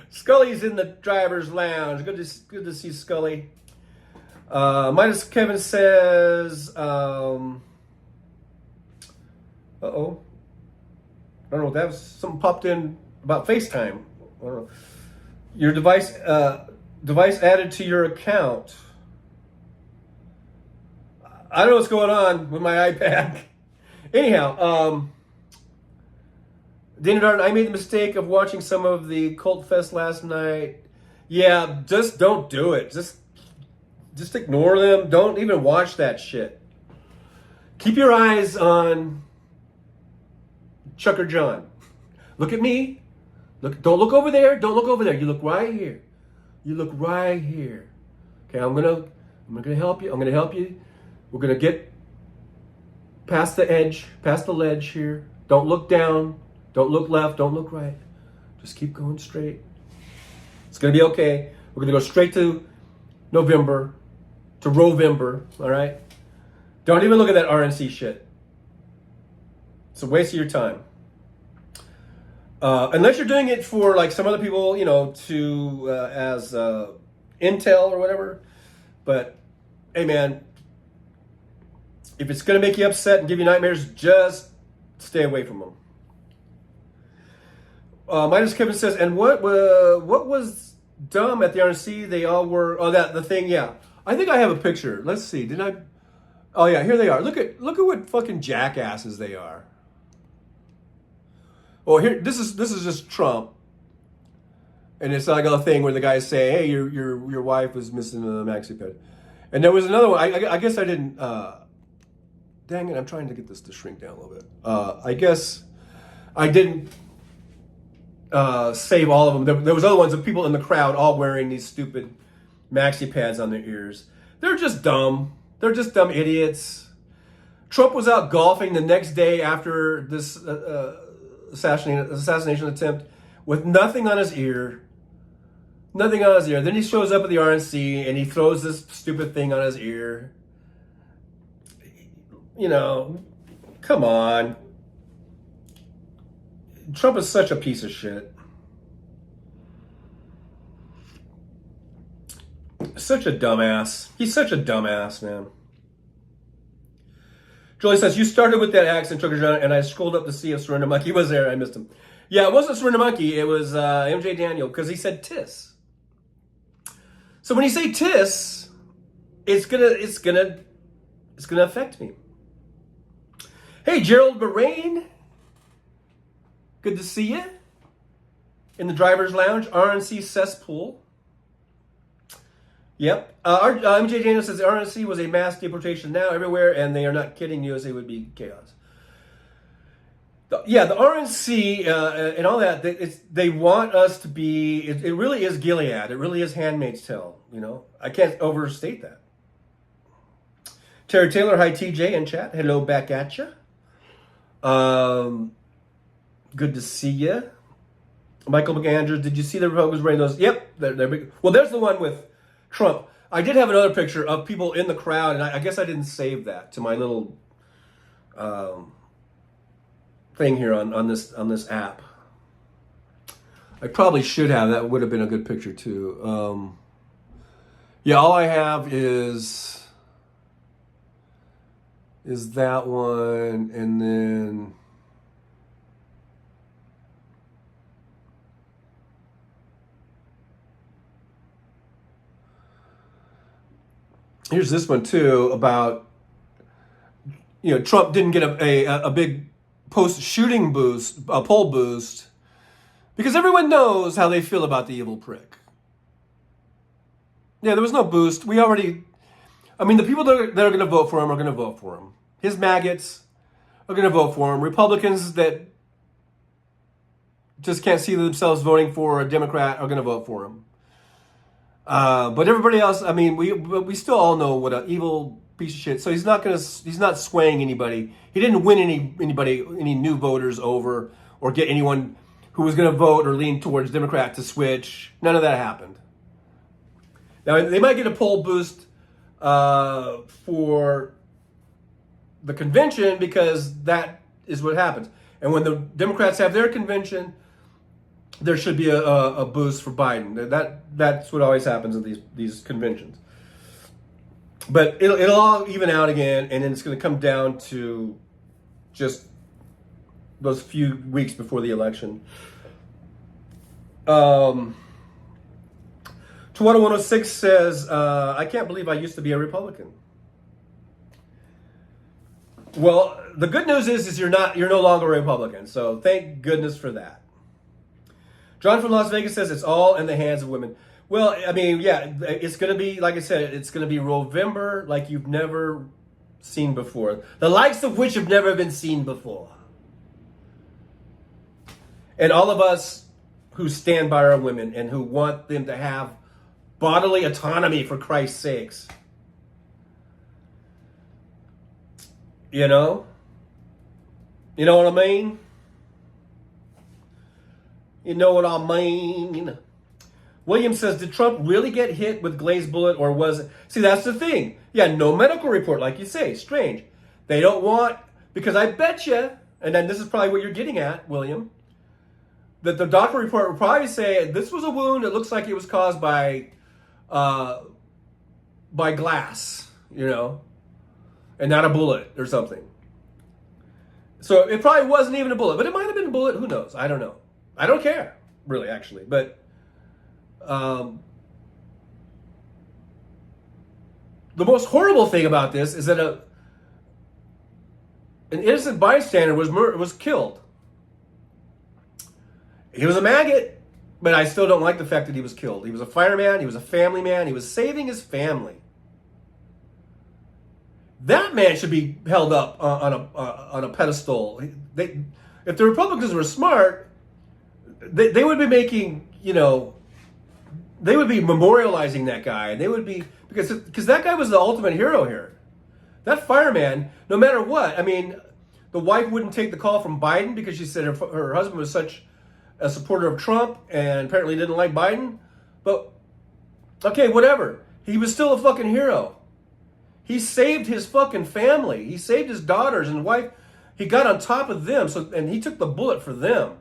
Scully's in the driver's lounge. Good to see Scully. Minus Kevin says, uh-oh. I don't know, that was something popped in about FaceTime. I don't know. Your device added to your account. I don't know what's going on with my iPad. Anyhow, Dana Darden, I made the mistake of watching some of the Cult Fest last night. Yeah, just don't do it. Just ignore them. Don't even watch that shit. Keep your eyes on Chucker John. Look at me. Don't look over there. Don't look over there. You look right here. You look right here. Okay, I'm gonna help you. I'm gonna help you. We're gonna get past the edge, past the ledge here. Don't look down. Don't look left. Don't look right. Just keep going straight. It's gonna be okay. We're gonna go straight to November, to Rovember. All right. Don't even look at that RNC shit. It's a waste of your time. Unless you're doing it for like some other people, you know, to as intel or whatever. But hey, man, if it's gonna make you upset and give you nightmares, just stay away from them. Minus Kevin says, and what was dumb at the RNC? They all were. Oh, the thing. Yeah, I think I have a picture. Let's see. Did I? Oh yeah, here they are. Look at what fucking jackasses they are. Oh, here, this is just Trump, and it's like a thing where the guys say, "Hey, your wife was missing a maxi pad," and there was another one. I guess I didn't. Dang it! I'm trying to get this to shrink down a little bit. I guess I didn't save all of them. There was other ones of people in the crowd all wearing these stupid maxi pads on their ears. They're just dumb. They're just dumb idiots. Trump was out golfing the next day after this. Assassination attempt with nothing on his ear. Nothing on his ear. Then he shows up at the RNC and he throws this stupid thing on his ear. You know, come on. Trump is such a piece of shit. Such a dumbass. He's such a dumbass, man. Julie says, you started with that accent, Trucker John, and I scrolled up to see if Surrender Monkey was there. I missed him. Yeah, it wasn't Surrender Monkey. It was MJ Daniel, because he said tis. So when you say tis, it's gonna affect me. Hey, Gerald Moraine. Good to see you. In the driver's lounge, RNC cesspool. Yep. MJ Daniel says the RNC was a mass deportation now everywhere, and they are not kidding. USA would be chaos. The RNC and all that, they want us to be, it really is Gilead. It really is Handmaid's Tale, you know. I can't overstate that. Terry Taylor, hi TJ in chat. Hello back at you. Good to see you. Michael McAndrews, did you see the Republicans wearing those? Yep. They're big. Well, there's the one with Trump. I did have another picture of people in the crowd, and I guess I didn't save that to my little thing here on this app. I probably should have. That would have been a good picture too. Yeah, all I have is that one, and then here's this one too about, you know, Trump didn't get a big post-shooting boost, a poll boost, because everyone knows how they feel about the evil prick. Yeah, there was no boost. We already, I mean, the people that are going to vote for him are going to vote for him. His maggots are going to vote for him. Republicans that just can't see themselves voting for a Democrat are going to vote for him. But everybody else, I mean, we still all know what an evil piece of shit. So he's not swaying anybody. He didn't win any new voters over, or get anyone who was going to vote or lean towards Democrat to switch. None of that happened. Now they might get a poll boost for the convention, because that is what happens. And when the Democrats have their convention, there should be a boost for Biden. That's what always happens at these conventions. But it'll all even out again, and then it's going to come down to just those few weeks before the election. Tawana 106 says, I can't believe I used to be a Republican. Well, the good news is you're no longer a Republican, so thank goodness for that. John from Las Vegas says it's all in the hands of women. Well, I mean, yeah, it's going to be, like I said, it's going to be November like you've never seen before. The likes of which have never been seen before. And all of us who stand by our women and who want them to have bodily autonomy, for Christ's sakes. You know? You know what I mean? You know what I mean? William says, did Trump really get hit with glazed bullet, or was it? See, that's the thing. Yeah, no medical report, like you say. Strange. They don't want, because I bet you, and then this is probably what you're getting at, William, that the doctor report would probably say this was a wound that looks like it was caused by glass, you know, and not a bullet or something. So it probably wasn't even a bullet, but it might have been a bullet. Who knows? I don't know. I don't care, really, actually. But the most horrible thing about this is that an innocent bystander was killed. He was a maggot, but I still don't like the fact that he was killed. He was a fireman. He was a family man. He was saving his family. That man should be held up on a pedestal. If the Republicans were smart, they would be making, you know, they would be memorializing that guy. They would be, because that guy was the ultimate hero here. That fireman, no matter what, I mean, the wife wouldn't take the call from Biden because she said her husband was such a supporter of Trump and apparently didn't like Biden. But, okay, whatever. He was still a fucking hero. He saved his fucking family. He saved his daughters and wife. He got on top of them, and he took the bullet for them.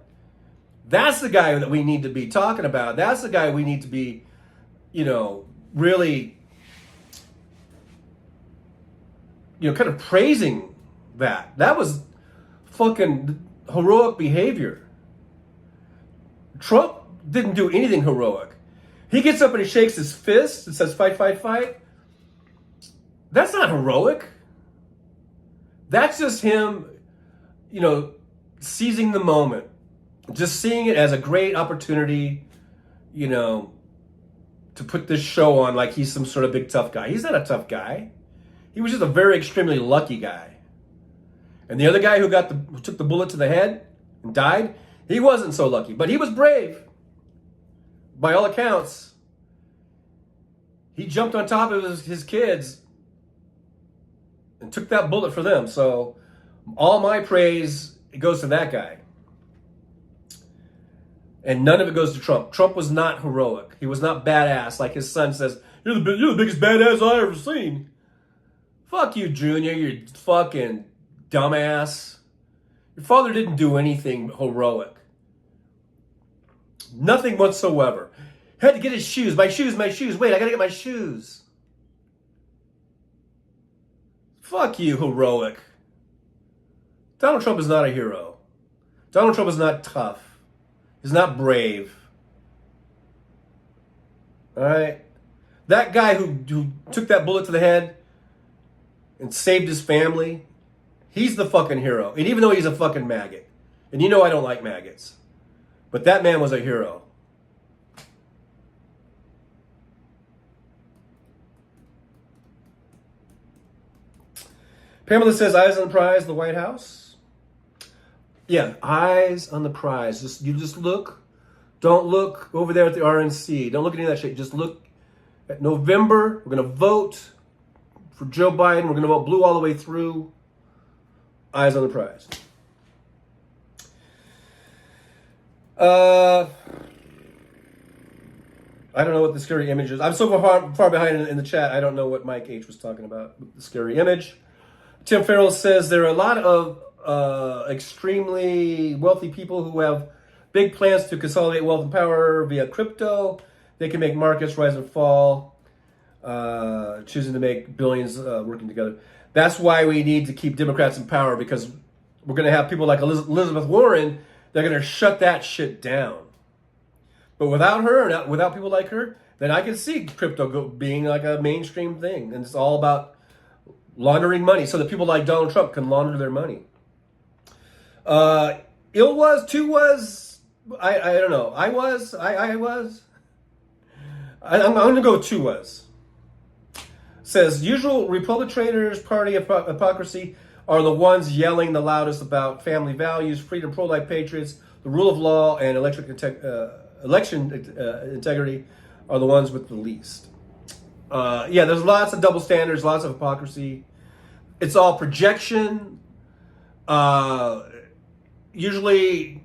That's the guy that we need to be talking about. That's the guy we need to be, you know, really, you know, kind of praising that. That was fucking heroic behavior. Trump didn't do anything heroic. He gets up and he shakes his fist and says, fight, fight, fight. That's not heroic. That's just him, seizing the moment. Just seeing it as a great opportunity, to put this show on like he's some sort of big tough guy. He's not a tough guy. He was just a very extremely lucky guy. And the other guy who took the bullet to the head and died, he wasn't so lucky, but he was brave. By all accounts, he jumped on top of his kids and took that bullet for them. So all my praise goes to that guy. And none of it goes to Trump. Trump was not heroic. He was not badass like his son says, you're the biggest badass I ever seen. Fuck you, Junior, you fucking dumbass. Your father didn't do anything heroic. Nothing whatsoever. Had to get his shoes. My shoes. Wait, I gotta get my shoes. Fuck you, heroic. Donald Trump is not a hero. Donald Trump is not tough. He's not brave. All right? That guy who took that bullet to the head and saved his family, he's the fucking hero. And even though he's a fucking maggot, and I don't like maggots, but that man was a hero. Pamela says, eyes on the prize, the White House. Yeah, eyes on the prize. You just look. Don't look over there at the RNC. Don't look at any of that shit. Just look at November. We're going to vote for Joe Biden. We're going to vote blue all the way through. Eyes on the prize. I don't know what the scary image is. I'm so far behind in the chat. I don't know what Mike H was talking about with the scary image. Tim Farrell says there are a lot of extremely wealthy people who have big plans to consolidate wealth and power via crypto. They can make markets rise and fall, choosing to make billions working together. That's why we need to keep Democrats in power, because we're going to have people like Elizabeth Warren. They're going to shut that shit down. But without her, without people like her, then I can see crypto being like a mainstream thing. And it's all about laundering money so that people like Donald Trump can launder their money. Ill was, two was, I don't know. I was. I'm going to go with two was. Says, usual Republican Party hypocrisy are the ones yelling the loudest about family values, freedom, pro-life patriots, the rule of law, and election integrity are the ones with the least. Yeah, there's lots of double standards, lots of hypocrisy. It's all projection. Usually,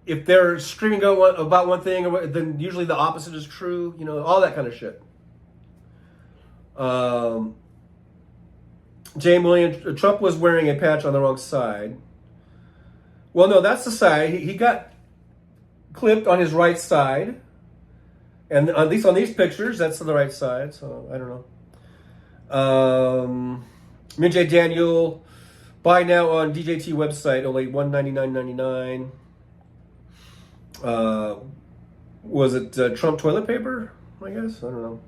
if they're screaming about one thing, then usually the opposite is true. All that kind of shit. Jane Williams, Trump was wearing a patch on the wrong side. Well, no, that's the side. He got clipped on his right side. And at least on these pictures, that's on the right side. So, I don't know. Minjay Daniel, buy now on DJT website, only $199.99. Was it Trump toilet paper? I guess. I don't know.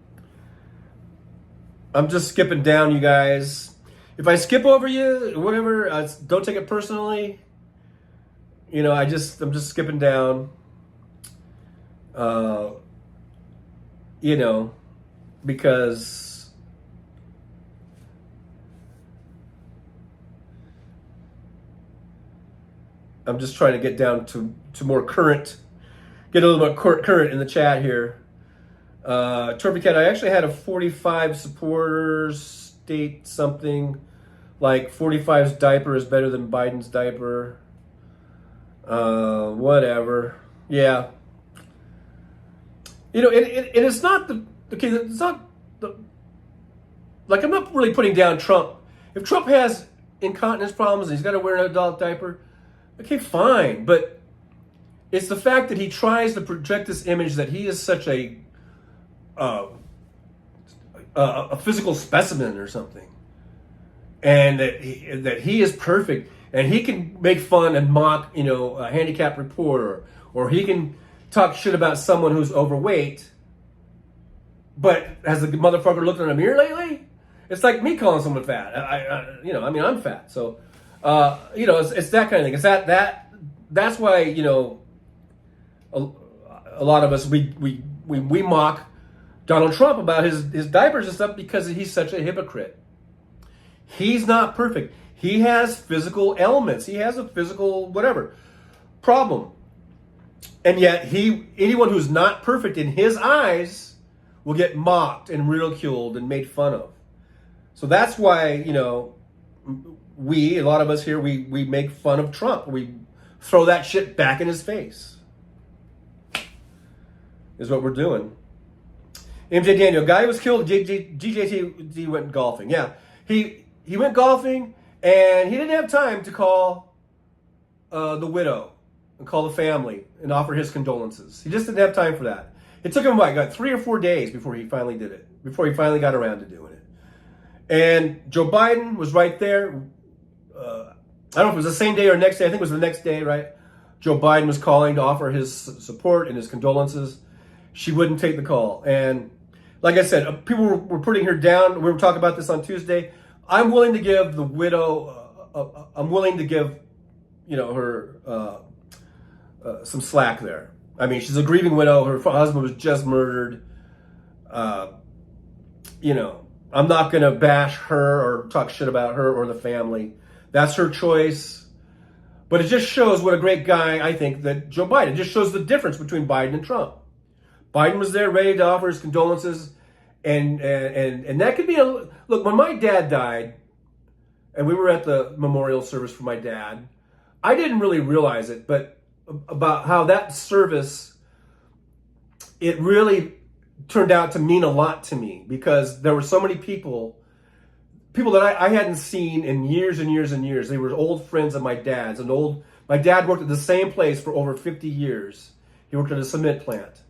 I'm just skipping down, you guys. If I skip over you, whatever, don't take it personally. I'm just skipping down. Because I'm just trying to get down to more current, get a little bit current in the chat here. Turby Cat, I actually had a 45 supporters state something like 45's diaper is better than Biden's diaper. Whatever. Yeah. It's not it's not like, I'm not really putting down Trump. If Trump has incontinence problems and he's got to wear an adult diaper, okay, fine. But it's the fact that he tries to project this image that he is such a physical specimen or something. and that he is perfect, and he can make fun and mock, a handicapped reporter, or he can talk shit about someone who's overweight. But has the motherfucker looked in a mirror lately? It's like me calling someone fat. I'm fat. So, it's that kind of thing. It's that's why, a lot of us, we mock Donald Trump about his diapers and stuff because he's such a hypocrite. He's not perfect. He has physical elements. He has a physical whatever problem. And yet anyone who's not perfect in his eyes will get mocked and ridiculed and made fun of. So that's why, a lot of us here, we make fun of Trump. We throw that shit back in his face. Is what we're doing. MJ Daniel, guy was killed. GJT went golfing. Yeah, he went golfing, and he didn't have time to call the widow and call the family and offer his condolences. He just didn't have time for that. It took him, 3 or 4 days before he finally did it, before he finally got around to doing it. And Joe Biden was right there. I don't know if it was the same day or next day. I think it was the next day, right? Joe Biden was calling to offer his support and his condolences. She wouldn't take the call. And like I said, people were putting her down. We were talking about this on Tuesday. I'm willing to give the widow, her some slack there. I mean, she's a grieving widow. Her husband was just murdered. I'm not going to bash her or talk shit about her or the family. That's her choice. But it just shows what a great guy I think that Joe Biden. It just shows the difference between Biden and Trump. Biden was there ready to offer his condolences. And that could be look, when my dad died, and we were at the memorial service for my dad, I didn't really realize it, but about how that service, it really turned out to mean a lot to me, because there were so many people that I hadn't seen in years and years and years. They were old friends of my dad's. My dad worked at the same place for over 50 years. He worked at a cement plant.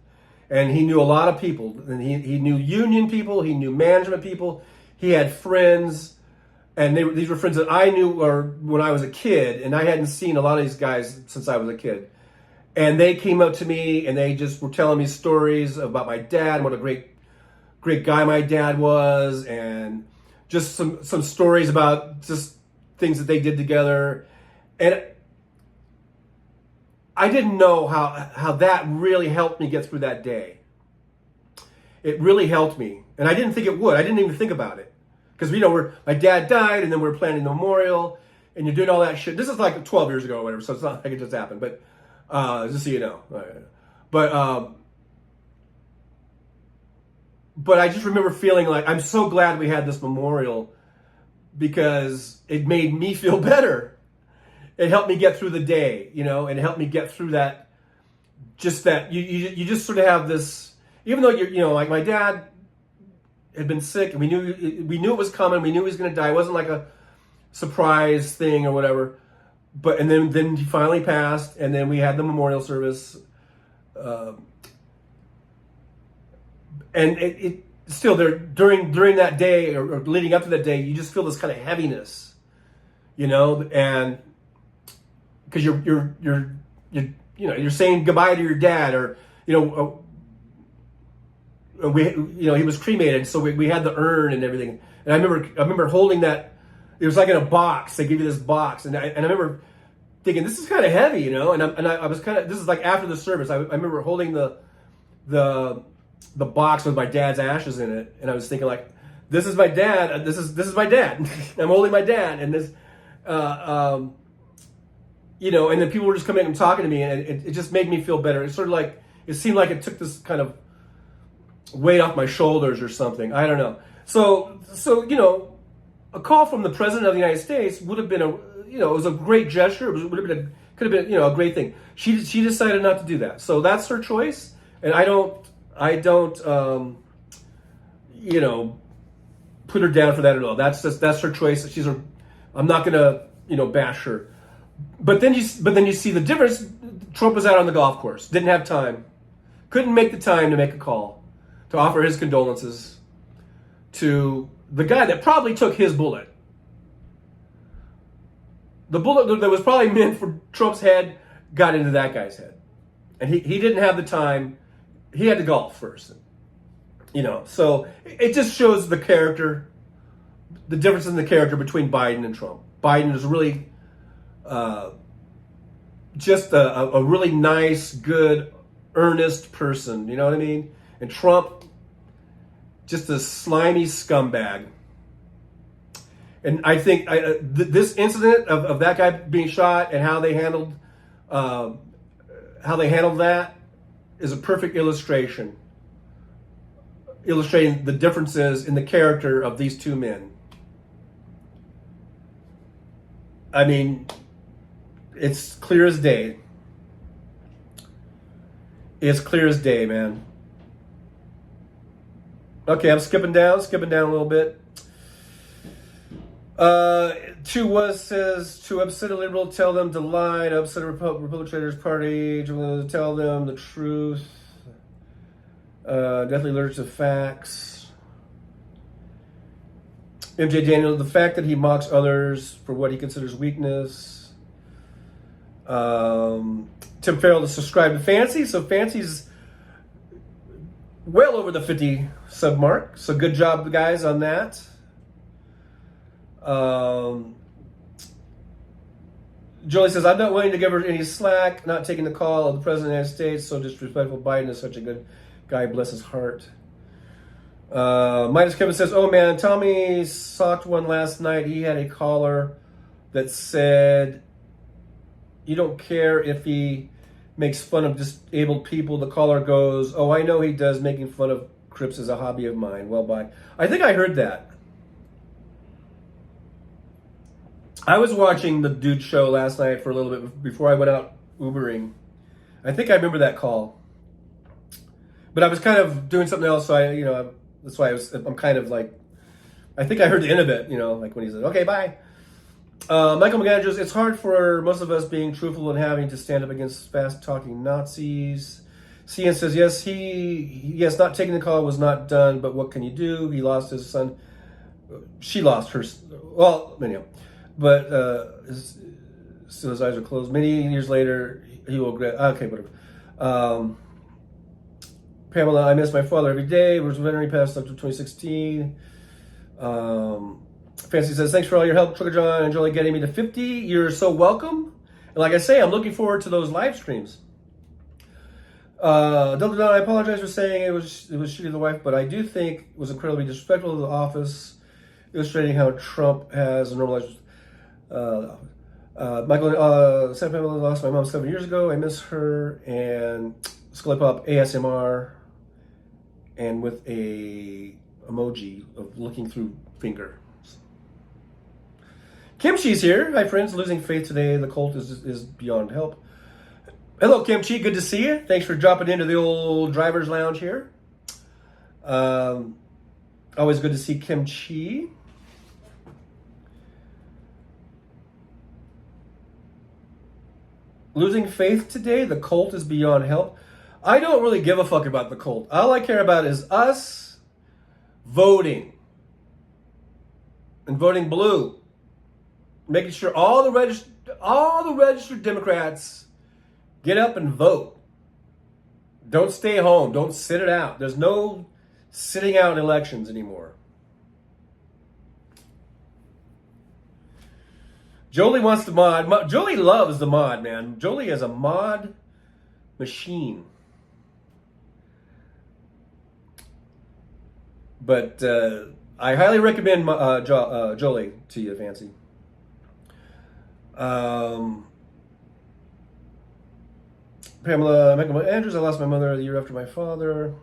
And he knew a lot of people. And he knew union people. He knew management people. He had friends. And these were friends that I knew when I was a kid. And I hadn't seen a lot of these guys since I was a kid. And they came up to me and they just were telling me stories about my dad and what a great guy my dad was. And just some stories about just things that they did together. And I didn't know how that really helped me get through that day. It really helped me. And I didn't think it would. I didn't even think about it. Because, my dad died, and then we were planning the memorial, and you're doing all that shit. This is like 12 years ago or whatever, so it's not like it just happened. But, just so you know. But I just remember feeling like, I'm so glad we had this memorial, because it made me feel better. It helped me get through the day, and it helped me get through that, just that, you just sort of have this, even though like my dad had been sick, and we knew it was coming, we knew he was going to die. It wasn't like a surprise thing or whatever, but, and then he finally passed, and then we had the memorial service, and it still there during that day or leading up to that day, you just feel this kind of heaviness, and because you're saying goodbye to your dad, or he was cremated, so we had the urn and everything. And I remember holding that. It was like in a box. They give you this box, and I remember thinking, this is kind of heavy, And I was kind of, this is like after the service. I remember holding the box with my dad's ashes in it, and I was thinking like, this is my dad. This is my dad. I'm holding my dad, and this. And then people were just coming and talking to me, and it just made me feel better. It's sort of like, it seemed like it took this kind of weight off my shoulders or something. I don't know. So a call from the President of the United States would have been it was a great gesture. It could have been a great thing. She decided not to do that. So that's her choice, and I don't put her down for that at all. That's her choice. I'm not gonna bash her. But then you see the difference. Trump was out on the golf course, didn't have time, couldn't make the time to make a call, to offer his condolences to the guy that probably took his bullet. the bullet that was probably meant for Trump's head got into that guy's head. And he didn't have the time. He had to golf first. So it just shows the character, the difference in the character between Biden and Trump. Biden is really just a really nice, good, earnest person. You know what I mean? And Trump, just a slimy scumbag. And I think this incident of that guy being shot and how they handled that is a perfect illustration, illustrating the differences in the character of these two men. I mean, it's clear as day. It's clear as day, man. Okay, I'm skipping down a little bit. Says to upset a liberal, tell them to lie. To upset a Republican Traitors Party, to tell them the truth. Definitely allergic to facts. MJ Daniel, the fact that he mocks others for what he considers weakness. Tim Farrell to subscribe to Fancy. So Fancy's well over the 50 sub mark. So good job, guys, on that. Jolie says, I'm not willing to give her any slack, not taking the call of the President of the United States, so disrespectful. Biden is such a good guy, bless his heart. Midas Kevin says, oh man, Tommy socked one last night. He had a caller that said, you don't care if he makes fun of disabled people. The caller goes, oh, I know he does. Making fun of Crips is a hobby of mine. Well, bye. I think I heard that. I was watching the dude show last night for a little bit before I went out Ubering. I think I remember that call. But I was kind of doing something else, so that's why I'm kind of like, I think I heard the end of it, like when he said, okay, bye. Michael McAndrews, it's hard for most of us being truthful and having to stand up against fast-talking Nazis. CN says, yes, not taking the call was not done, but what can you do? He lost his son. She lost her, well, anyhow. But still his eyes are closed. Many years later, he will regret. Okay, whatever. Pamela, I miss my father every day. Was veteran, passed up to 2016. Fancy says, thanks for all your help, Trucker John and Jolie, getting me to 50. You're so welcome. And like I say, I'm looking forward to those live streams. Delta Don, I apologize for saying it was shitty to the wife, but I do think it was incredibly disrespectful to the office, illustrating how Trump has a normalized. Michael, Sam Pamela lost my mom 7 years ago. I miss her. And Scully Pop ASMR, and with a emoji of looking through fingers. Kimchi's here. Hi friends, losing faith today. The cult is beyond help. Hello Kimchi, good to see you. Thanks for dropping into the old driver's lounge here. Always good to see Kimchi. Losing faith today. The cult is beyond help. I don't really give a fuck about the cult. All I care about is us voting. And voting blue. Making sure all the registered Democrats get up and vote. Don't stay home. Don't sit it out. There's no sitting out elections anymore. Jolie wants the mod. Jolie loves the mod, man. Jolie is a mod machine. But I highly recommend Jolie to you, Fancy. Pamela, Michael Andrews, I lost my mother the year after my father.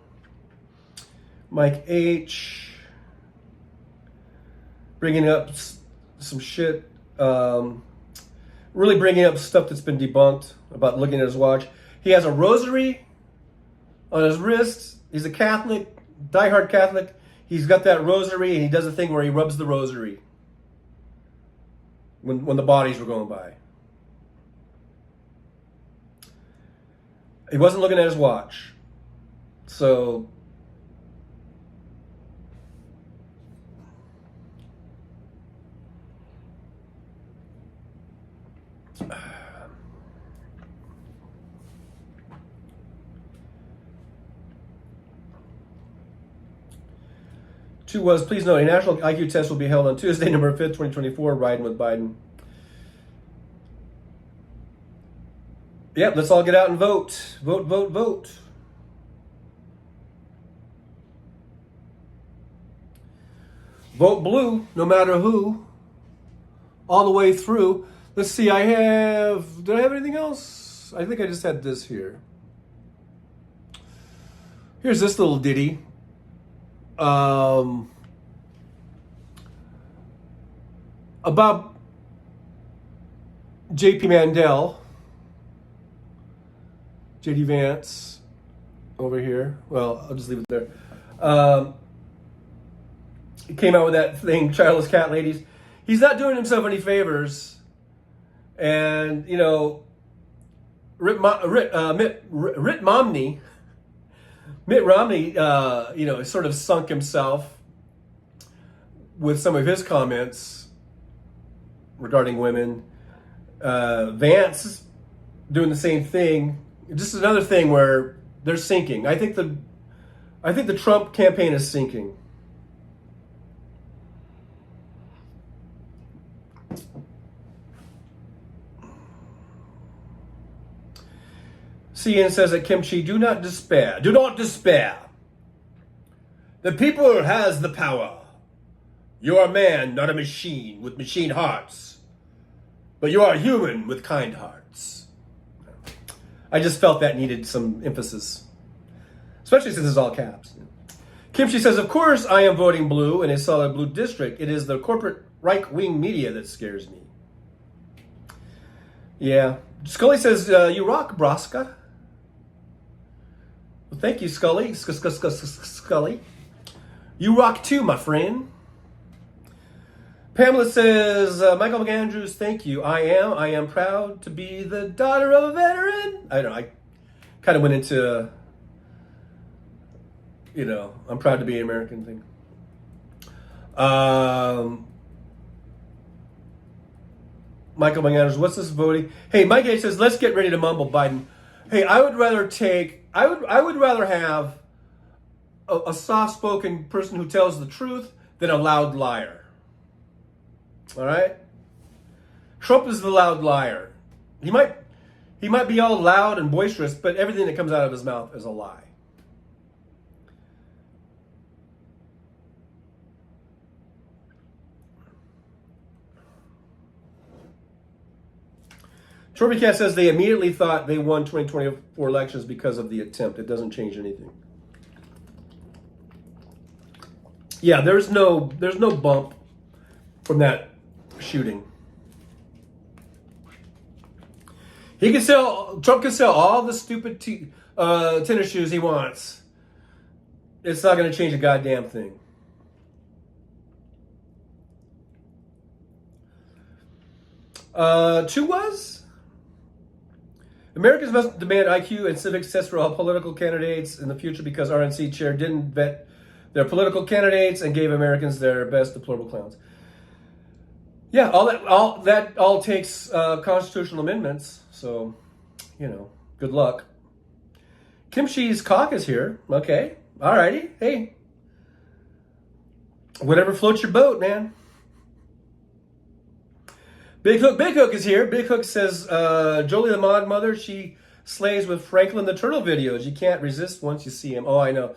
Mike H. Bringing up some shit. Really bringing up stuff that's been debunked about looking at his watch. He has a rosary on his wrist. He's a Catholic, diehard Catholic. He's got that rosary, and he does a thing where he rubs the rosary when the bodies were going by. He wasn't looking at his watch. So 2 was, please note, a national IQ test will be held on Tuesday, November 5th, 2024, riding with Biden. Yep, let's all get out and vote. Vote, vote, vote. Vote blue, no matter who. All the way through. Let's see, did I have anything else? I think I just had this here. Here's this little ditty. About JP Mandel. JD Vance over here. Well, I'll just leave it there. He came out with that thing, childless cat ladies. He's not doing himself any favors. And, you know, Mitt Romney, you know, sort of sunk himself with some of his comments regarding women. Vance doing the same thing. Just another thing where they're sinking. I think the Trump campaign is sinking. CNN says that Kimchi, do not despair. Do not despair. The people has the power. You are a man, not a machine with machine hearts. But you are a human with kind hearts. I just felt that needed some emphasis. Especially since it's all caps. Kimchi says, of course I am voting blue in a solid blue district. It is the corporate right-wing media that scares me. Yeah. Scully says, you rock, Braska. Well, thank you, Scully. Scully. You rock too, my friend. Pamela says, Michael McAndrews, thank you. I am proud to be the daughter of a veteran. I don't know, I kind of went into, you know, I'm proud to be an American thing. Michael McAndrews, what's this voting? Hey, Mike H says, let's get ready to mumble Biden. Hey, I would rather have a soft-spoken person who tells the truth than a loud liar. All right? Trump is the loud liar. He might be all loud and boisterous, but everything that comes out of his mouth is a lie. Torbycat says they immediately thought they won 2024 elections because of the attempt. It doesn't change anything. Yeah, there's no bump from that shooting. Trump can sell all the stupid tennis shoes he wants. It's not going to change a goddamn thing. Two was? Americans must demand IQ and civics tests for all political candidates in the future because RNC chair didn't vet their political candidates and gave Americans their best deplorable clowns. Yeah, all that takes constitutional amendments. So, you know, good luck. Kimchi's cock is here. Okay, alrighty. Hey, whatever floats your boat, man. Big Hook is here. Big Hook says, Jolie the Mod Mother, she slays with Franklin the Turtle videos. You can't resist once you see him. Oh, I know.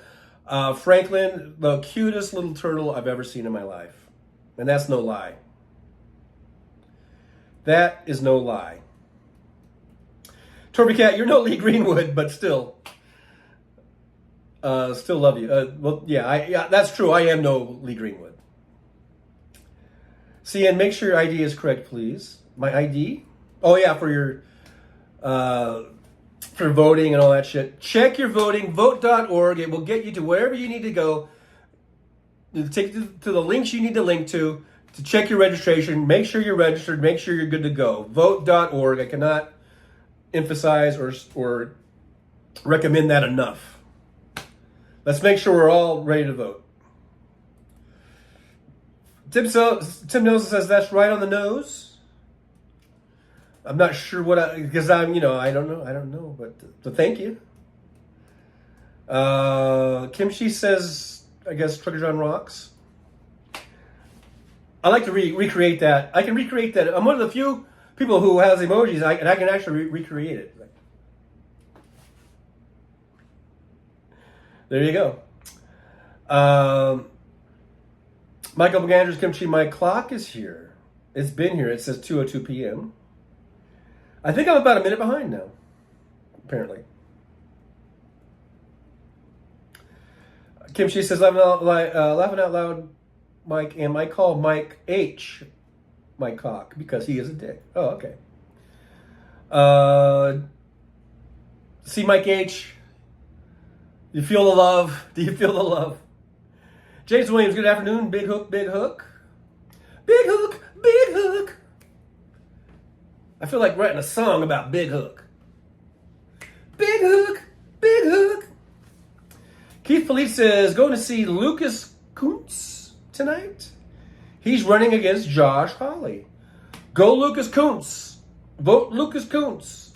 Franklin, the cutest little turtle I've ever seen in my life. And that's no lie. That is no lie. Torby Cat, you're no Lee Greenwood, but still love you. Well, yeah, that's true. I am no Lee Greenwood. CN, make sure your ID is correct, please. My ID? Oh yeah, for your for voting and all that shit. Check your voting. Vote.org. It will get you to wherever you need to go. It'll take you to the links you need to link to check your registration. Make sure you're registered. Make sure you're good to go. Vote.org. I cannot emphasize or recommend that enough. Let's make sure we're all ready to vote. Tim Nelson says that's right on the nose. I'm not sure because I don't know, but thank you. Kimchi says, I guess Trucker John rocks. I like to recreate that. I can recreate that. I'm one of the few people who has emojis, and I can actually recreate it. There you go. Michael McAndrews Kimchi, my clock is here. It's been here. It says 2:02 p.m. I think I'm about a minute behind now, apparently. Kimchi says, laughing out loud, Mike, and I call Mike H my cock because he is a dick. Oh, okay. See, Mike H, you feel the love? Do you feel the love? James Williams, good afternoon. Big hook, big hook. Big hook, big hook. I feel like writing a song about Big Hook. Big hook, big hook. Keith Felice says, going to see Lucas Kuntz tonight. He's running against Josh Hawley. Go Lucas Kuntz. Vote Lucas Kuntz.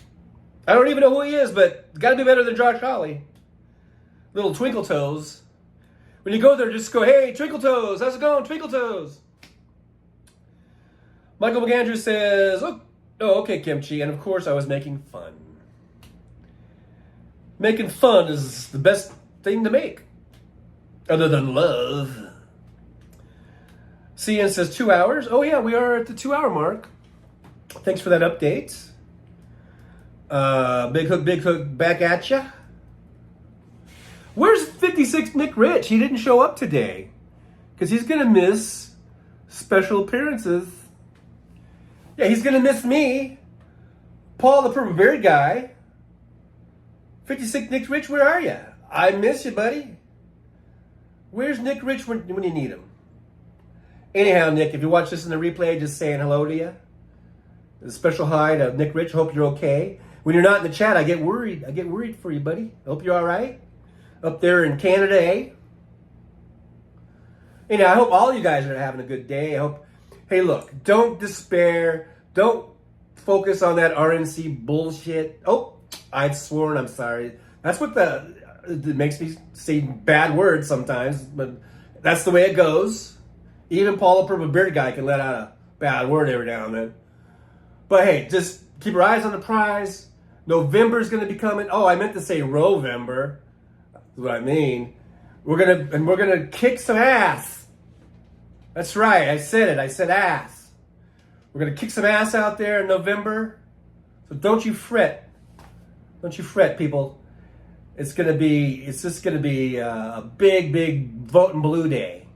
I don't even know who he is, but got to be better than Josh Hawley. Little twinkle toes. When you go there, just go, hey, twinkle toes, how's it going, twinkle toes? Michael McAndrews says, oh, okay, Kimchi, and of course I was making fun. Making fun is the best thing to make, other than love. CN says 2 hours. Oh yeah, we are at the 2 hour mark. Thanks for that update. Big hook, back at ya. Where's 56 Nick Rich? He didn't show up today because he's gonna miss special appearances. Yeah, he's gonna miss me, Paul the Purple Beard guy. 56 Nick Rich, where are you? I miss you, buddy. Where's Nick Rich when you need him? Anyhow, Nick, if you watch this in the replay, just saying hello to you. A special hi to Nick Rich. Hope you're okay. When you're not in the chat, I get worried. I get worried for you, buddy. Hope you're all right. Up there in Canada, eh? I hope all you guys are having a good day. I hope. Hey, look, don't despair. Don't focus on that RNC bullshit. Oh, I'd sworn. I'm sorry. That's what it makes me say bad words sometimes, but that's the way it goes. Even Paul the Purple Beard guy can let out a bad word every now and then. But hey, just keep your eyes on the prize. November's going to be coming. Oh, I meant to say Rovember. That's what I mean. We're gonna kick some ass. That's right. I said it. I said ass. We're gonna kick some ass out there in November. So don't you fret. Don't you fret, people. It's just gonna be a big, big voting blue day.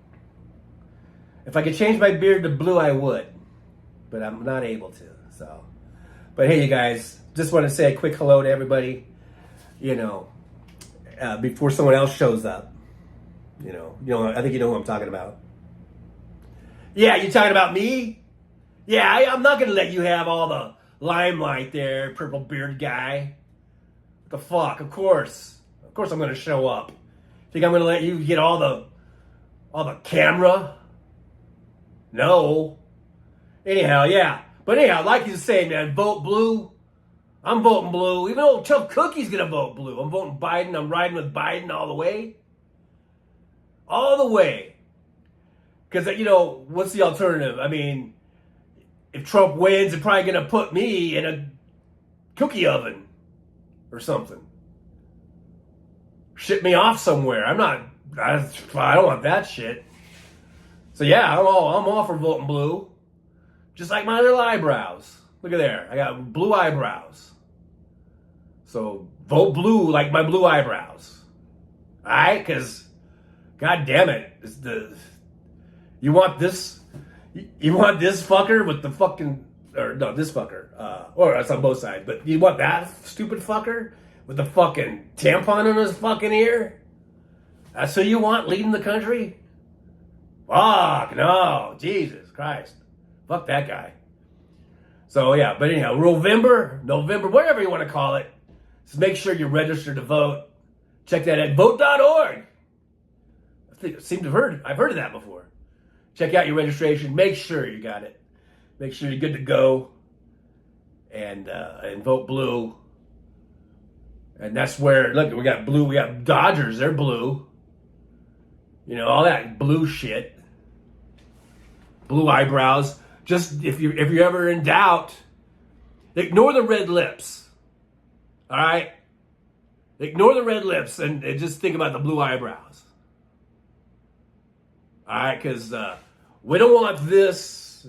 If I could change my beard to blue, I would, but I'm not able to. So, but hey, you guys, just want to say a quick hello to everybody. Before someone else shows up. I think you know who I'm talking about. Yeah, you talking about me? Yeah, I'm not gonna let you have all the limelight there, purple beard guy. What the fuck? Of course I'm gonna show up. Think I'm gonna let you get all the camera? No. Anyhow, yeah. But anyhow, like you say, man, vote blue. I'm voting blue. Even old Chuck Cookie's gonna vote blue. I'm voting Biden. I'm riding with Biden all the way. All the way. Because, what's the alternative? I mean, if Trump wins, they're probably gonna put me in a cookie oven or something. Ship me off somewhere. I don't want that shit. So yeah, I'm all for voting blue. Just like my little eyebrows. Look at there. I got blue eyebrows. So vote blue like my blue eyebrows. Alright? Because, god damn it. You want this fucker with the fucking, or no, this fucker. Or it's on both sides. But you want that stupid fucker with the fucking tampon in his fucking ear? That's who you want leading the country? Fuck, no. Jesus Christ. Fuck that guy. So yeah, but anyhow, November, whatever you want to call it, just make sure you're registered to vote. Check that at vote.org. I've heard of that before. Check out your registration. Make sure you got it. Make sure you're good to go. And vote blue. And that's where, look, we got blue, we got Dodgers, they're blue. All that blue shit. blue eyebrows. Just if you're ever in doubt, ignore the red lips. All right? Ignore the red lips and just think about the blue eyebrows. All right? Because we don't want this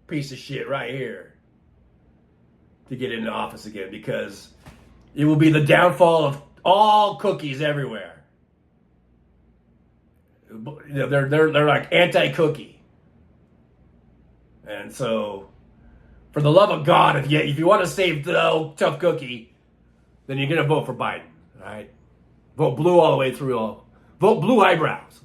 piece of shit right here to get into office again, because it will be the downfall of all cookies everywhere. You know, they're like anti-cookie. And so, for the love of God, if you want to save the tough cookie, then you're gonna vote for Biden, all right? Vote blue all the way through. Vote blue eyebrows.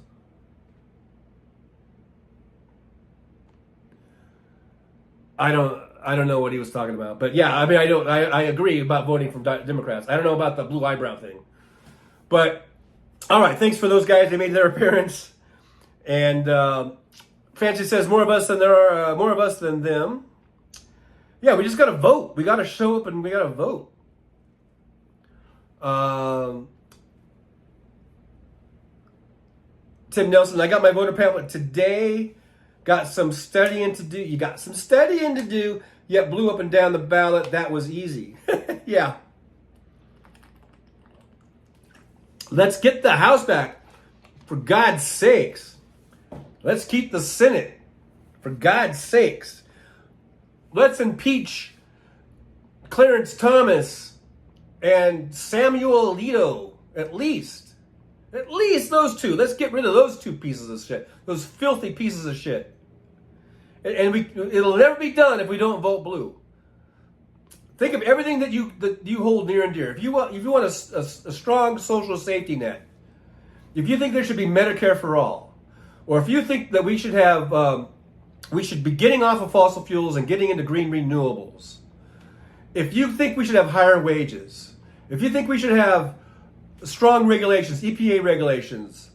I don't know what he was talking about, but yeah, I mean, I agree about voting for Democrats. I don't know about the blue eyebrow thing, but all right. Thanks for those guys. They made their appearance, and Fancy says more of us than there are more of us than them. Yeah, we just got to vote. We got to show up and we got to vote. Tim Nelson, I got my voter pamphlet today. Got some studying to do. You got some studying to do, yet blew up and down the ballot. That was easy. Yeah. Let's get the House back, for God's sakes. Let's keep the Senate, for God's sakes. Let's impeach Clarence Thomas and Samuel Alito, at least. At least those two. Let's get rid of those two pieces of shit. Those filthy pieces of shit. And it'll never be done if we don't vote blue. Think of everything that you hold near and dear. If you want a strong social safety net, if you think there should be Medicare for all, or if you think that we should be getting off of fossil fuels and getting into green renewables, if you think we should have higher wages, if you think we should have strong regulations, EPA regulations,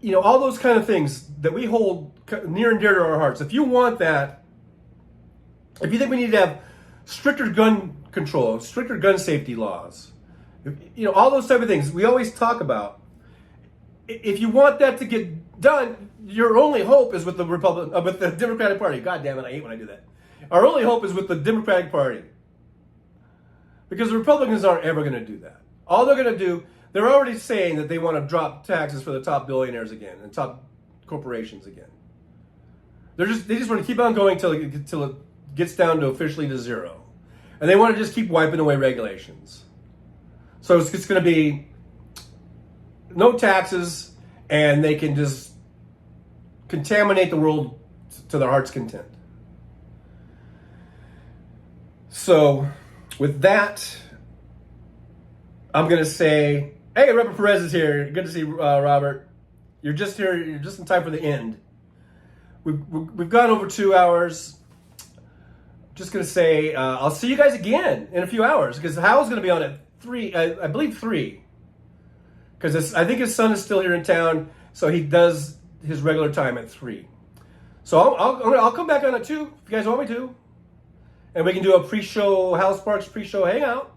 you know, all those kind of things that we hold near and dear to our hearts. If you want that, if you think we need to have stricter gun control, stricter gun safety laws, you know, all those type of things we always talk about. If you want that to get done, your only hope is with the with the Democratic Party. God damn it, I hate when I do that. Our only hope is with the Democratic Party, because the Republicans aren't ever going to do that. All they're going to do, they're already saying that they want to drop taxes for the top billionaires again and top corporations again. They just want to keep on going till it gets down to officially to zero, and they want to just keep wiping away regulations. So it's going to be no taxes, and they can just contaminate the world to their heart's content. So with that, I'm going to say, hey, Robert Perez is here. Good to see Robert. You're just here. You're just in time for the end. We've gone over 2 hours. Just going to say, I'll see you guys again in a few hours, because Hal's going to be on at 3, I believe 3. Because I think his son is still here in town, so he does his regular time at 3. So I'll come back on at 2 if you guys want me to. And we can do a pre-show, Hal Sparks pre-show hangout.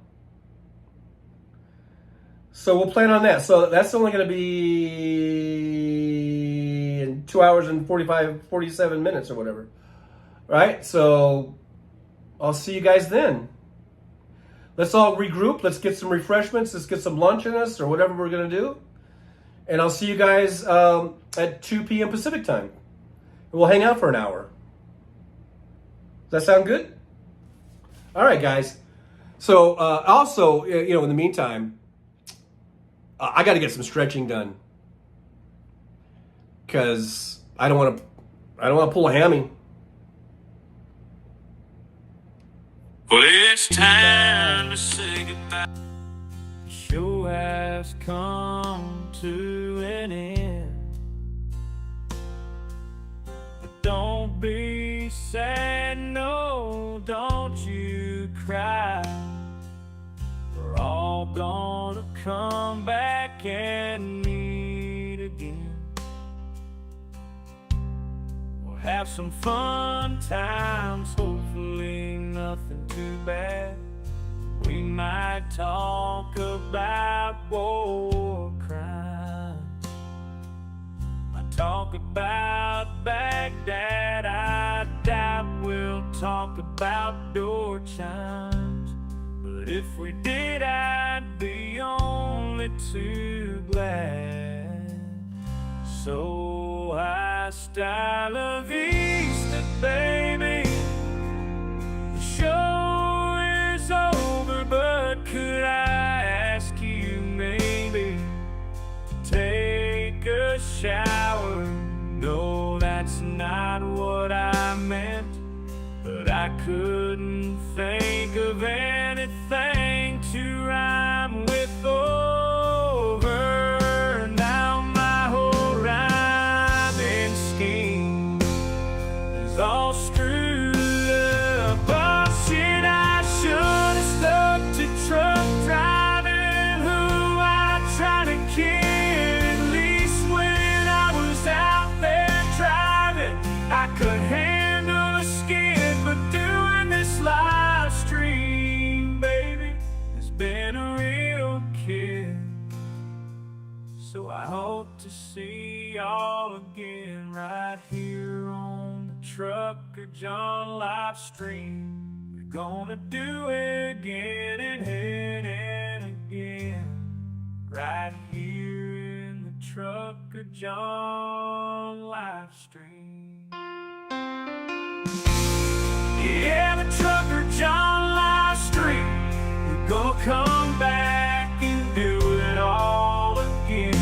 So we'll plan on that. So that's only going to be in 2 hours and 47 minutes or whatever. Right? So I'll see you guys then. Let's all regroup. Let's get some refreshments. Let's get some lunch in us or whatever we're going to do. And I'll see you guys at 2 p.m. Pacific time. And we'll hang out for an hour. Does that sound good? All right, guys. So also, you know, in the meantime, I got to get some stretching done, because I don't want to pull a hammy. Well, it's time to say goodbye. The show has come to an end. But don't be sad, no, don't you cry. We're all gonna come back and meet again. We'll have some fun times, hopefully nothing too bad. We might talk about war crimes. My talk about Baghdad. I doubt we'll talk about door chimes. But if we did, I'd be only too glad. So hasta la vista, baby. The show is over, but could I ask you maybe to take a shower? No, that's not what I meant, but I couldn't think of anything to rhyme with over. Now my whole rhyming scheme is all screwed up. Oh shit, I should have stuck to truck driving, who I try to kid. At least when I was out there driving, I could handle a skid. But doing this live stream, baby, has been a real kid. So I hope to see y'all again right here on the Trucker John live stream. We're gonna do it again and again, right here in the Trucker John live stream. Yeah, the Trucker John live stream. We're gonna come back and do it all again.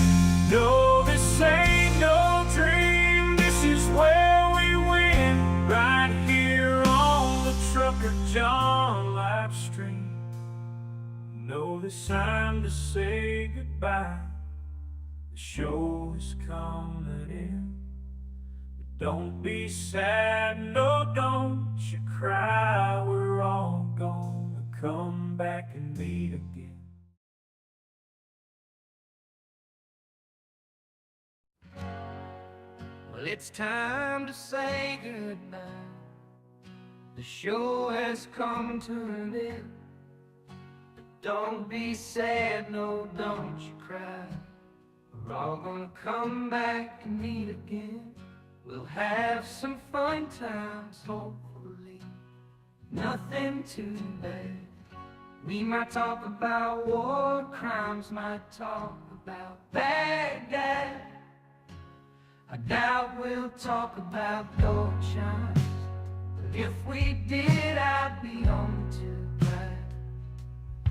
No, this ain't no dream. This is where we win, right here on the Trucker John live stream. No, this time to say goodbye. The show is coming in. But don't be sad, no, don't you cry. We're all gonna come back and meet again. Well, it's time to say goodbye. The show has come to an end. But don't be sad, no, don't you cry. We're all gonna come back and meet again. We'll have some fun times, hopefully. Nothing too bad. We might talk about war crimes, might talk about Baghdad. I doubt we'll talk about door chimes, but if we did, I'd be only too glad.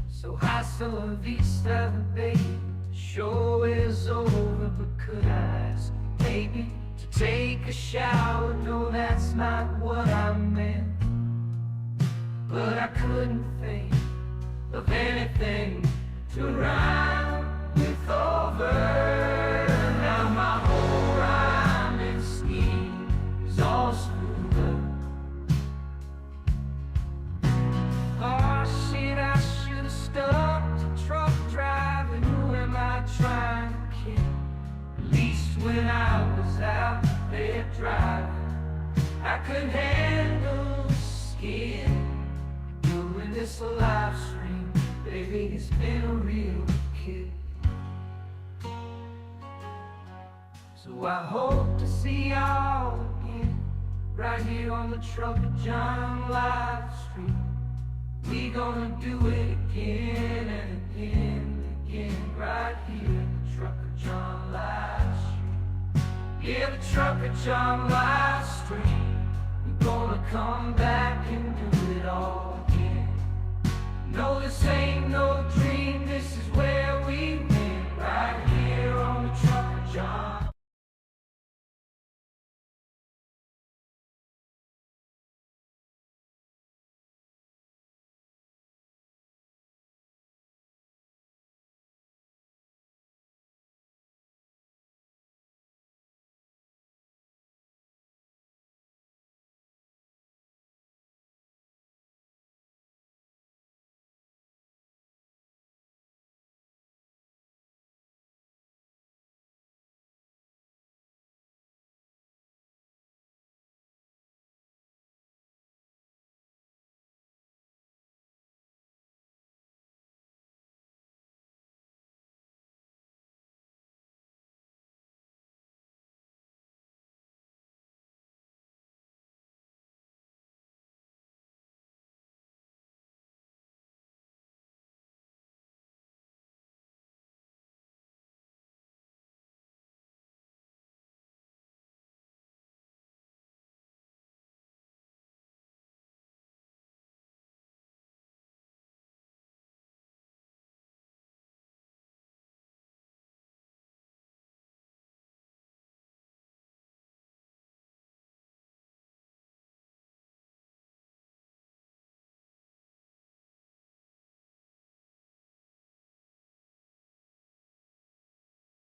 So hasta la vista, baby. The show is over, but could I ask maybe to take a shower? No, that's not what I meant, but I couldn't think of anything to rhyme with over. Now my whole rhyming scheme is all screwed up. Oh shit, I should have stuck to truck driving. Who am I trying to kid? At least when I was out there driving, I could handle the skid. Doing this live stream, baby, it's been a real kid. So I hope to see y'all again, right here on the Trucker John live stream. We gonna do it again and again and again, right here in the Trucker John live stream. Yeah, the Trucker John live stream. We're gonna come back and do it all again. No, this ain't no dream.